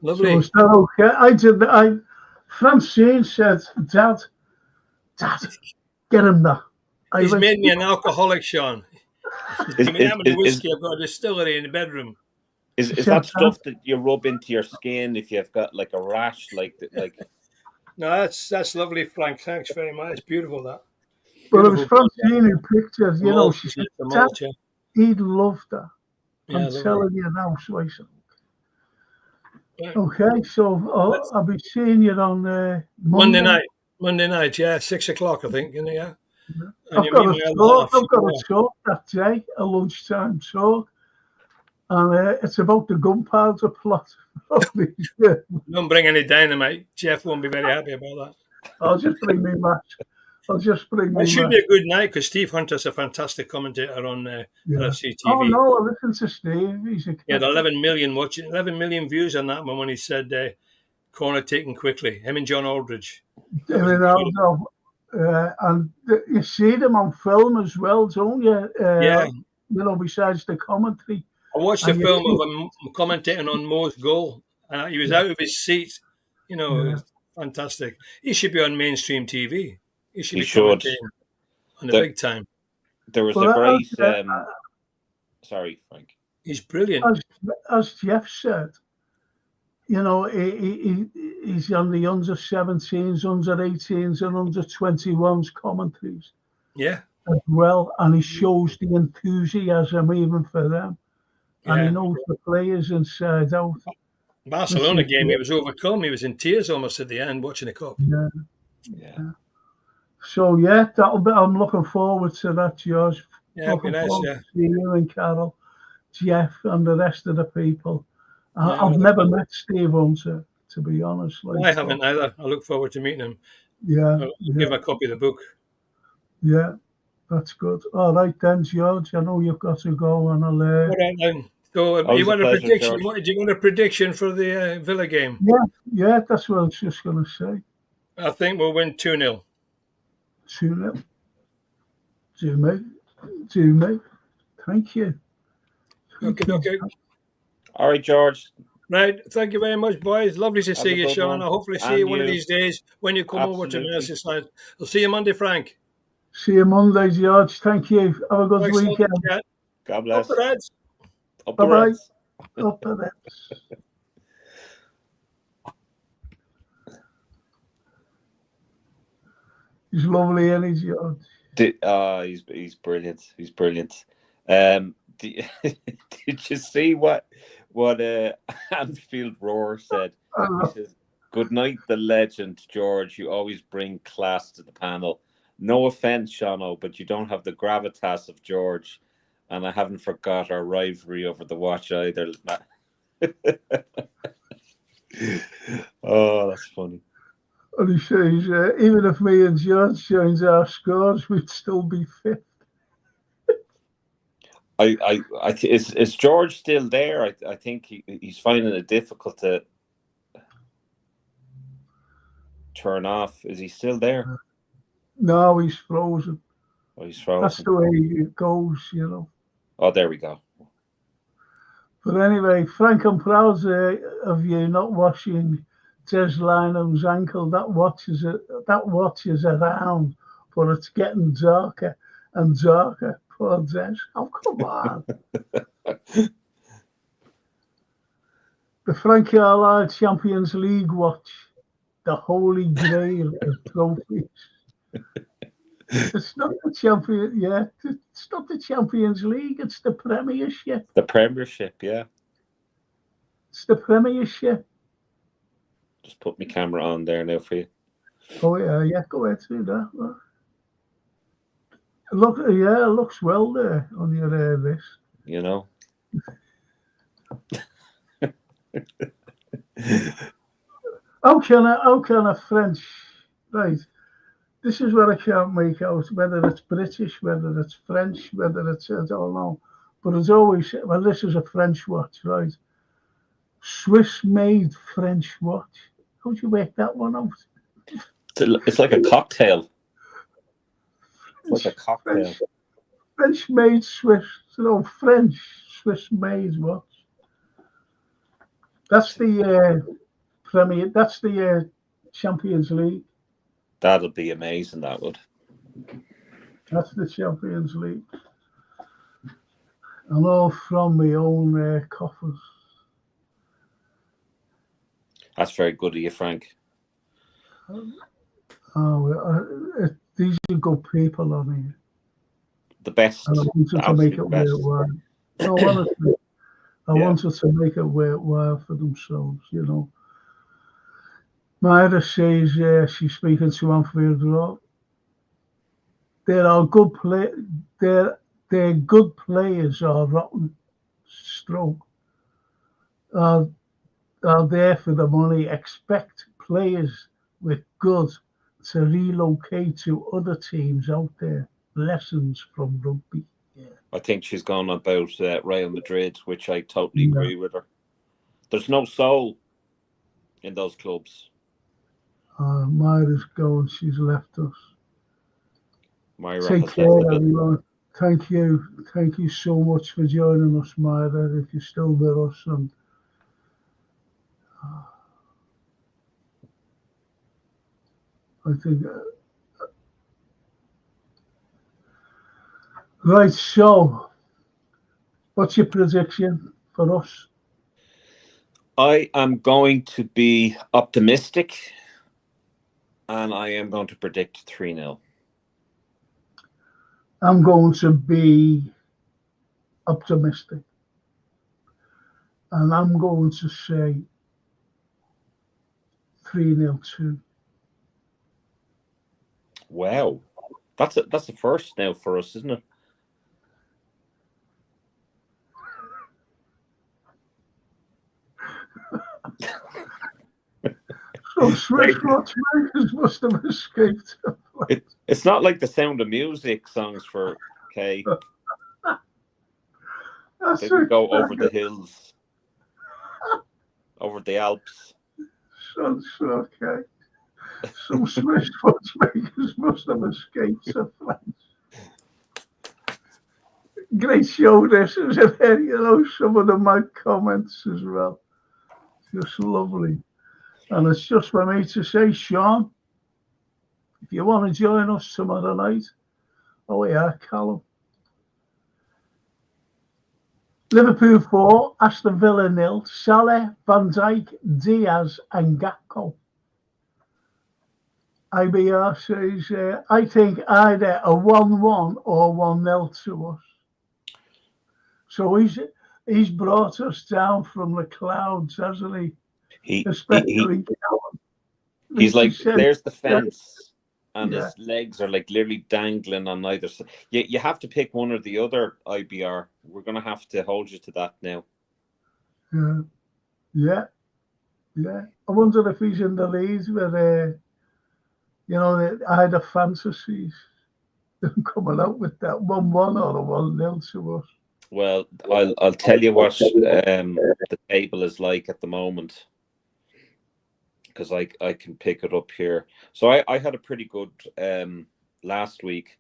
Lovely. So okay. Francine said, Dad, get him that. He's made me an alcoholic, Sean. Give me that whiskey. I've got a distillery in the bedroom. Is that stuff that you rub into your skin if you've got like a rash, like? No, that's lovely, Frank. Thanks very much. It's beautiful, that. Well, it was Francine in pictures. She said, Dad, he'd love that. I'm telling you now, so I said, okay, so I'll be seeing you on Monday night. Monday night, yeah, 6:00, I think. Yeah. I've got a talk that day, a lunchtime talk, and it's about the gunpowder plot. Don't bring any dynamite. Jeff won't be very happy about that. I'll just bring me match. It should be a good night because Steve Hunter's a fantastic commentator on FC TV. Oh no, I listen to Steve. He had 11 million views on that one when he said corner taken quickly. Him and John Aldridge. And you see them on film as well, don't you? Besides the commentary. I watched a film of him commentating on Mo's goal, and he was out of his seat. It was fantastic. He should be on mainstream TV. He should be commentating on the big time. There was a great... sorry, Frank. He's brilliant. As Jeff said, he's on the under 17s, under 18s, and under 21s commentaries. Yeah. As well, and he shows the enthusiasm even for them. and he knows the players inside out. Barcelona game, he was overcome. He was in tears almost at the end watching the cup. Yeah. So I'm looking forward to that, George. Yeah, it'd be nice. To see you and Carol, Jeff, and the rest of the people. I've never met Steve Hunter, to be honest. I haven't either. I look forward to meeting him. I'll give him a copy of the book. Yeah, that's good. All right then, George. I know you've got to go, and I'll. All right then. So you want a prediction? Do you want a prediction for the Villa game? Yeah, that's what I was just going to say. I think we'll win 2-0. 2-0. Do me. Thank you. Okay. All right, George. Right. Thank you very much, boys. Lovely to see you, Sean. I'll hopefully see you one of these days when you come over to Merseyside. I'll see you Monday, Frank. See you Monday, George. Thank you. Have a good weekend. God bless. Up the Reds. Bye-bye. Up the Reds. He's lovely, isn't he, George? He's brilliant. He's brilliant. Did you see what Anfield Roar said? He says, "Good night, the legend, George. You always bring class to the panel. No offense, Shano, but you don't have the gravitas of George, and I haven't forgot our rivalry over the watch either." Oh, that's funny. And he says, even if me and George change our scores, we'd still be fifth. Is George still there? I think he's finding it difficult to turn off. Is he still there? No, he's frozen. Oh, he's frozen. That's the way it goes, you know. Oh, there we go. But anyway, Frank, I'm proud of you not washing Des Lynam's ankle. That watch is around, but it's getting darker and darker. Poor Des. Oh, come on. The Frank Carlyle Champions League watch, the holy grail of trophies. It's not the it's not the Champions League, it's the Premiership. The Premiership, yeah. It's the Premiership. Just put my camera on there now for you. Oh yeah, go ahead through that. Look, it looks well there on your list. You know. How can a French, right? This is what I can't make out, whether it's British, whether it's French, whether it's, I don't know. But it's always, well, this is a French watch, right? Swiss-made French watch. How'd you make that one out? It's like a cocktail. It's like a cocktail. French-made Swiss, Swiss-made watch. That's the that's the Champions League. That'll be amazing, that would. That's the Champions League. And all from my own coffers. That's very good of you, Frank. These are good people on here. The best. And I wanted to make it worthwhile. No, honestly, I wanted to make it worthwhile for themselves, you know. Myra says she's speaking to Anfield Road. There are good they're good players or rotten stroke. Are there for the money. Expect players with good to relocate to other teams out there. Lessons from rugby. Yeah. I think she's gone about Real Madrid, which I totally agree with her. There's no soul in those clubs. Myra's gone. She's left us. Myra Take care, everyone. Thank you. Thank you so much for joining us, Myra, if you're still with us. And I think... right, so what's your prediction for us? I am going to be optimistic, and I am going to predict 3-0. I'm going to be optimistic. And I'm going to say 3-2. Wow. That's a first now for us, isn't it? So Swiss watchmakers must have escaped. It's not like the Sound of Music songs for Kay. They would go over the hills, over the Alps. So okay. Some Swiss watchmakers must have escaped the French. Great show this, isn't it? You know, some of my comments as well. Just lovely. And it's just for me to say, Sean, if you want to join us tomorrow night, oh yeah, Callum. Liverpool 4, Aston Villa 0, Salah, Van Dijk, Diaz and Gakpo. IBR says, I think either a 1-1 or 1-0 to us. So he's brought us down from the clouds, hasn't he? Especially Callum. He's like, there's the fence, and his legs are like literally dangling on either side. You have to pick one or the other, IBR. We're going to have to hold you to that now. Yeah. I wonder if he's in the lead with, I had a fantasies coming out with that 1-1 or a 1-0 to us. Well, I'll tell you what the table is like at the moment, because I can pick it up here. So I had a pretty good last week.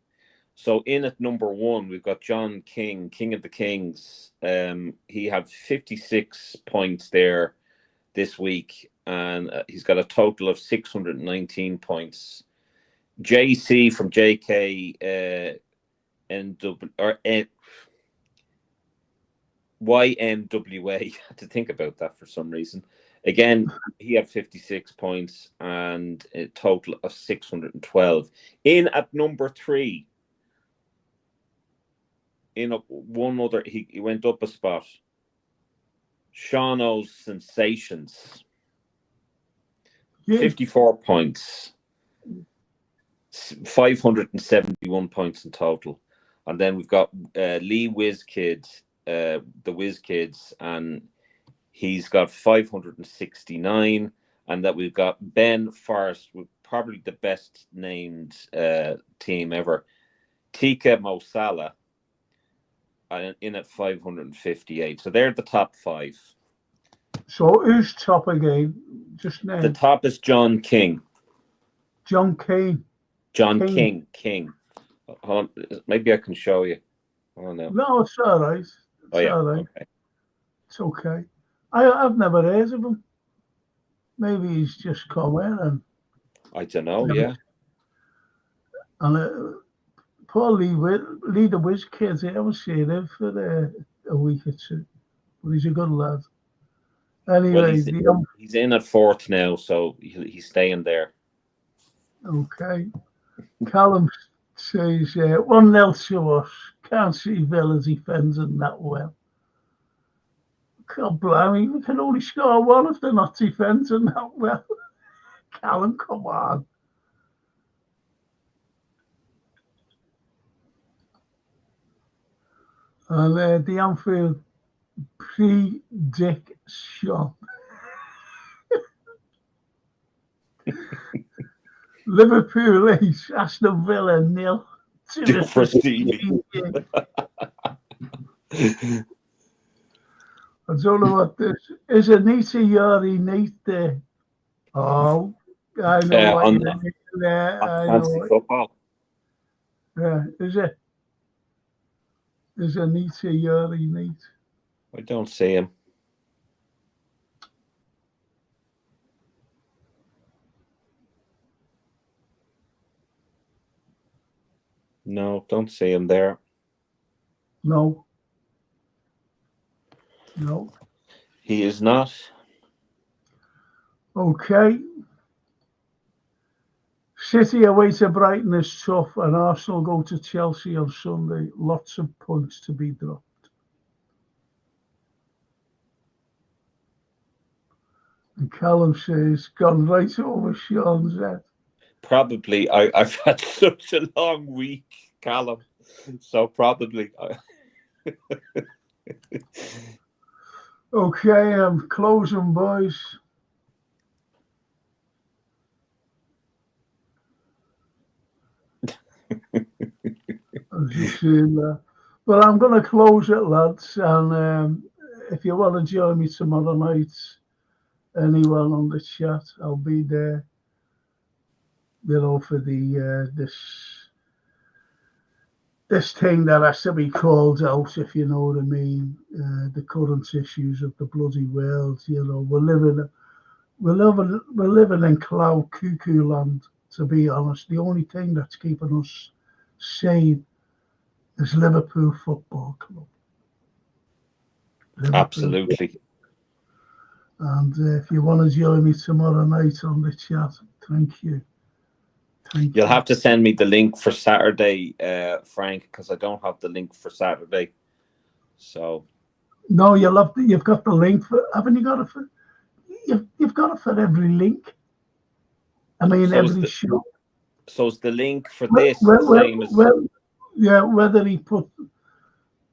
So in at number 1, we've got John King, King of the Kings. He had 56 points there this week, and he's got a total of 619 points. JC from JK YMWA, I had to think about that for some reason. Again, he had 56 points and a total of 612. In at number 3, in one other, he went up a spot. Sean O's Sensations, 54 points, 571 points in total. And then we've got Lee Wizkid, the Wizkids, and he's got 569. And that we've got Ben Forrest, with probably the best named team ever, Tika Mosala, in at 558. So they're the top 5. So who's top again? Just now. The top is John King. John King. John King. Hold on. Maybe I can show you. Oh no. No, it's all right. All right. Okay. It's okay. I've never heard of him. Maybe he's just come in and I don't know. Yeah. And poor Lee the Wiz kids, I haven't seen him for a week or two, but he's a good lad. Anyway, well, he's in at 4th now, so he's staying there. Okay. Callum says 1-0 to us. Can't see Villa defending that well. God blimey, we can only score 1 if they're not defending that well. Callum, come on. And the Anfield prediction. Liverpool 8, Aston Villa 0. For Stevie. I don't know what this is. Anita Yari Nate there? Oh, I know what you mean there. I know football. Yeah, is it? Is Anita Yari Nate? I don't see him. No, don't see him there. No. He is not. Okay. City away to Brighton is tough, and Arsenal go to Chelsea on Sunday. Lots of points to be dropped. And Callum says, gone right over Sean's head. Probably. I've had such a long week, Callum. So probably. Okay, I'm closing, boys. I'm just saying that. But I'm going to close it, lads. And if you want to join me tomorrow night, anyone on the chat, I'll be there. For the this thing that has to be called out, if you know what I mean. The current issues of the bloody world. We're living in cloud cuckoo land. To be honest, the only thing that's keeping us sane is Liverpool Football Club. Liverpool. Absolutely. And if you want to join me tomorrow night on the chat, thank you. You'll have to send me the link for Saturday, Frank, because I don't have the link for Saturday. So no, you've got the link for. Haven't you got it for? You've got it for every link. I mean, every show. So is the link for this the same as? Yeah, whether he put.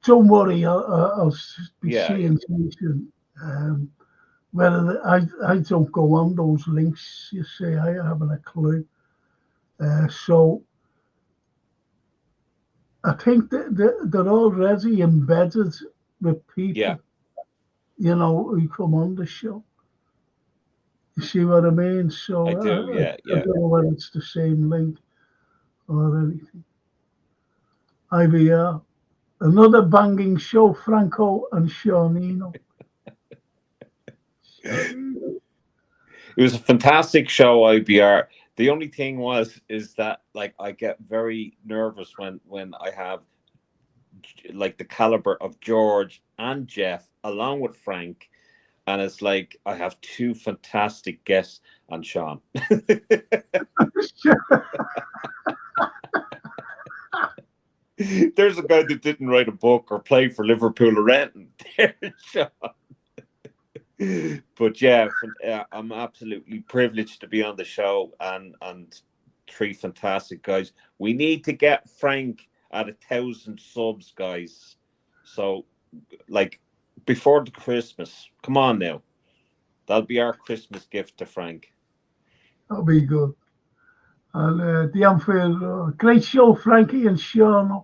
Don't worry, I'll be seeing something. Whether I don't go on those links, you say, I haven't a clue. So I think that they're already embedded with people, who come on the show. You see what I mean? So I do, I don't know whether it's the same link or anything. IVR, another banging show, Franco and Seanino. It was a fantastic show, IBR. The only thing is that like I get very nervous when I have like the caliber of George and Jeff along with Frank, and it's like I have two fantastic guests and Sean. There's a guy that didn't write a book or play for Liverpool or anything. There's Sean. But yeah, I'm absolutely privileged to be on the show and three fantastic guys. We need to get Frank at 1,000 subs, guys. So, like, before the Christmas, come on now. That'll be our Christmas gift to Frank. That'll be good. And the Anfield, great show, Frankie and Sean.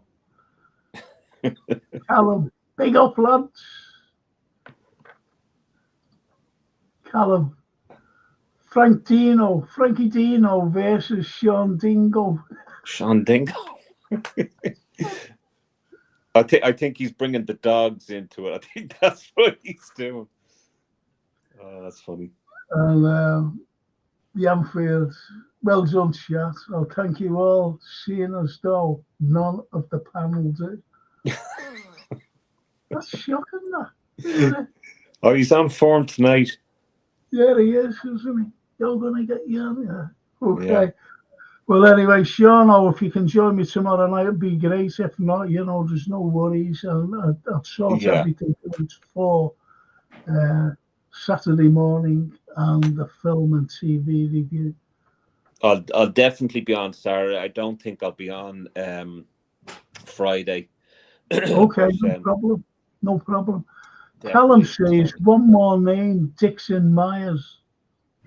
Callum, big up, lads. Callum, Frankie Dino versus Sean Dingo. Sean Dingo. I think he's bringing the dogs into it. I think that's what he's doing. Oh, that's funny. And the Anfield, well done, chat. I'll thank you all, seeing as though none of the panel did. That's shocking, that, isn't it? Oh, he's on form tonight. Yeah, he is, isn't he? You're going to get you on there. Okay. Yeah. Well, anyway, Sean, if you can join me tomorrow night, it'd be great. If not, there's no worries. I'll sort everything out for Saturday morning and the film and TV review. I'll definitely be on Saturday. I don't think I'll be on Friday. Okay, no problem. Callum says one more name, Dixon Myers.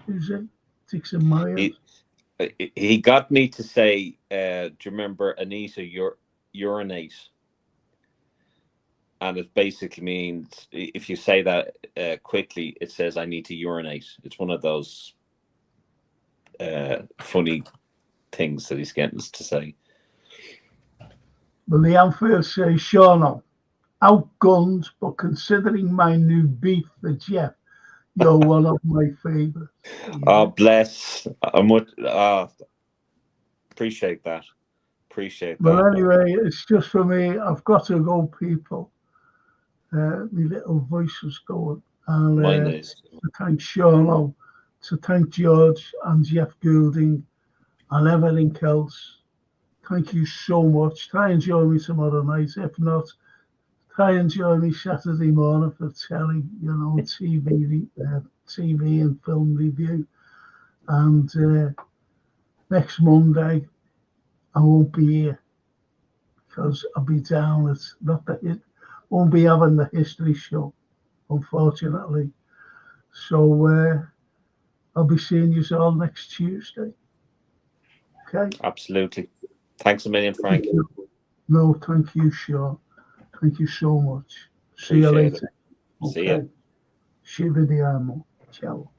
Who's it? Dixon Myers. He got me to say, do you remember Anita urinate? And it basically means, if you say that quickly, it says I need to urinate. It's one of those funny things that he's getting us to say. Well, the Anfield says, Sean, outgunned, but considering my new beef for Jeff, you're one of my favourites. Oh, bless. Appreciate that. Well, anyway, it's just for me. I've got to go, people. My little voice was going. And mine is. To thank Sean, to thank George and Jeff Goulding and everything else. Thank you so much. Try and join me tomorrow night. If not, I enjoy me Saturday morning for telly, you know, TV and film review. And next Monday, I won't be here because I'll be down. It's not that it won't be having the history show, unfortunately. So I'll be seeing you all next Tuesday. Okay. Absolutely. Thanks a million, Frank. No, thank you, Sean. Thank you so much. See you later. See ya. Ci vediamo. Ciao.